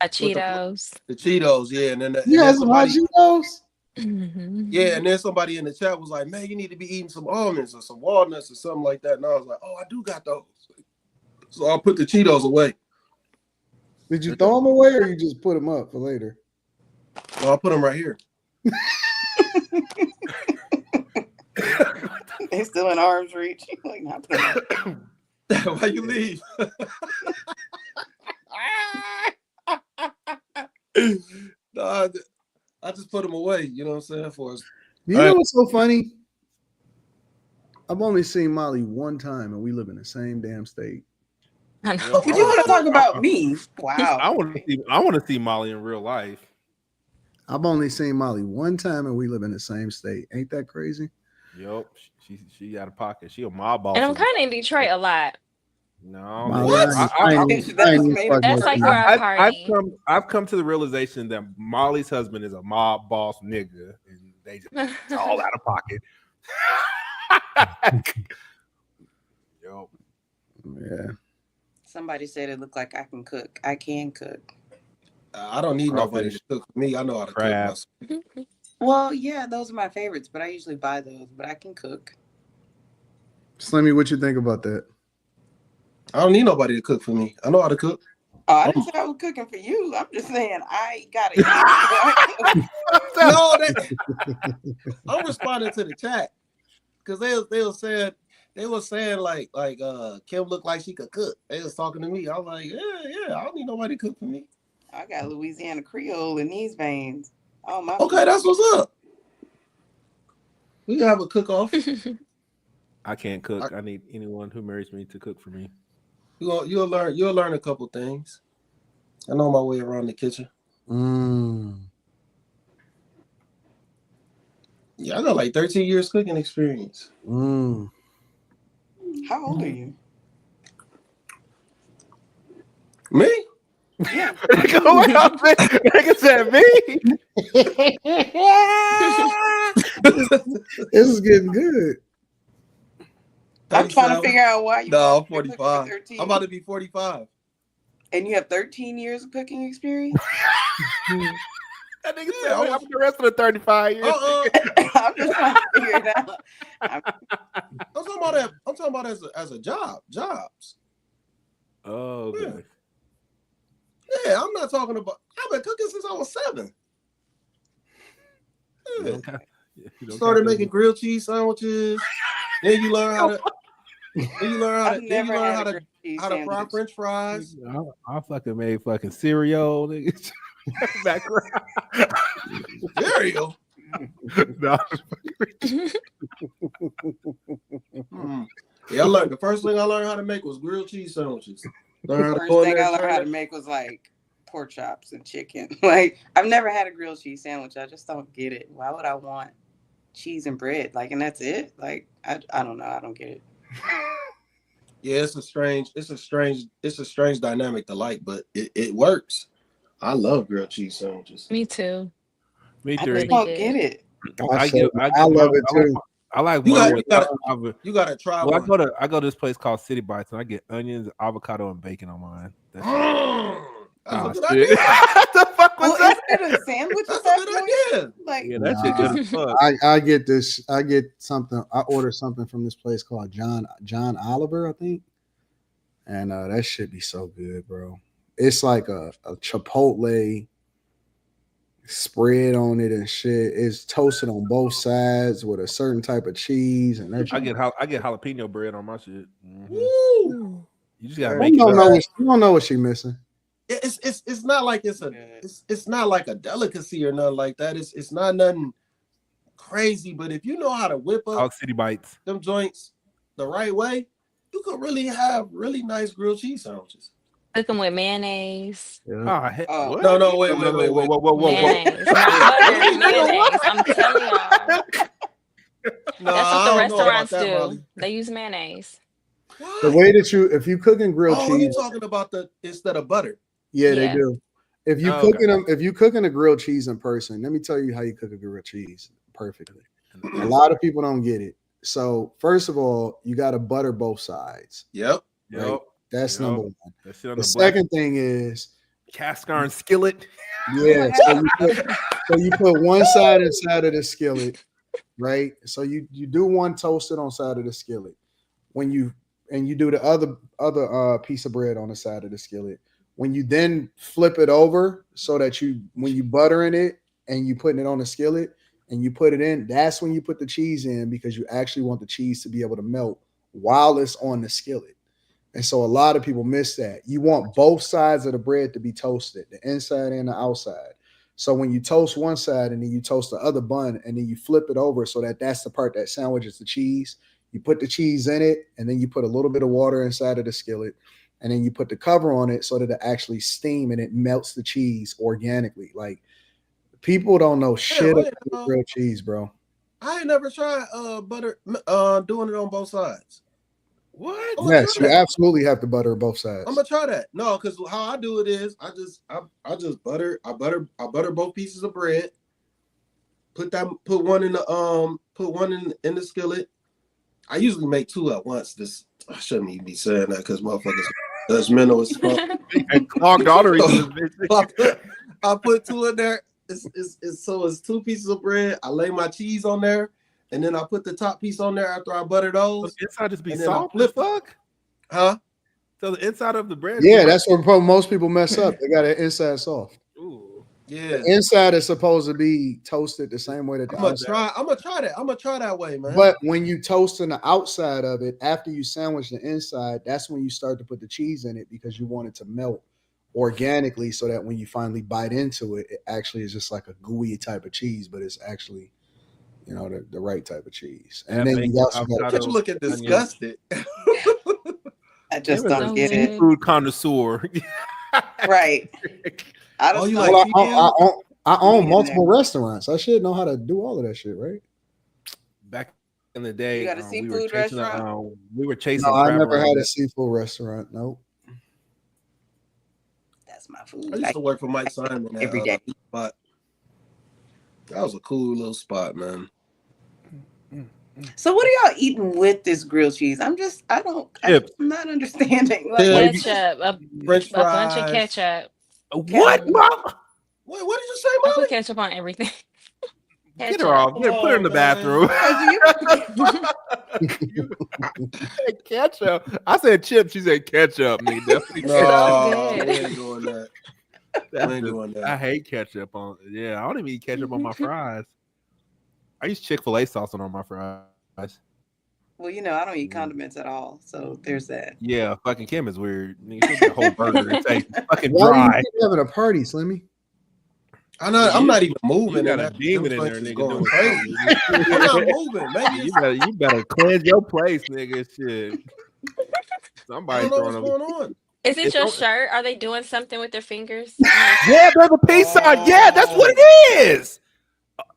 Cheetos. The Cheetos, yeah, and then you had some hot Cheetos. Yeah, and then somebody in the chat was like, "Man, you need to be eating some almonds or some walnuts or something like that." And I was like, "Oh, I do got those." So I put the Cheetos away. Did you throw them away or you just put them up for later? No, I put them right here. They're still in arm's reach. Like, not why you leave? No, I just put them away. You know what I'm saying? For us. You know what's so funny? I've only seen Molly one time, and we live in the same damn state. I know. You want to talk about me? Wow. I want to see Molly in real life. I've only seen Molly one time, and we live in the same state. Ain't that crazy? Yep, she out of pocket. She a mob boss. And I'm kind of in Detroit a lot. No, that's like where I party. I've come to the realization that Molly's husband is a mob boss nigga, and they just all out of pocket. Yo. Yeah. Somebody said it looked like I can cook. I can cook. I don't need nobody to cook for me. I know how to cook myself. Well, yeah, those are my favorites, but I usually buy those. But I can cook. Slimmy, what you think about that? I don't need nobody to cook for me. I know how to cook. Oh, I didn't say I was cooking for you. I'm just saying I gotta eat. No, I'm responding to the chat because they were saying like Kim looked like she could cook. They was talking to me. I was like, yeah. I don't need nobody to cook for me. I got Louisiana Creole in these veins. Oh my. Okay, that's what's up. We can have a cook off. I can't cook. I need anyone who marries me to cook for me. You'll learn a couple things. I know my way around the kitchen. Yeah, I got like 13 years cooking experience. How old are you? Me? Yeah. Nigga said me. This is getting good. I'm trying to figure out why you. No, I'm 45. I'm about to be 45. And you have 13 years of cooking experience? That nigga said I'm the rest of the 35 years. I'm just trying to figure it out. I'm talking about that. I'm talking about as a jobs. Oh, okay. Yeah, I'm not talking about. I've been cooking since I was 7. Yeah. Started making grilled cheese sandwiches. Then you learn how to. How to fry French fries. I fucking made fucking cereal, nigga. Background. Cereal. No. Yeah, I learned the first thing I learned how to make was grilled cheese sandwiches. The first thing I learned how to make was like pork chops and chicken. Like I've never had a grilled cheese sandwich. I just don't get it. Why would I want cheese and bread? Like, and that's it. Like I don't know. I don't get it. Yeah, it's a strange dynamic to like, but it works. I love grilled cheese sandwiches. Me too. Me too. I just don't get it. I love it too. I like you gotta try. Well, I go to this place called City Bites and I get onions, avocado, and bacon on mine. That's a good idea. What the fuck was that? Is it a sandwich? That's a good idea. Like, yeah, that shit good as fuck. I get this. I get something. I order something from this place called John Oliver, I think, and that shit be so good, bro. It's like a Chipotle spread on it and shit. It's toasted on both sides with a certain type of cheese, and that I get jalapeno bread on my shit. Mm-hmm. Woo! You just gotta make it. You don't know what she missing. It's not like it's not like a delicacy or nothing like that. It's not nothing crazy, but if you know how to whip up City Bites them joints the right way, you could really have really nice grilled cheese sandwiches. Cook them with mayonnaise. Yeah. No, wait. Whoa. Mayonnaise, not butter, mayonnaise. I'm telling y'all. That's what the restaurants do. They use mayonnaise. What? The way that if you cooking grilled cheese, you're talking about instead of butter. Yeah, they do. If you cooking a grilled cheese in person, let me tell you how you cook a grilled cheese perfectly. A lot of people don't get it. So first of all, you got to butter both sides. Yep. Right? That's number one. The second thing is cast iron skillet. Yeah. So you put one side inside of the skillet, right? So you do one toasted on side of the skillet. When you do the other piece of bread on the side of the skillet. When you then flip it over so that when you buttering it and you putting it on the skillet and you put it in, that's when you put the cheese in because you actually want the cheese to be able to melt while it's on the skillet. And so a lot of people miss that. You want both sides of the bread to be toasted, the inside and the outside. So when you toast one side and then you toast the other bun and then you flip it over so that that's the part that sandwiches the cheese, You put the cheese in it, and then you put a little bit of water inside of the skillet, and then you put the cover on it so that it actually steam and it melts the cheese organically. Like, people don't know shit about grilled cheese, bro. I ain't never tried butter doing it on both sides. What? Yes, you absolutely have to butter both sides. I'm gonna try that. No, because how I do it is I just butter both pieces of bread. Put one in the skillet. I usually make two at once. I shouldn't even be saying that because motherfuckers judgmental as fuck. Clogged arteries. I put two in there. It's two pieces of bread. I lay my cheese on there, and then I put the top piece on there after I butter those. So the inside just be soft. Fuck. Huh? So the inside of the bread. Yeah, that's where most people mess up. They got an inside soft. Ooh. Yeah. The inside is supposed to be toasted the same way that the outside. I'm gonna try that. I'm gonna try that way, man. But when you toast on the outside of it, after you sandwich the inside, that's when you start to put the cheese in it because you want it to melt organically, so that when you finally bite into it, it actually is just like a gooey type of cheese, but it's actually, the right type of cheese. And then you also got to look at disgusted. I just don't get it. Food connoisseur. Right. I own multiple restaurants. I should know how to do all of that shit, right? Back in the day, you got a seafood restaurant? We were chasing. No, I never had a seafood restaurant. Nope. That's my food. I used to work for Mike Simon every day. Spot. That was a cool little spot, man. So what are y'all eating with this grilled cheese? I'm not understanding. Like ketchup, French a bunch of ketchup. What, Mom? Wait, what did you say, I Mom? put ketchup on everything. Get her off. Put her in the bathroom. Ketchup. I said chips. She said ketchup. No, so good. we ain't doing that. Ain't doing that. I hate ketchup on. Yeah, I don't even eat ketchup on my fries. I use Chick-fil-A sauce on my fries. Well, I don't eat condiments at all, so there's that. Yeah, fucking Kim is weird. The whole burger and say fucking Why dry. are you having a party, Slimmy? I'm not even moving. You got a demon in there, nigga. Doing crazy. I'm not moving. Maybe you better cleanse your place, nigga. Shit. Somebody throwing what's going on. Is it your shirt? Are they doing something with their fingers? Yeah, there's a peace sign. Yeah, that's what it is.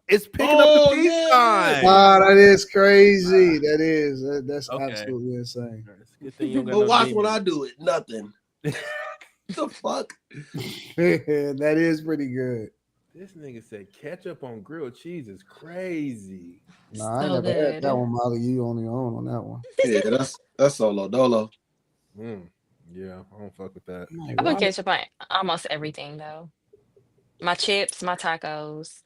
It's picking up the peace sign. Wow, that is crazy. That's absolutely insane. But watch when I do it. Nothing. The fuck? That is pretty good. This nigga said ketchup on grilled cheese is crazy. No, I never had that one, Molly. You on your own on that one. Yeah, that's solo dolo. Yeah, I don't fuck with that. I put ketchup on almost everything though. My chips, my tacos.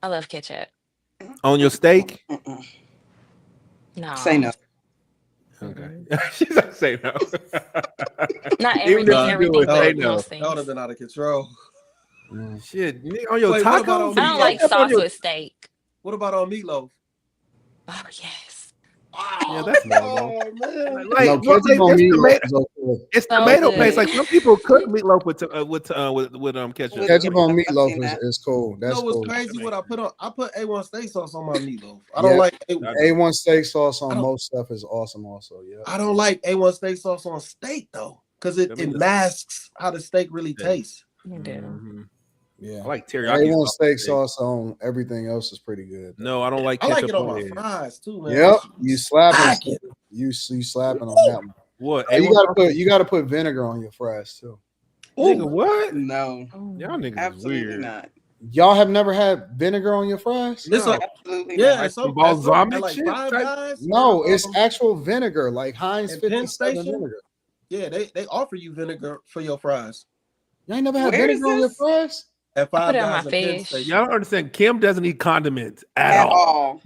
I love ketchup. On your steak? No. Say no. Okay. She's like, say no. Not everything, but most things. That would have been out of control. Shit, on your tacos? I don't like sauce with steak. What about on meatloaf? Oh yes. Yeah, that's normal. It's tomato paste. Like some people cook meatloaf with ketchup. Ketchup on meatloaf is cool. That's what's cool. crazy? What I put on? I put A1 steak sauce on my meatloaf. I don't like A1 steak sauce on most stuff is awesome. Also, yeah. I don't like A1 steak sauce on steak though, because it masks how the steak really tastes. Yeah, I like teriyaki. A1 steak sauce on everything else is pretty good. No, I don't like ketchup. I like it on my fries too, man. Yep, you slapping. You slapping on that one. What? You gotta put vinegar on your fries too. Nigga, what? No, y'all niggas absolutely weird. Not. Y'all have never had vinegar on your fries? No, absolutely. Yeah, not. some balsamic like shit. Five Guys. No, it's actual vinegar, like Heinz And 57 Penn Station? vinegar. Yeah, they offer you vinegar for your fries. You ain't never had vinegar on your fries? At I Five put it on Guys my and Penn fish. Station. Y'all don't understand. Kim doesn't eat condiments at all.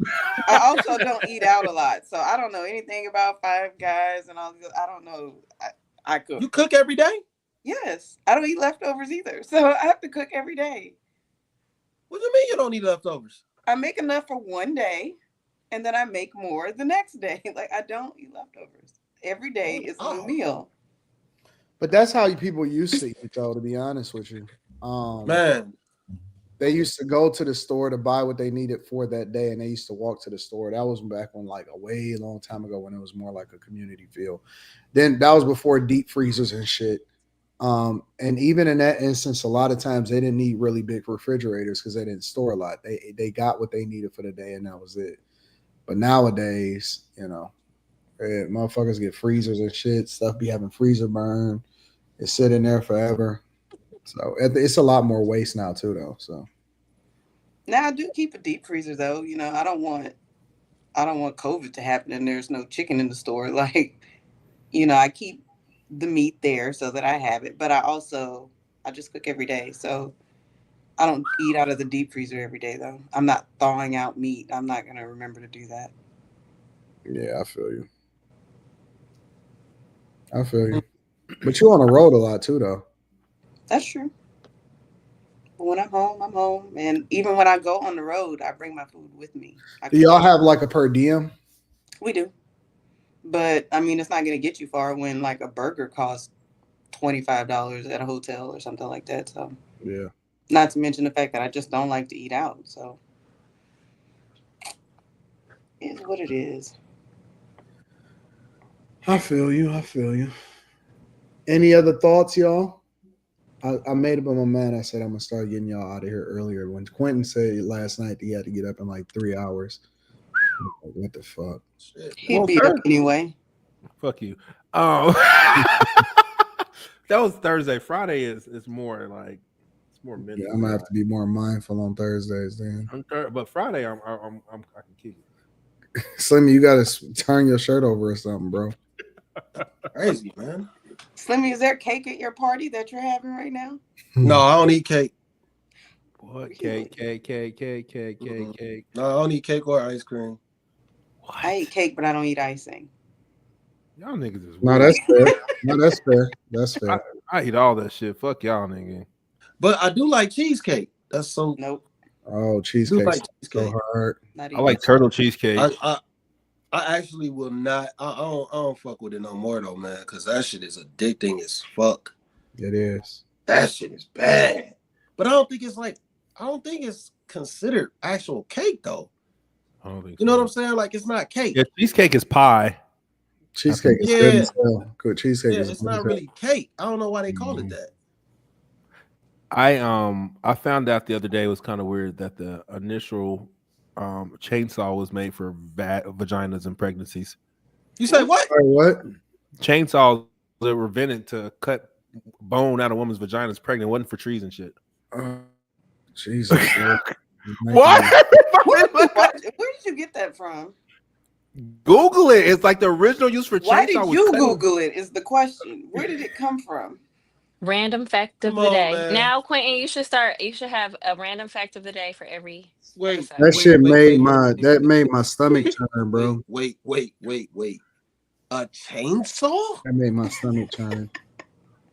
I also don't eat out a lot, so I don't know anything about Five Guys and all this. I don't know. I cook. You cook every day? Yes, I don't eat leftovers either, so I have to cook every day. What do you mean you don't eat leftovers? I make enough for one day, and then I make more the next day. Like I don't eat leftovers. Every day is a new meal. But that's how people used to eat, though. To be honest with you, Man, They used to go to the store to buy what they needed for that day, and they used to walk to the store. That was back when, like, a way long time ago, when it was more like a community feel. Then that was before deep freezers and shit. And even in that instance, a lot of times they didn't need really big refrigerators because they didn't store a lot. They got what they needed for the day, and that was it. But nowadays, motherfuckers get freezers and shit. Stuff be having freezer burn. It's sitting there forever. So it's a lot more waste now too, though. So now I do keep a deep freezer though. I don't want COVID to happen and there's no chicken in the store. Like, I keep the meat there so that I have it, but I just cook every day. So I don't eat out of the deep freezer every day though. I'm not thawing out meat. I'm not going to remember to do that. Yeah, I feel you. But you're on the road a lot too, though. That's true. But when I'm home, I'm home. And even when I go on the road, I bring my food with me. Do y'all have like a per diem? We do. But I mean, it's not going to get you far when like a burger costs $25 at a hotel or something like that. So yeah. Not to mention the fact that I just don't like to eat out. So it's what it is. I feel you. Any other thoughts, y'all? I made up in my mind. I said I'm gonna start getting y'all out of here earlier. When Quentin said last night that he had to get up in like 3 hours. What the fuck? He'd be up anyway. Fuck you. That was Thursday. Friday is more like it's more mental. Yeah, I'm gonna have to be more mindful on Thursdays then. But Friday, I can kick it. Slimmy, you gotta turn your shirt over or something, bro. Crazy, man. Slimmy, is there cake at your party that you're having right now? No, I don't eat cake. What? Cake. No, I don't eat cake or ice cream. What? I eat cake, but I don't eat icing. Y'all niggas is weird. No, that's fair. That's fair. I eat all that shit. Fuck y'all, nigga. But I do like cheesecake. That's so. Nope. Oh, cheesecake. Like so hard. I like turtle cheesecake. I actually will not. I don't fuck with it no more though, man. Because that shit is addicting as fuck. It is. That shit is bad. But I don't think it's considered actual cake though. I don't think you know what I'm saying? Like it's not cake. Yeah, cheesecake is pie. Cheesecake is good as hell. Good cheesecake is it's not really cake. I don't know why they call it that. I found out the other day, it was kind of weird that the initial chainsaw was made for vaginas and pregnancies. You say what? What? Chainsaws that were invented to cut bone out of woman's vagina is pregnant. It wasn't for trees and shit. Jesus. What? Where did you get that from? Google it. It's like the original use for chainsaw. Why did you Google it? Is the question. Where did it come from? Random fact of the day. Man. Now, Quentin, you should have a random fact of the day for every. That made my stomach turn, bro. Wait. A chainsaw? That made my stomach turn.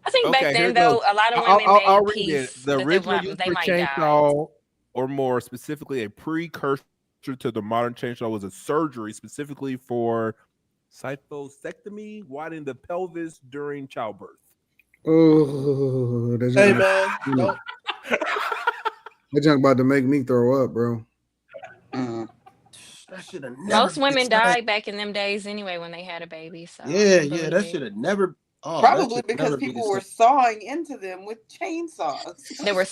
I think back then, though, a lot of women made peace. The original use for chainsaw, or more specifically, a precursor to the modern chainsaw, was a surgery specifically for cyphosectomy, widening the pelvis during childbirth. Oh, hey man, no. That junk about to make me throw up, bro. Most women died back in them days anyway when they had a baby. So yeah, that should have never. Probably because people were sawing into them with chainsaws. They were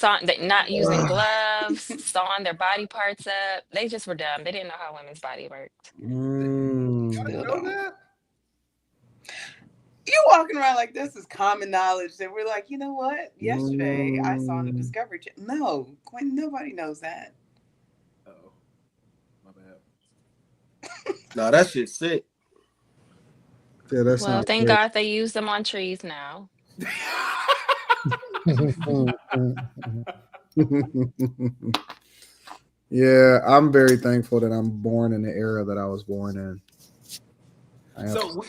not using gloves, sawing their body parts up. They just were dumb. They didn't know how women's body worked. I didn't know that. You walking around like this is common knowledge that we're like, you know what? Yesterday I saw on the Discovery Channel. No, Quentin, nobody knows that. Oh, my bad. No, that shit's sick. Yeah, that's well, thank God they use them on trees now. Yeah, I'm very thankful that I'm born in the era that I was born in. So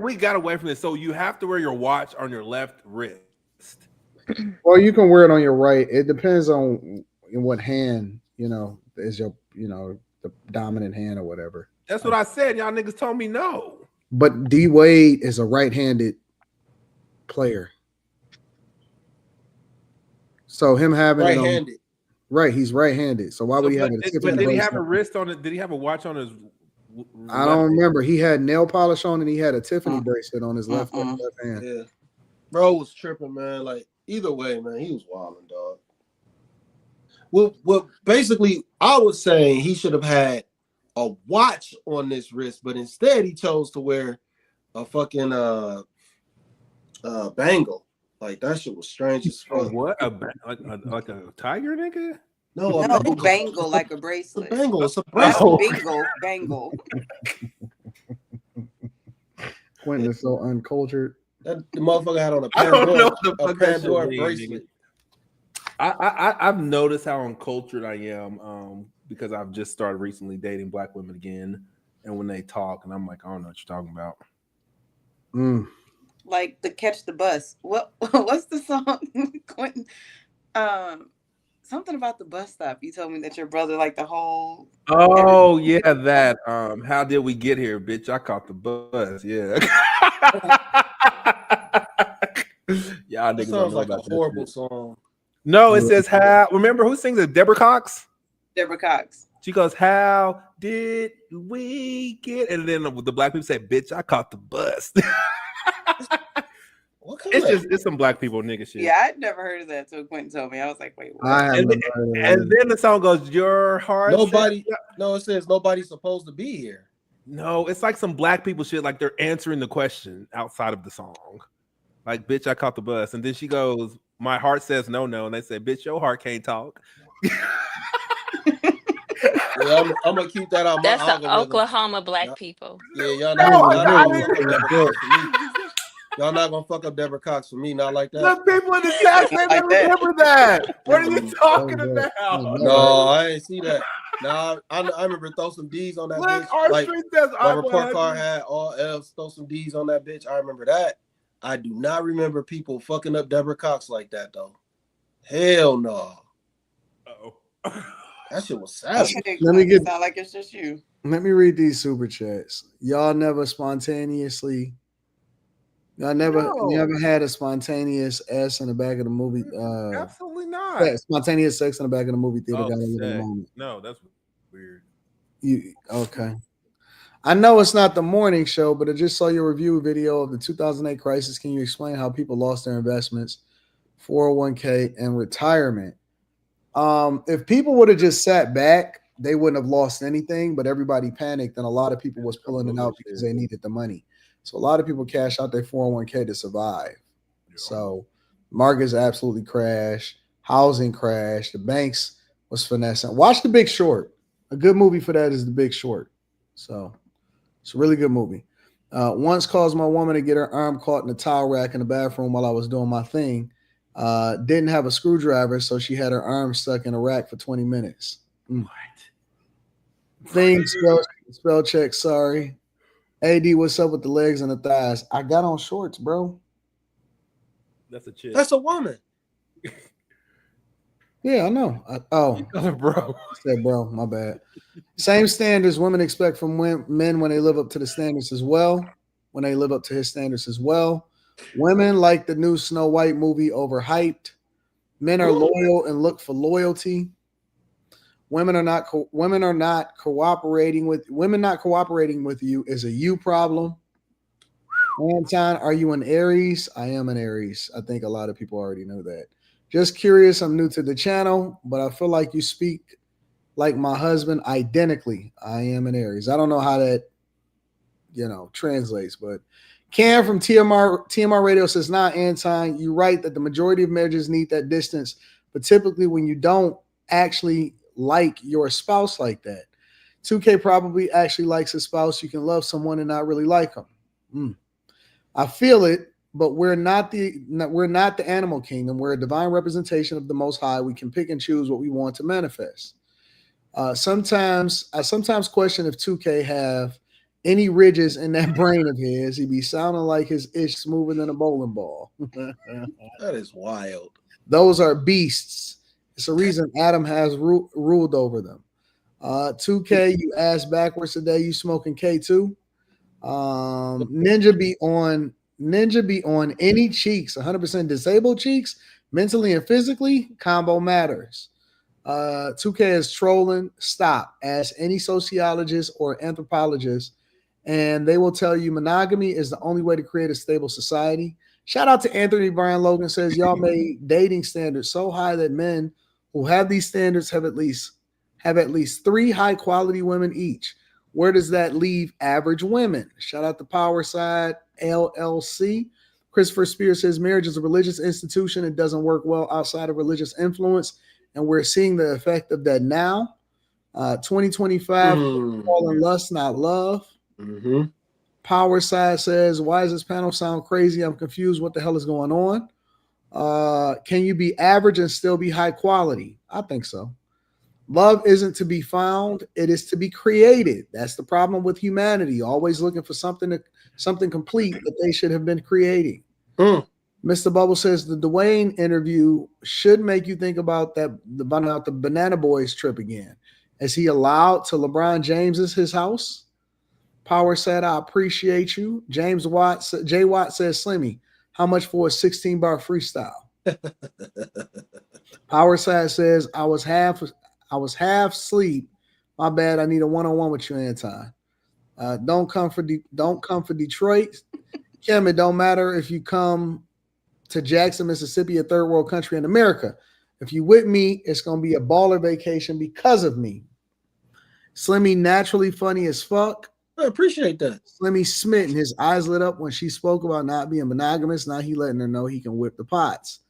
we got away from this. So you have to wear your watch on your left wrist. Well, you can wear it on your right. It depends on in what hand, is your, the dominant hand or whatever. That's what I said. Y'all niggas told me no. But D Wade is a right-handed player. So him having right-handed. Right, he's right-handed. So why would he have a Tiffany did he bracelet? have a wrist on it? Did he have a watch on his? I don't remember. He had nail polish on and he had a Tiffany bracelet on his left hand. Yeah, bro was tripping, man. Like either way, man, he was wilding, dog. Well, basically, I was saying he should have had a watch on this wrist, but instead he chose to wear a fucking bangle. Like that shit was strange as fuck. What like a tiger, nigga? No, a bangle like a bracelet. Bangle, it's a bracelet. Bangle. Quentin is so uncultured. That the motherfucker had on a Pandora bracelet. I've noticed how uncultured I am because I've just started recently dating black women again, and when they talk, and I'm like, I don't know what you're talking about. Like the Catch the Bus. What's the song, Quentin? Something about the bus stop. You told me that your brother like the whole. Oh yeah, that. How did we get here, bitch? I caught the bus. Yeah. Y'all niggas sounds like a horrible song. No, it says how. Remember who sings it? Deborah Cox. Deborah Cox. She goes, "How did we get?" And then the black people say, "Bitch, I caught the bus." It's some black people nigga shit. Yeah, I'd never heard of that until Quentin told me. I was like, wait, what? And then the song goes, "Your heart." No, it says nobody's supposed to be here. No, it's like some black people shit. Like they're answering the question outside of the song. Like, bitch, I caught the bus. And then she goes, my heart says no. And they say, bitch, your heart can't talk. Yeah, I'm gonna keep that on. That's the Oklahoma black people. Yeah, y'all not gonna fuck up Deborah Cox for me, not like that. The people in the chat say they remember that. What are you talking about? No, I ain't see that. Nah, I remember throw some D's on that bitch. Like my report card had all F's, throw some D's on that bitch. I remember that. I do not remember people fucking up Deborah Cox like that though. Hell no. That shit was savage. Sound like it's just you. Let me read these super chats. Y'all never spontaneously. Y'all never had a spontaneous S in the back of the movie. Absolutely not. Spontaneous sex in the back of the movie theater. Got a little moment. No, that's weird. Okay. I know it's not the morning show, but I just saw your review video of the 2008 crisis. Can you explain how people lost their investments, 401k, and retirement? If people would have just sat back, they wouldn't have lost anything, but everybody panicked and a lot of people was pulling it out because they needed the money. So a lot of people cash out their 401k to survive. Yeah. So markets absolutely crashed, housing crashed, the banks was finessing. Watch The Big Short. A good movie for that is The Big Short. So it's a really good movie. Once caused my woman to get her arm caught in a towel rack in the bathroom while I was doing my thing. Didn't have a screwdriver, so she had her arm stuck in a rack for 20 minutes. What? Thing spell check, sorry. AD, what's up with the legs and the thighs? I got on shorts, bro. That's a chick. That's a woman. Yeah, I know. Bro. I said, bro, my bad. Same standards women expect from men when they live up to the standards as well. When they live up to his standards as well. Women like the new Snow White movie overhyped. Men are loyal and look for loyalty. Women not cooperating with you is a you problem. Anton, are you an Aries? I am an Aries. I think a lot of people already know that. Just curious, I'm new to the channel, but I feel like you speak like my husband identically. I am an Aries. I don't know how that, translates, but Cam from TMR Radio says, nah, Anton, you're right that the majority of marriages need that distance, but typically when you don't actually like your spouse like that. 2K probably actually likes his spouse. You can love someone and not really like them. I feel it, but we're not the animal kingdom. We're a divine representation of the Most High. We can pick and choose what we want to manifest. I sometimes question if 2K have any ridges in that brain of his. He be sounding like his ish smoother than a bowling ball. That is wild. Those are beasts. It's a reason Adam has ruled over them. 2K, you ass backwards today. You smoking K2? Ninja be on any cheeks, 100% disabled cheeks, mentally and physically. Combo matters. 2K is trolling. Stop. Ask any sociologist or anthropologist, and they will tell you monogamy is the only way to create a stable society. Shout out to Anthony Brian Logan says y'all made dating standards so high that men who have these standards have at least 3 high quality women each. Where does that leave average women? Shout out to Power Side LLC. Christopher Spears says marriage is a religious institution. It doesn't work well outside of religious influence, and we're seeing the effect of that now. 2025, fall in lust, not love. Mm-hmm. Power Side says, why does this panel sound crazy? I'm confused. What the hell is going on? Can you be average and still be high quality? I think so. Love isn't to be found, it is to be created. That's the problem with humanity, always looking for something complete that they should have been creating. Mr. Bubble says the Dwayne interview should make you think about the Banana Boys trip again. Is he allowed to LeBron James's his house? Power said, I appreciate you. Jay Watt says, Slimmy, how much for a 16-bar freestyle? Power side says, I was half asleep. My bad. I need a one-on-one with you, Anton. Don't come for Detroit. Kim, it don't matter if you come to Jackson, Mississippi, a third world country in America. If you with me, it's gonna be a baller vacation because of me. Slimmy naturally funny as fuck. I appreciate that. Slimmy smitten. His eyes lit up when she spoke about not being monogamous. Now he letting her know he can whip the pots.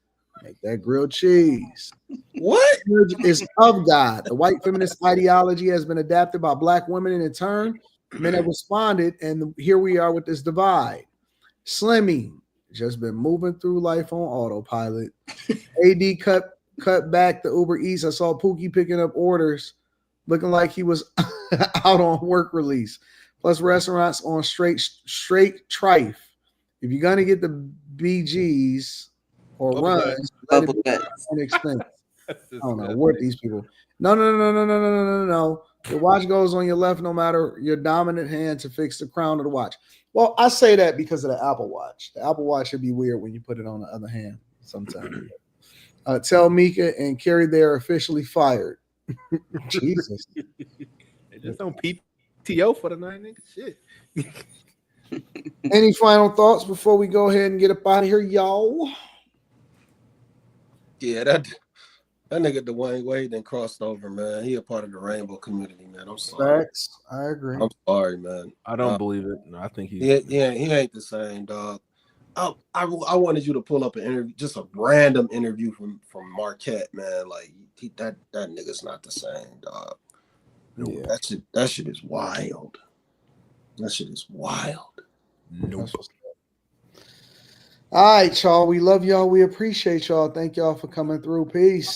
Make that grilled cheese. What? Marriage is of God. The white feminist ideology has been adapted by black women, and in turn, men have responded, and here we are with this divide. Slimmy just been moving through life on autopilot. AD cut back the Uber Eats. I saw Pookie picking up orders, looking like he was out on work release. Plus restaurants on straight trife. If you're gonna get the BGs or runs, let it be an expense. I don't know what these people. No. The watch goes on your left, no matter your dominant hand to fix the crown of the watch. Well, I say that because of the Apple Watch. The Apple Watch should be weird when you put it on the other hand sometimes. Tell Mika and Carrie they're officially fired. Jesus. They just on PTO for the night, nigga. Shit. Any final thoughts before we go ahead and get up out of here, y'all? Yeah, that nigga Dwyane Wade then crossed over, man. He a part of the rainbow community, man. I'm sorry. Facts. I agree. I'm sorry, man. I don't believe it. No, I think he ain't the same, dog. I wanted you to pull up an interview, just a random interview from Marquette, man. Like that nigga's not the same, dog. Yeah. That shit is wild. That shit is wild. Nope. All right, y'all. We love y'all. We appreciate y'all. Thank y'all for coming through. Peace.